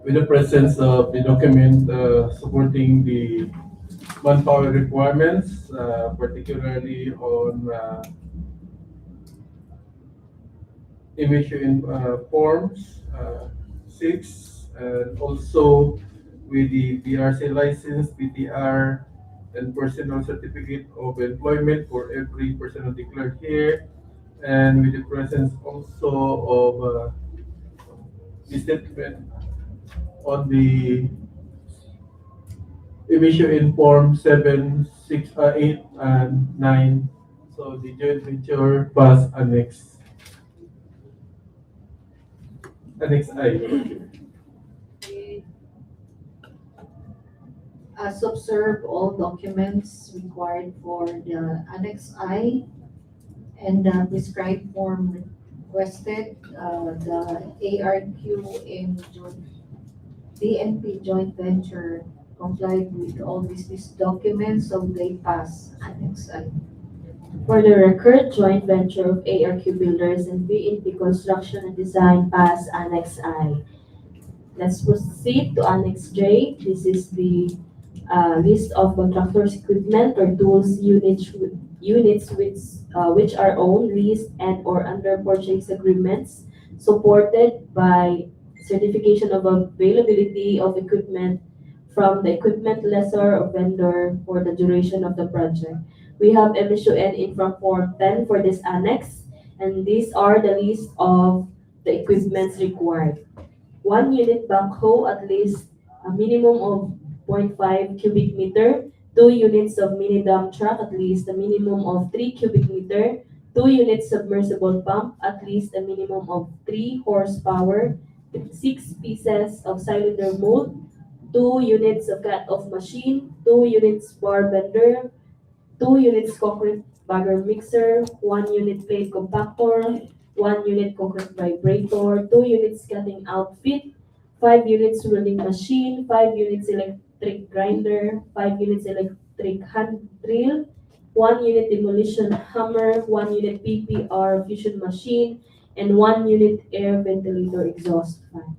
With the presence of the document supporting the manpower requirements, particularly on emission forms 6, and also with the PRC license, PTR, and personal certificate of employment for every personnel declared here, and with the presence also of the statement on the emission in form 7, 6, 8, and 9. So the joint venture pass annex I. As observed, all documents required for the Annex I and the prescribed form requested, the ARQ in DNP joint venture complied with all these documents, so they pass Annex I. For the record, joint venture of ARQ Builders and BNP Construction and Design pass Annex I. Let's proceed to Annex J. This is the list of contractors' equipment or tools units which are owned, leased, and or under purchase agreements supported by certification of availability of equipment from the equipment lessor or vendor for the duration of the project. We have MSUN Infra Form 10 for this annex, and these are the list of the equipments required. 1 unit backhoe at least a minimum of 0.5 cubic meter, 2 units of mini dump truck at least a minimum of 3 cubic meter, 2 units submersible pump at least a minimum of 3 horsepower, 6 pieces of cylinder mold, 2 units of cut-off machine, 2 units bar bender, 2 units concrete bagger mixer, 1 unit plate compactor, 1 unit concrete vibrator, 2 units cutting outfit, 5 units welding machine, 5 units electric grinder, 5 units electric hand drill, 1 unit demolition hammer, 1 unit PPR fusion machine, and 1 unit air ventilator exhaust fan.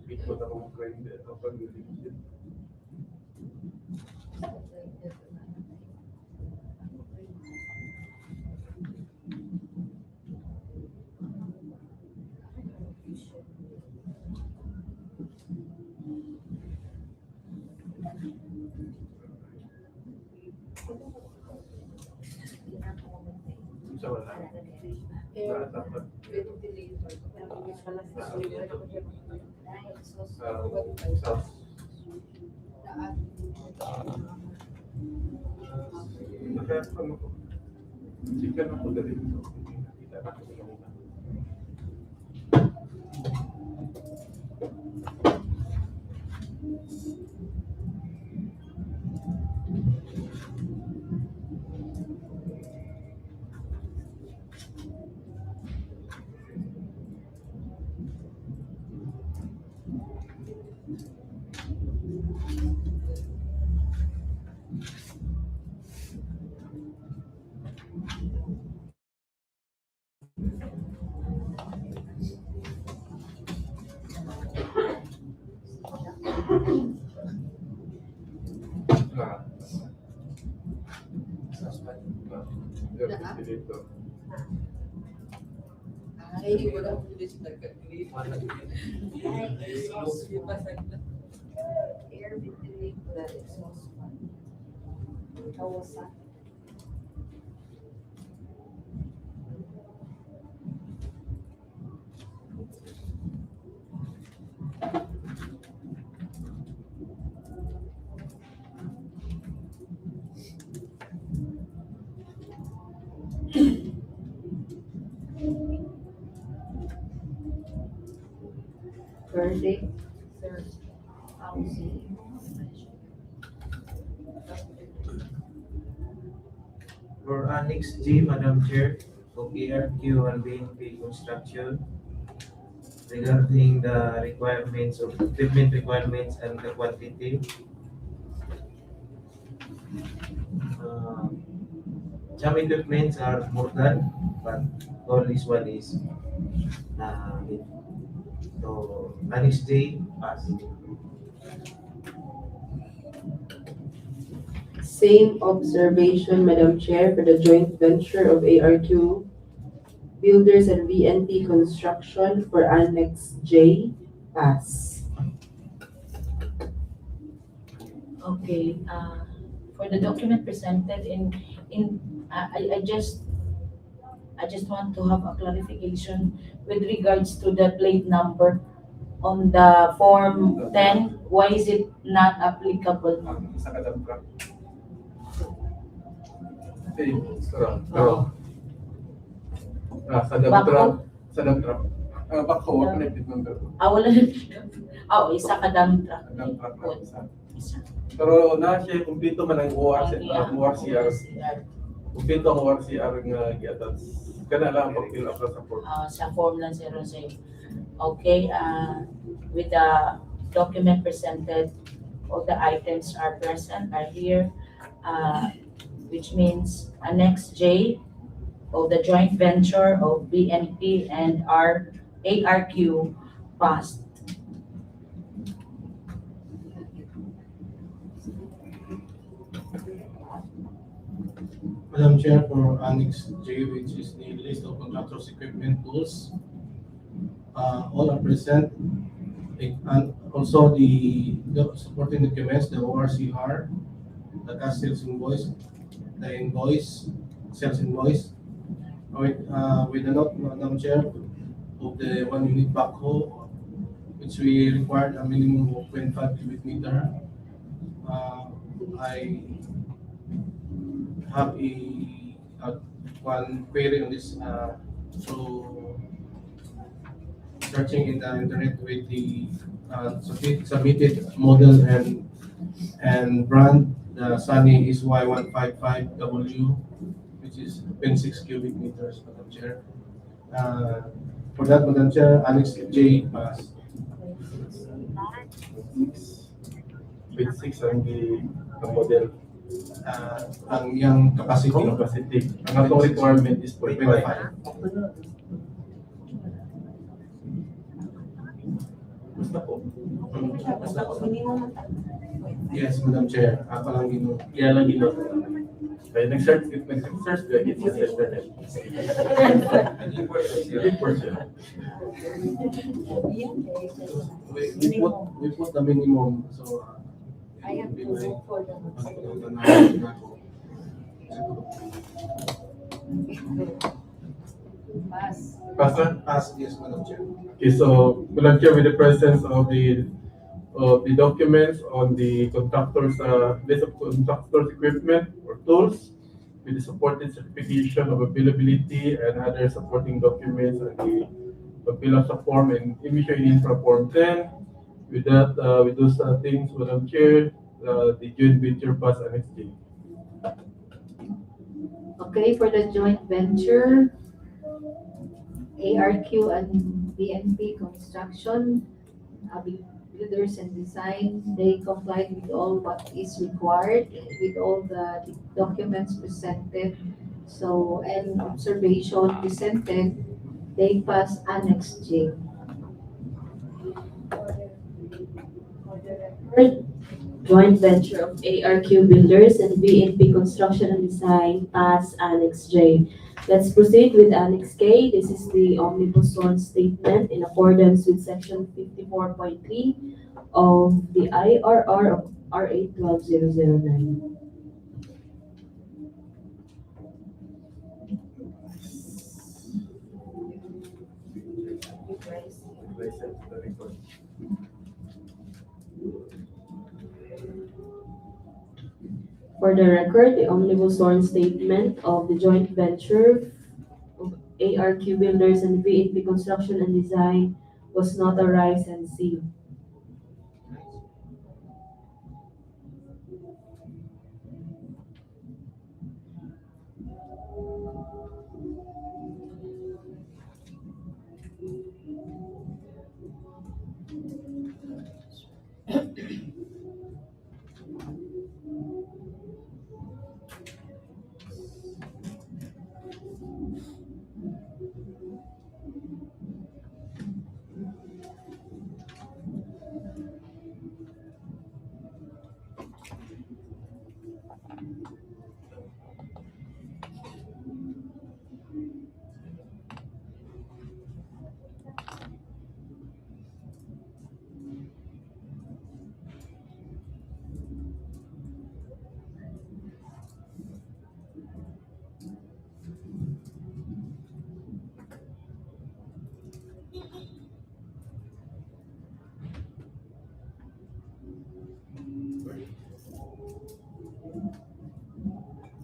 Ito na kung grinder kapag nilipid. Sa wala. Wala dapat. Sauce. Kaya ano ko. Chicken ako dali. Kita na ko kanina. Ah. Yeah, dito. Ay, wala ko din sa Air ventilate the exhaust fan. Kawasan. Verdict, third, housing. For Annex G, Madam Chair, of ARQ and BNP construction regarding the requirements of equipment requirements and the quantity. Some equipments are more than, but all this one is need. So Annex J, pass. Same observation, Madam Chair, for the joint venture of ARQ Builders and VNP Construction for Annex J, pass. Okay, for the document presented I just want to have a clarification with regards to the plate number on the Form 10. Why is it not applicable? Sa kadang truck. Pero, sa dump truck. Sa dump truck. Backhoe, connected number. Wala na dito. Isa ka dump truck. Dump truck na isa. Isa. Pero na siya, kumpleto man ang ORCR. Kumpleto ang ORCR nga gi-attach. Kana lang pag-fill up sa form. Sa form lang 00. Okay, with the document presented, all the items are present, are here, which means Annex J of the joint venture of BNP and ARQ passed. Madam Chair, for Annex J, which is the list of contractors' equipment tools, all are present. And also the supporting documents, the ORCR, the cash sales invoice, the invoice, sales invoice, with the note, Madam Chair, of the 1 unit backhoe, which we required a minimum of 25 cubic meter. I have one query on this. So searching in the internet with the submitted model and brand, the Sunny is Y155W, which is 26 cubic meters, Madam Chair. For that, Madam Chair, Annex J pass. 26 ang model. Ang yung capacity. Ang atong requirement is 0.5. Basta po. Yes, Madam Chair. Ako lang gino. Kaya lang gino. Kaya nag-search ka, it's sa internet. Report siya. We put the minimum, so I have to look for the pass. Pass, yes, Madam Chair. Okay, so Madam Chair, with the presence of the documents on the contractors list of contractors equipment or tools, with the supported certification of availability and other supporting documents and the fill up sa form and emission infra form 10. With that, with those things, Madam Chair, the joint venture pass Annex J. Okay, for the joint venture, ARQ and BNP Construction, builders and design, they complied with all what is required, with all the documents presented. So, and observation presented, they pass Annex J. Third, joint venture of ARQ Builders and VNP Construction and Design, pass Annex J. Let's proceed with Annex K. This is the omnibus sworn statement in accordance with section 54.3 of the IRR of RA 12009. For the record, the omnibus sworn statement of the joint venture of ARQ Builders and VNP Construction and Design was notarized and sealed.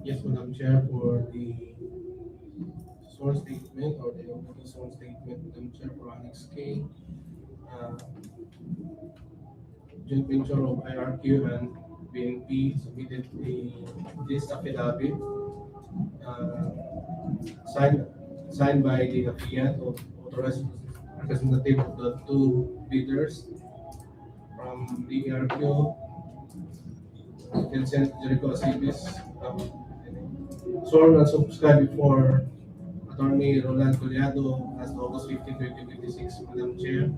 Yes, Madam Chair, for the source statement or the omnibus source statement, Madam Chair, for Annex K, uh, joint venture of IRQ and BNP submitted this affidavit, uh, signed, signed by the affiliate of authorized representative of the two bidders from the ARQ, Vincent Jericho Asibis, sworn and subscribed before Attorney Roland Collado as August 15, 2026, Madam Chair,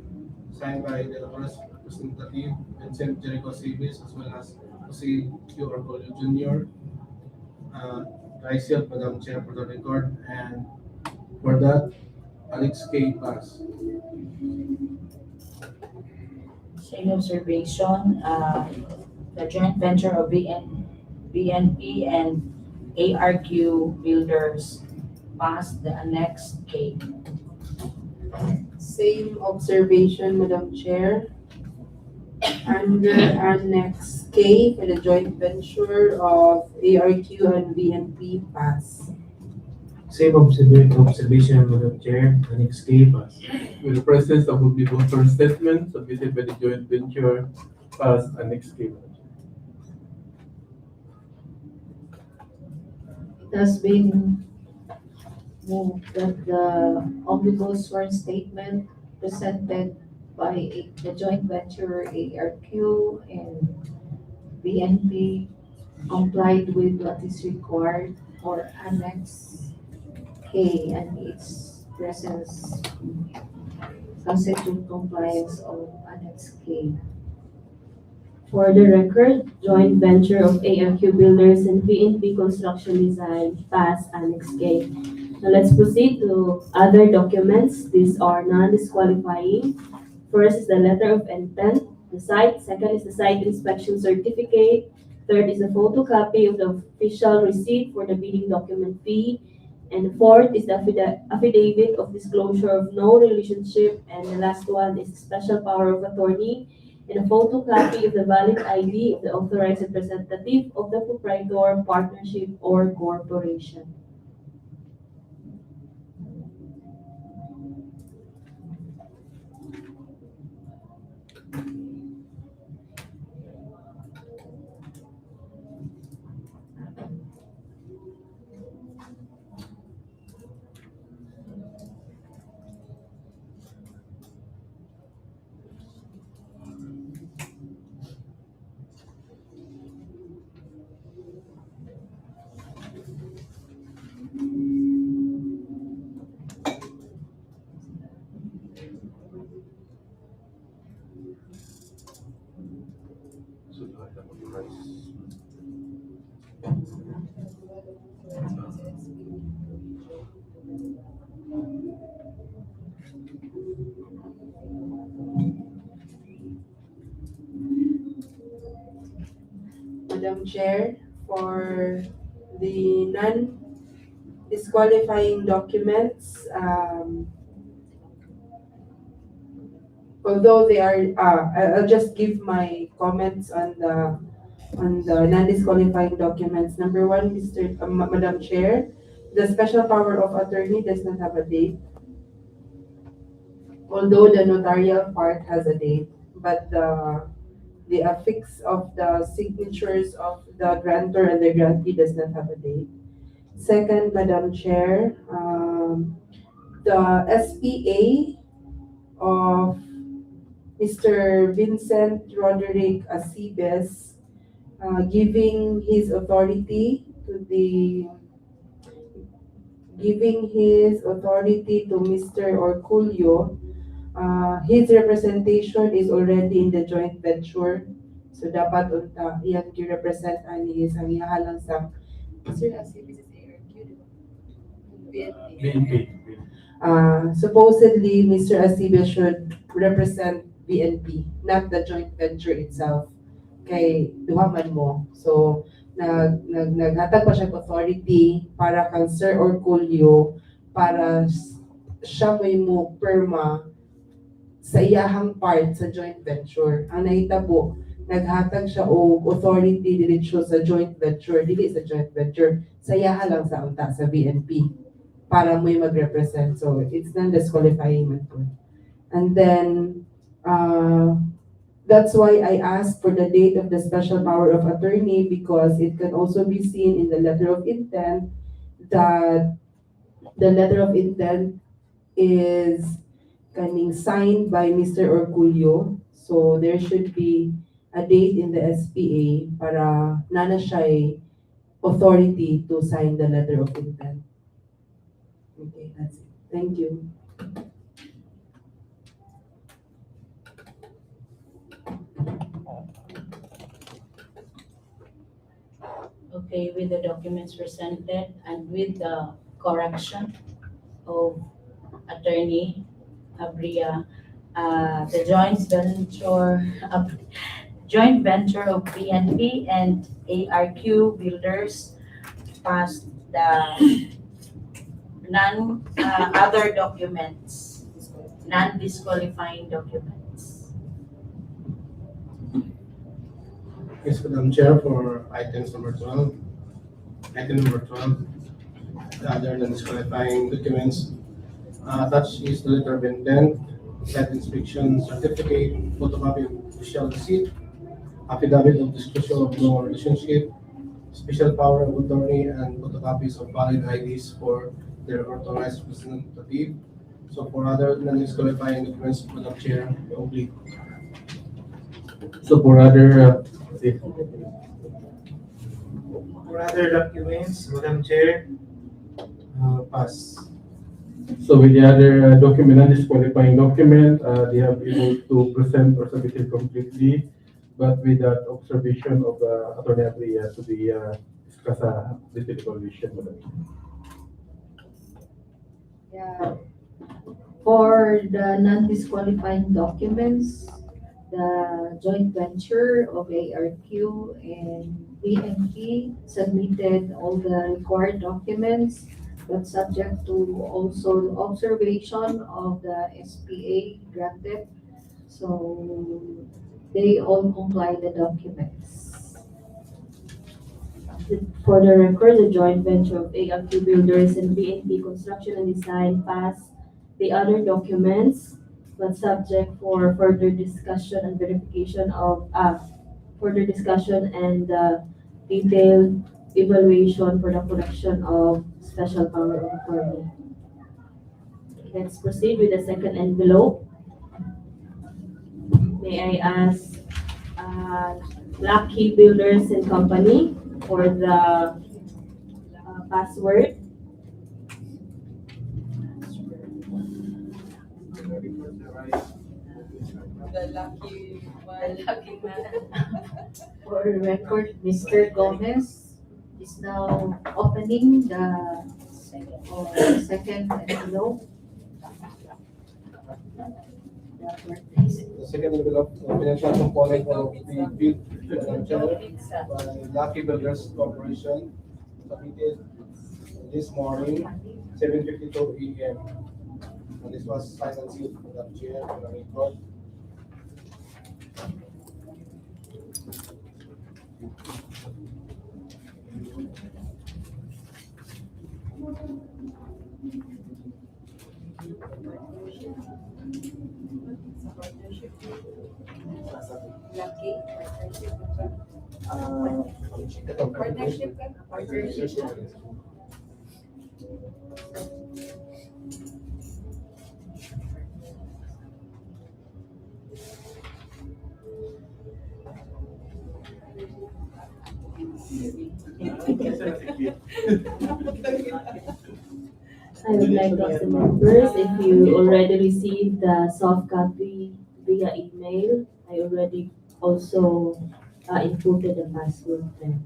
signed by the authorized representative Vincent Jericho Asibis as well as Jose Q. Arcolio Jr. I sealed, Madam Chair, for the record, and for that, Alex K. pass. Same observation, the joint venture of BNP and ARQ Builders passed the Annex K. Same observation, Madam Chair. Under Annex K for the joint venture of ARQ and VNP pass. Same observation, Madam Chair, Annex K pass. With the presence of the voter statement submitted by the joint venture, pass Annex K. It has been moved that the omnibus sworn statement presented by the joint venture ARQ and BNP complied with what is required for Annex K and its presence constitute compliance of Annex K. For the record, joint venture of ARQ Builders and VNP Construction Design, pass Annex K. Now let's proceed to other documents. These are non-disqualifying. First is the letter of intent, the site. Second is the site inspection certificate. Third is a photocopy of the official receipt for the bidding document fee. And fourth is the affidavit of disclosure of no relationship. And the last one is special power of attorney and a photocopy of the valid ID of the authorized representative of the proprietor, partnership, or corporation. Madam Chair, for the non-disqualifying documents, although they are, I'll just give my comments on the non-disqualifying documents. Number one, Madam Chair, the special power of attorney does not have a date, although the notarial part has a date, but the affix of the signatures of the grantor and the grantee does not have a date. Second, Madam Chair, the SPA of Mr. Vincent Roderick Acibes, giving his authority to Mr. Orculio. His representation is already in the joint venture. So dapat unta iyang gi-represent ani ang ihalang sa Mr. Acibes is ARQ, di ba? BNP. Supposedly, Mr. Acibes should represent BNP, not the joint venture itself. Kay duha man mo. So, naghatag pa siya ng authority para kang Sir Orculio para siya may mo perma sa iyahang part sa joint venture. Ang nahitabo, naghatag siya og authority diretso sa joint venture, dili sa joint venture, sa iyaha lang sa unta sa BNP para may mag-represent. So, it's non-disqualifying man po. And then, that's why I asked for the date of the special power of attorney, because it can also be seen in the letter of intent that the letter of intent is coming signed by Mr. Orculio. So there should be a date in the SPA para nana siya'y authority to sign the letter of intent. Okay, that's it. Thank you. Okay, with the documents presented and with the correction of Attorney Abria, the joint venture of BNP and ARQ Builders passed the other documents, non-disqualifying documents. Yes, Madam Chair, for items number 12. Item number 12, the other than disqualifying documents, attached is the letter of intent, site inspection certificate, photocopy of official receipt, affidavit of disclosure of no relationship, special power of attorney, and photocopies of valid IDs for their authorized representative. So for other non-disqualifying documents, Madam Chair, only. So for other, For other documents, Madam Chair, pass. so with the other document, non-disqualifying document, they have been able to present or submit it completely, but with that observation of the Attorney Abria to be discussed with the evaluation. Yeah. For the non-disqualifying documents, the joint venture of ARQ and BNP submitted all the required documents, but subject to also observation of the SPA granted. So they all comply the documents. For the record, the joint venture of ARQ Builders and BNP Construction and Design passed the other documents, but subject for further discussion and verification of, further discussion and detailed evaluation for the collection of special power of attorney. Let's proceed with the second envelope. May I ask Lucky Builders and Company for the password. The lucky man. For record, Mr. Gomez is now opening the second envelope. The second envelope, financial component of the bid, Madam Chair, by Lucky Builders Corporation, submitted this morning, 7:52 AM. And this was signed and sealed, Madam Chair, for the record. Lucky. Partnership. I would like to ask the members if you already received the soft copy via email. I already also inputted the password there.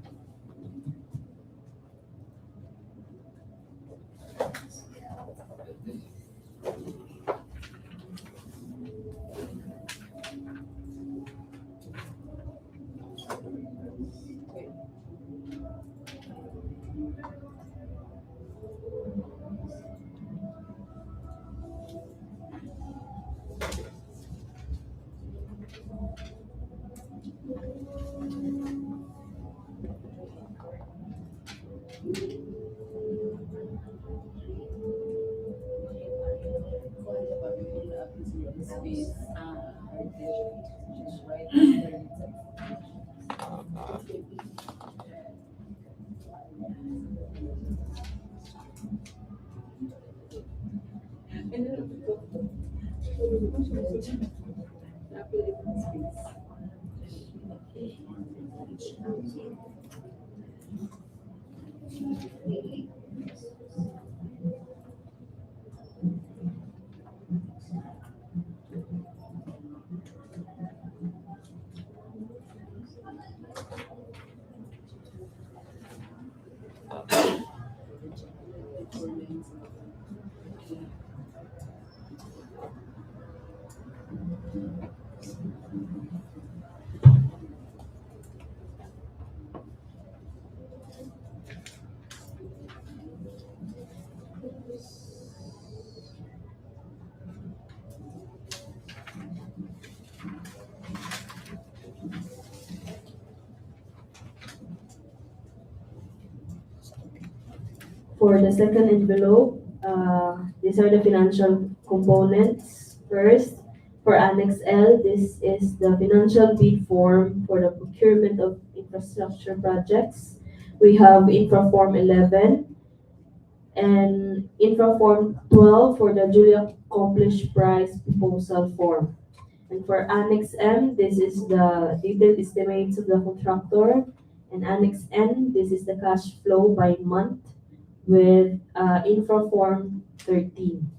For the second envelope, these are the financial components. First, for Annex L, this is the financial bid form for the procurement of infrastructure projects. We have Infra Form 11 and Infra Form 12 for the duly accomplished price proposal form. And for Annex M, this is the detailed estimates of the contractor. And Annex N, this is the cash flow by month with Infra Form 13.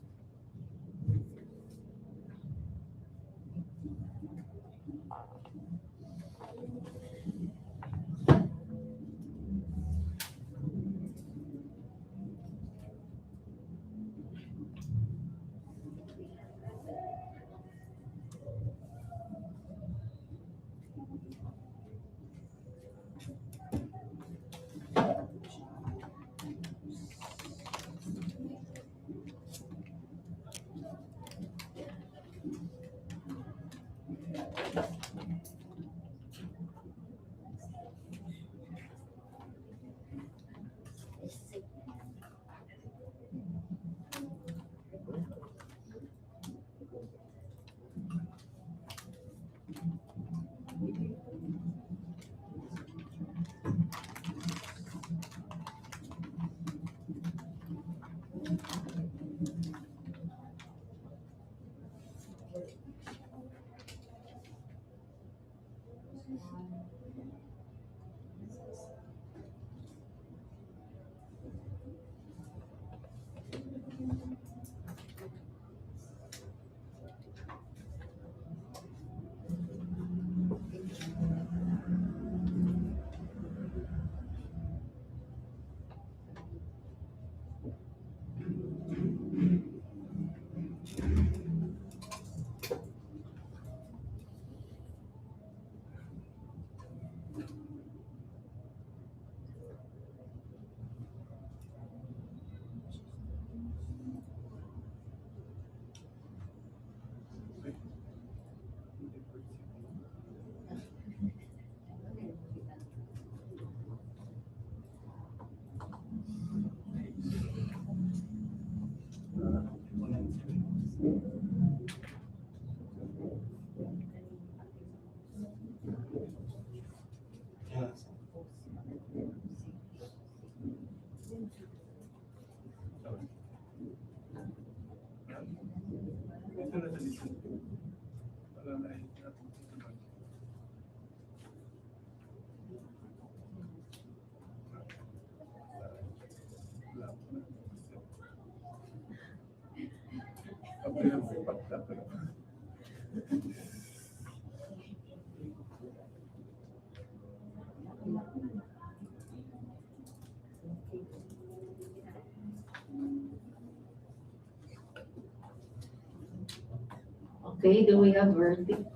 Okay, do we have verdict?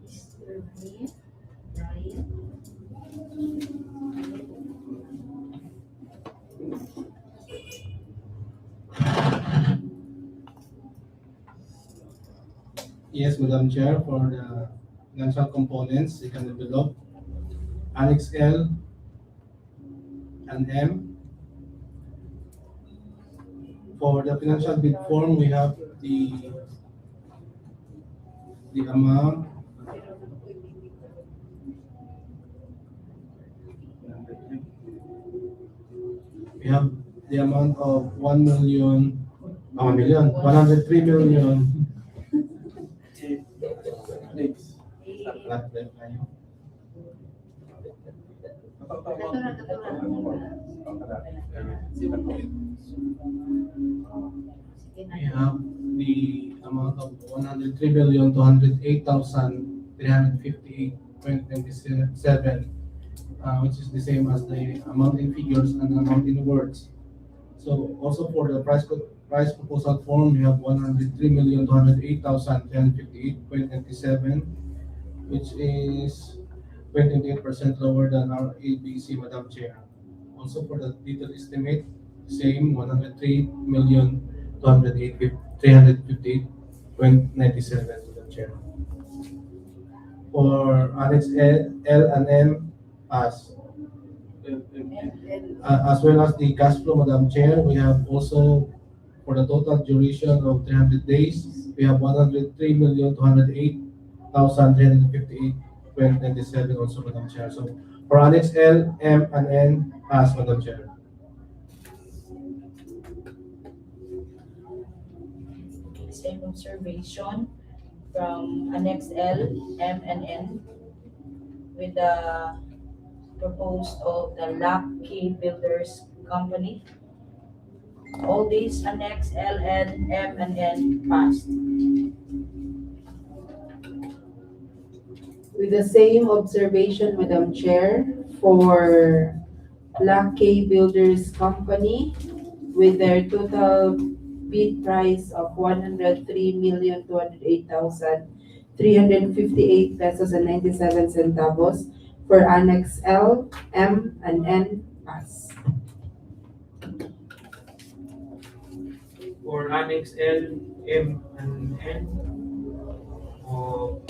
Mr. Brian? Yes, Madam Chair, for the financial components, you can develop Annex L and M. For the financial bid form, we have the amount. We have the amount of 103 million. Next. Flat left tayo. We have the amount of 103,208,358.97, which is the same as the amount in figures and amount in words. So also for the price proposal form, we have 103,208,358.97, which is 28% lower than our ABC, Madam Chair. Also for the detailed estimate, same 103,208,358.97, Madam Chair. For Annex L and M, pass. As well as the cash flow, Madam Chair, we have also, for the total duration of 300 days, we have 103,208,358.97 also, Madam Chair. So for Annex L, M, and N, pass, Madam Chair. Same observation from Annex L, M, and N with the proposed of the Lucky Builders Company. All these Annex L, N, M, and N passed. With the same observation, Madam Chair, for Lucky Builders Company, with their total bid price of 103,208,358 pesos and 97 centavos for Annex L, M, and N, pass. For Annex L, M, and N, of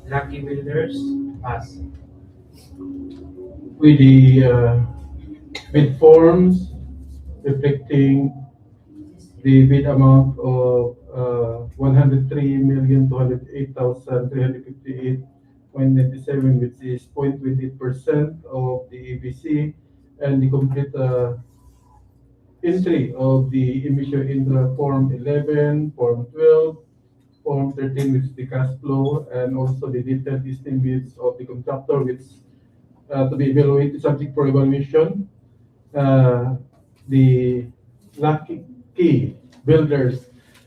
Lucky Builders, pass. With the bid forms reflecting the bid amount of 103,208,358.97, which is 0.28% of the ABC, and the complete entry of the emission intra Form 11, Form 12, Form 13, which is the cash flow, and also the detailed estimates of the contractor, which to be evaluated, subject for evaluation. The Lucky Builders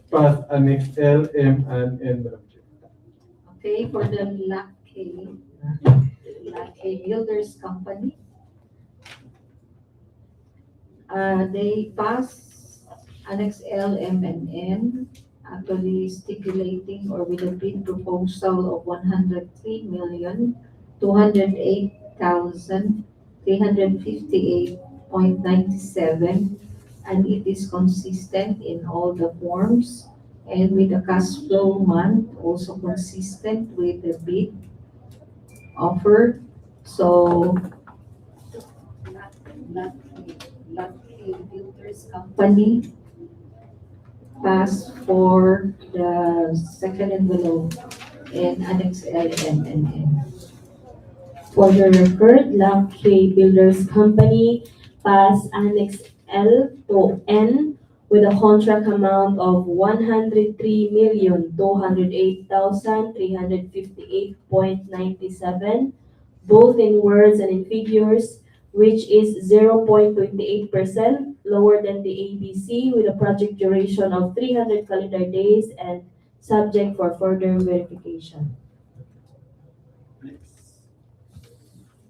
pass Annex L, M, and N. Okay, for the Lucky Builders Company, they pass Annex L, M, and N, actually stipulating or with a bid proposal of 103,208,358.97, and it is consistent in all the forms, and with the cash flow month also consistent with the bid offer. So Lucky Builders Company pass for the second envelope in Annex L, M, and N. For the record, Lucky Builders Company pass Annex L to N with a contract amount of 103,208,358.97, both in words and in figures, which is 0.28% lower than the ABC, with a project duration of 300 calendar days and subject for further verification.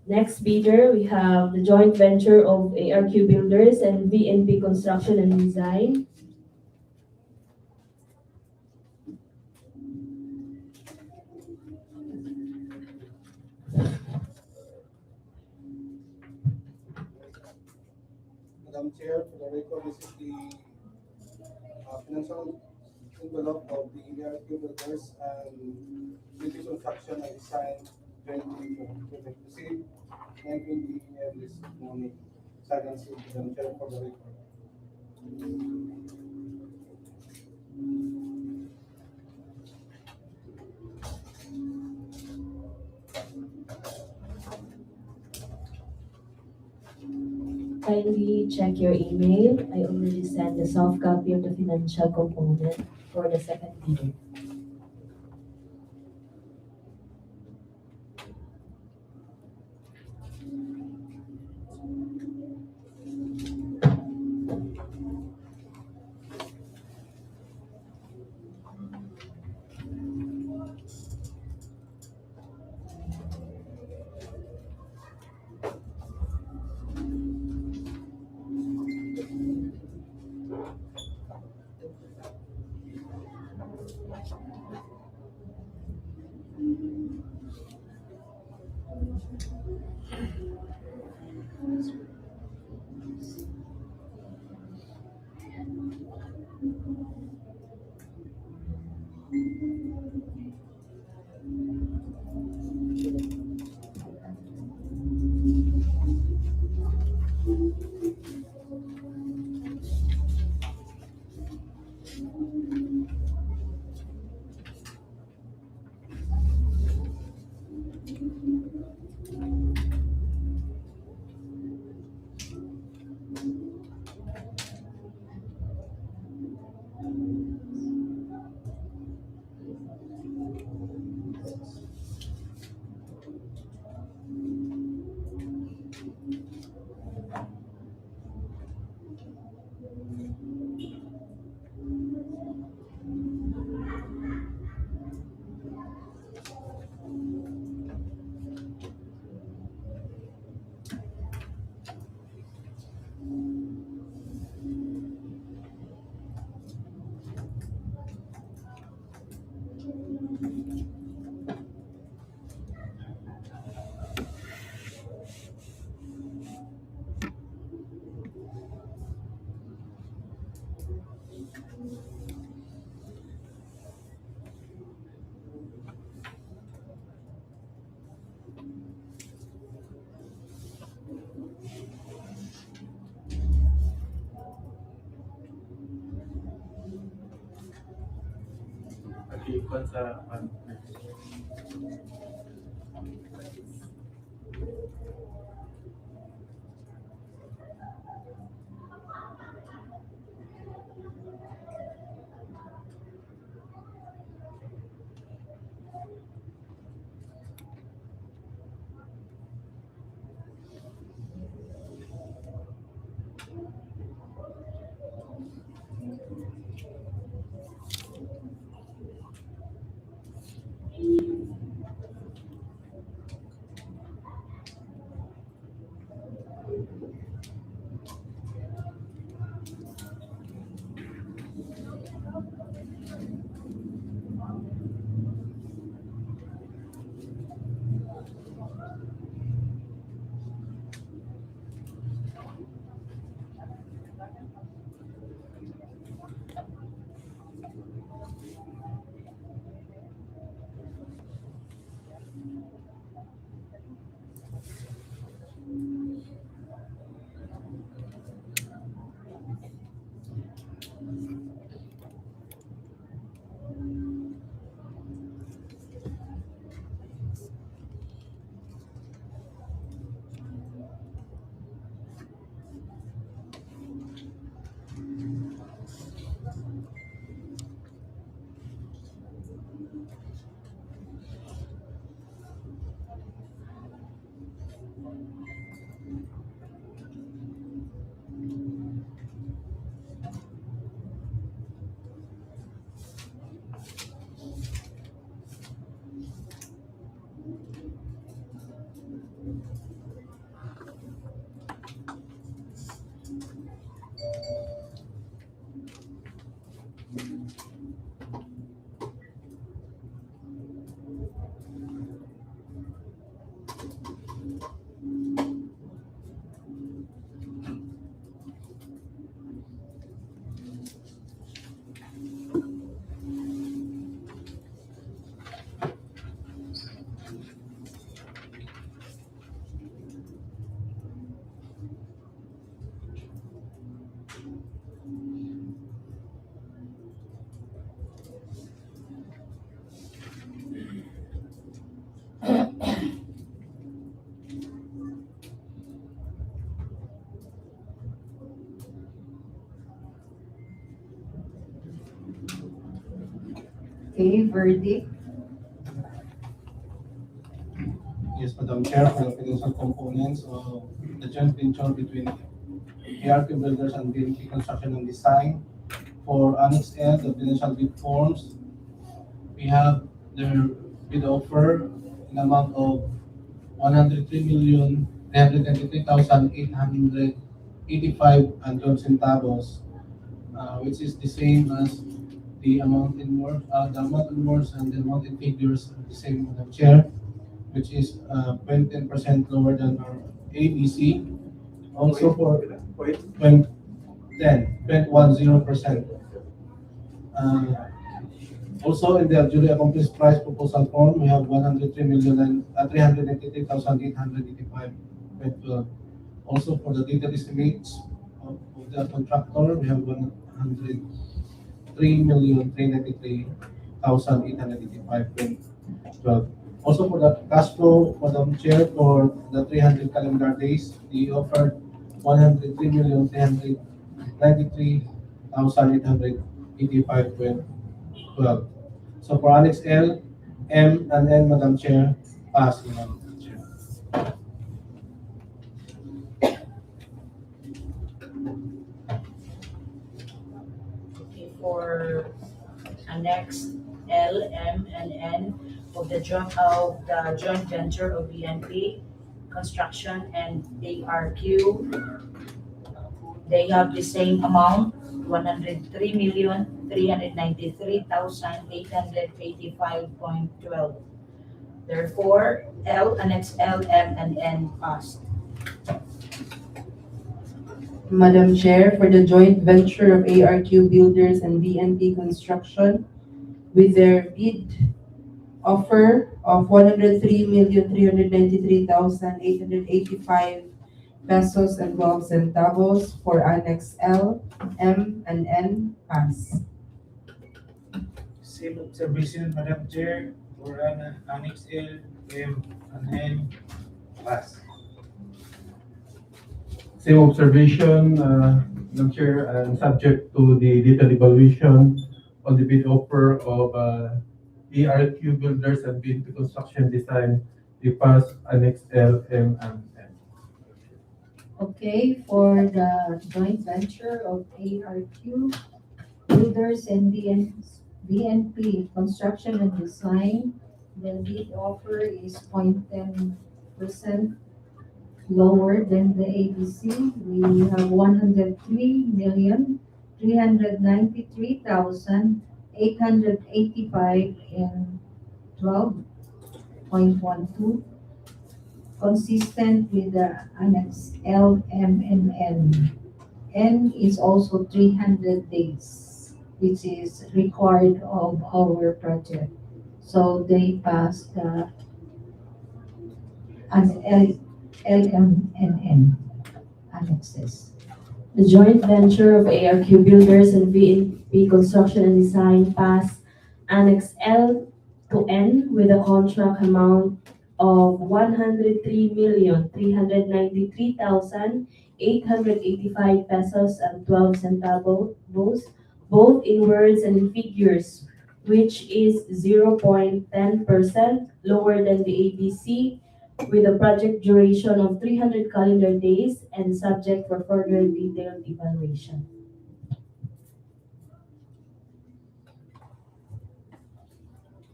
Next bidder, we have the joint venture of ARQ Builders and VNP Construction and Design. Madam Chair, for the record, this is the financial envelope of the ARQ Builders and British Construction and Design jointly to receive 9:20 a.m. this morning. Second, Madam Chair, for the record. Kindly check your email. I already sent the soft copy of the financial component for the second bidder. Pag-iikot sa Okay, verdict. Yes, Madam Chair, for the financial components of the joint venture between ARQ Builders and BNP Construction and Design. For Annex L, the financial bid forms, we have their bid offer in amount of 103,323,885 and 12 centavos, which is the same as the amount in words, and the amount in figures are the same, Madam Chair, which is 10% lower than our ABC. Also for 10.10%. Also in the duly accomplished price proposal form, we have 383,885. Also for the detailed estimates of the contractor, we have 103,393,885. Also for the cash flow, Madam Chair, for the 300 calendar days, we offered 103,393,885. So for Annex L, M, and N, Madam Chair, pass, Madam Chair. Okay, for Annex L, M, and N of the joint venture of BNP Construction and ARQ, they have the same amount, 103,393,885.12. Therefore, Annex L, M, and N passed. Madam Chair, for the joint venture of ARQ Builders and BNP Construction, with their bid offer of 103,393,885 pesos and 12 centavos for Annex L, M, and N, pass. Same observation, Madam Chair, for Annex L, M, and N, pass. Same observation, Madam Chair, and subject to the detailed evaluation on the bid offer of ARQ Builders and BNP Construction Design, we pass Annex L, M, and N. Okay, for the joint venture of ARQ Builders and BNP Construction and Design, the bid offer is 0.10% lower than the ABC. We have 103,393,885 and 12.12, consistent with the Annex L, M, and N. N is also 300 days, which is required of our project. So they passed the L, M, and N annexes. The joint venture of ARQ Builders and BNP Construction and Design passed Annex L to N with a contract amount of 103,393,885 pesos and 12 centavos, both in words and in figures, which is 0.10% lower than the ABC, with a project duration of 300 calendar days and subject for further detailed evaluation.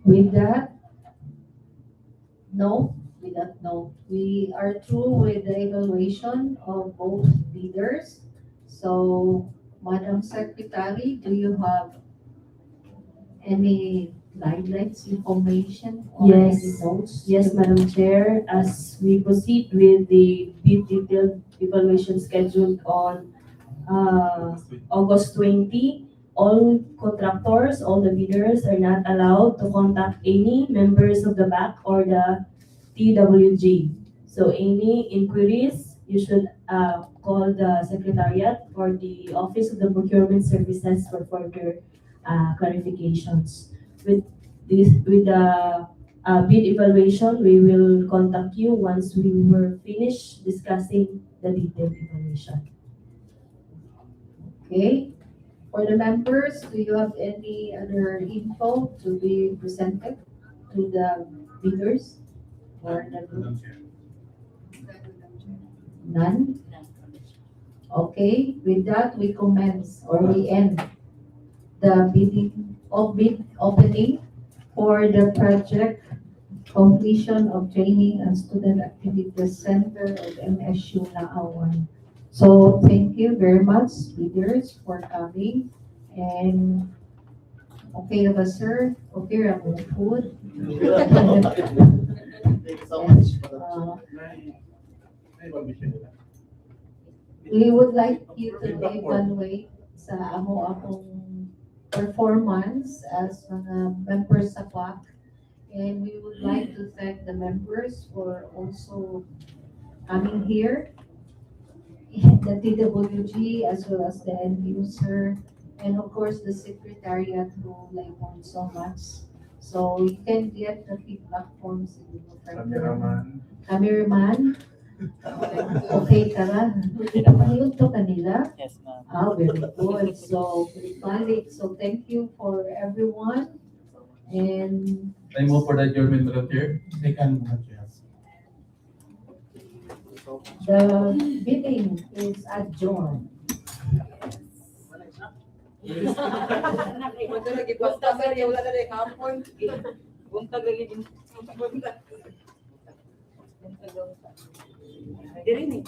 With that, no, we are through with the evaluation of both bidders. So, Madam Secretary, do you have any guidelines, information, or any Yes. notes? Yes, Madam Chair, as we proceed with the bid detailed evaluation scheduled on August 20, all contractors, all the bidders are not allowed to contact any members of the BAC or the TWG. So any inquiries, you should call the Secretariat or the Office of the Procurement Services for further clarifications. With the bid evaluation, we will contact you once we were finished discussing the detailed evaluation. Okay. For the members, do you have any other info to be presented to the bidders or the group? None? Okay, with that, we commence or we end the bid opening for the project completion of training and student activities center of Msu-Naawan. So thank you very much, leaders, for coming. And okay ba, sir? Okay ra mo food? Thank you so much. We would like you to evaluate sa akong performance as mga members sa CLAC. And we would like to thank the members for also coming here, the TWG as well as the end user, and of course the secretariat who labored so much. So you can get the feedback forms in the Cameraman. Okay ka na? Pahiyot to kanila? Yes, ma'am. Very good. So, balik. So thank you for everyone. And I move for the adjournment, Madam Chair. Second, Madam Chair. the meeting is adjourned. Punta lagi basta sa wala na rin hapon. Buntag lagi din. Buntag. Diri ni.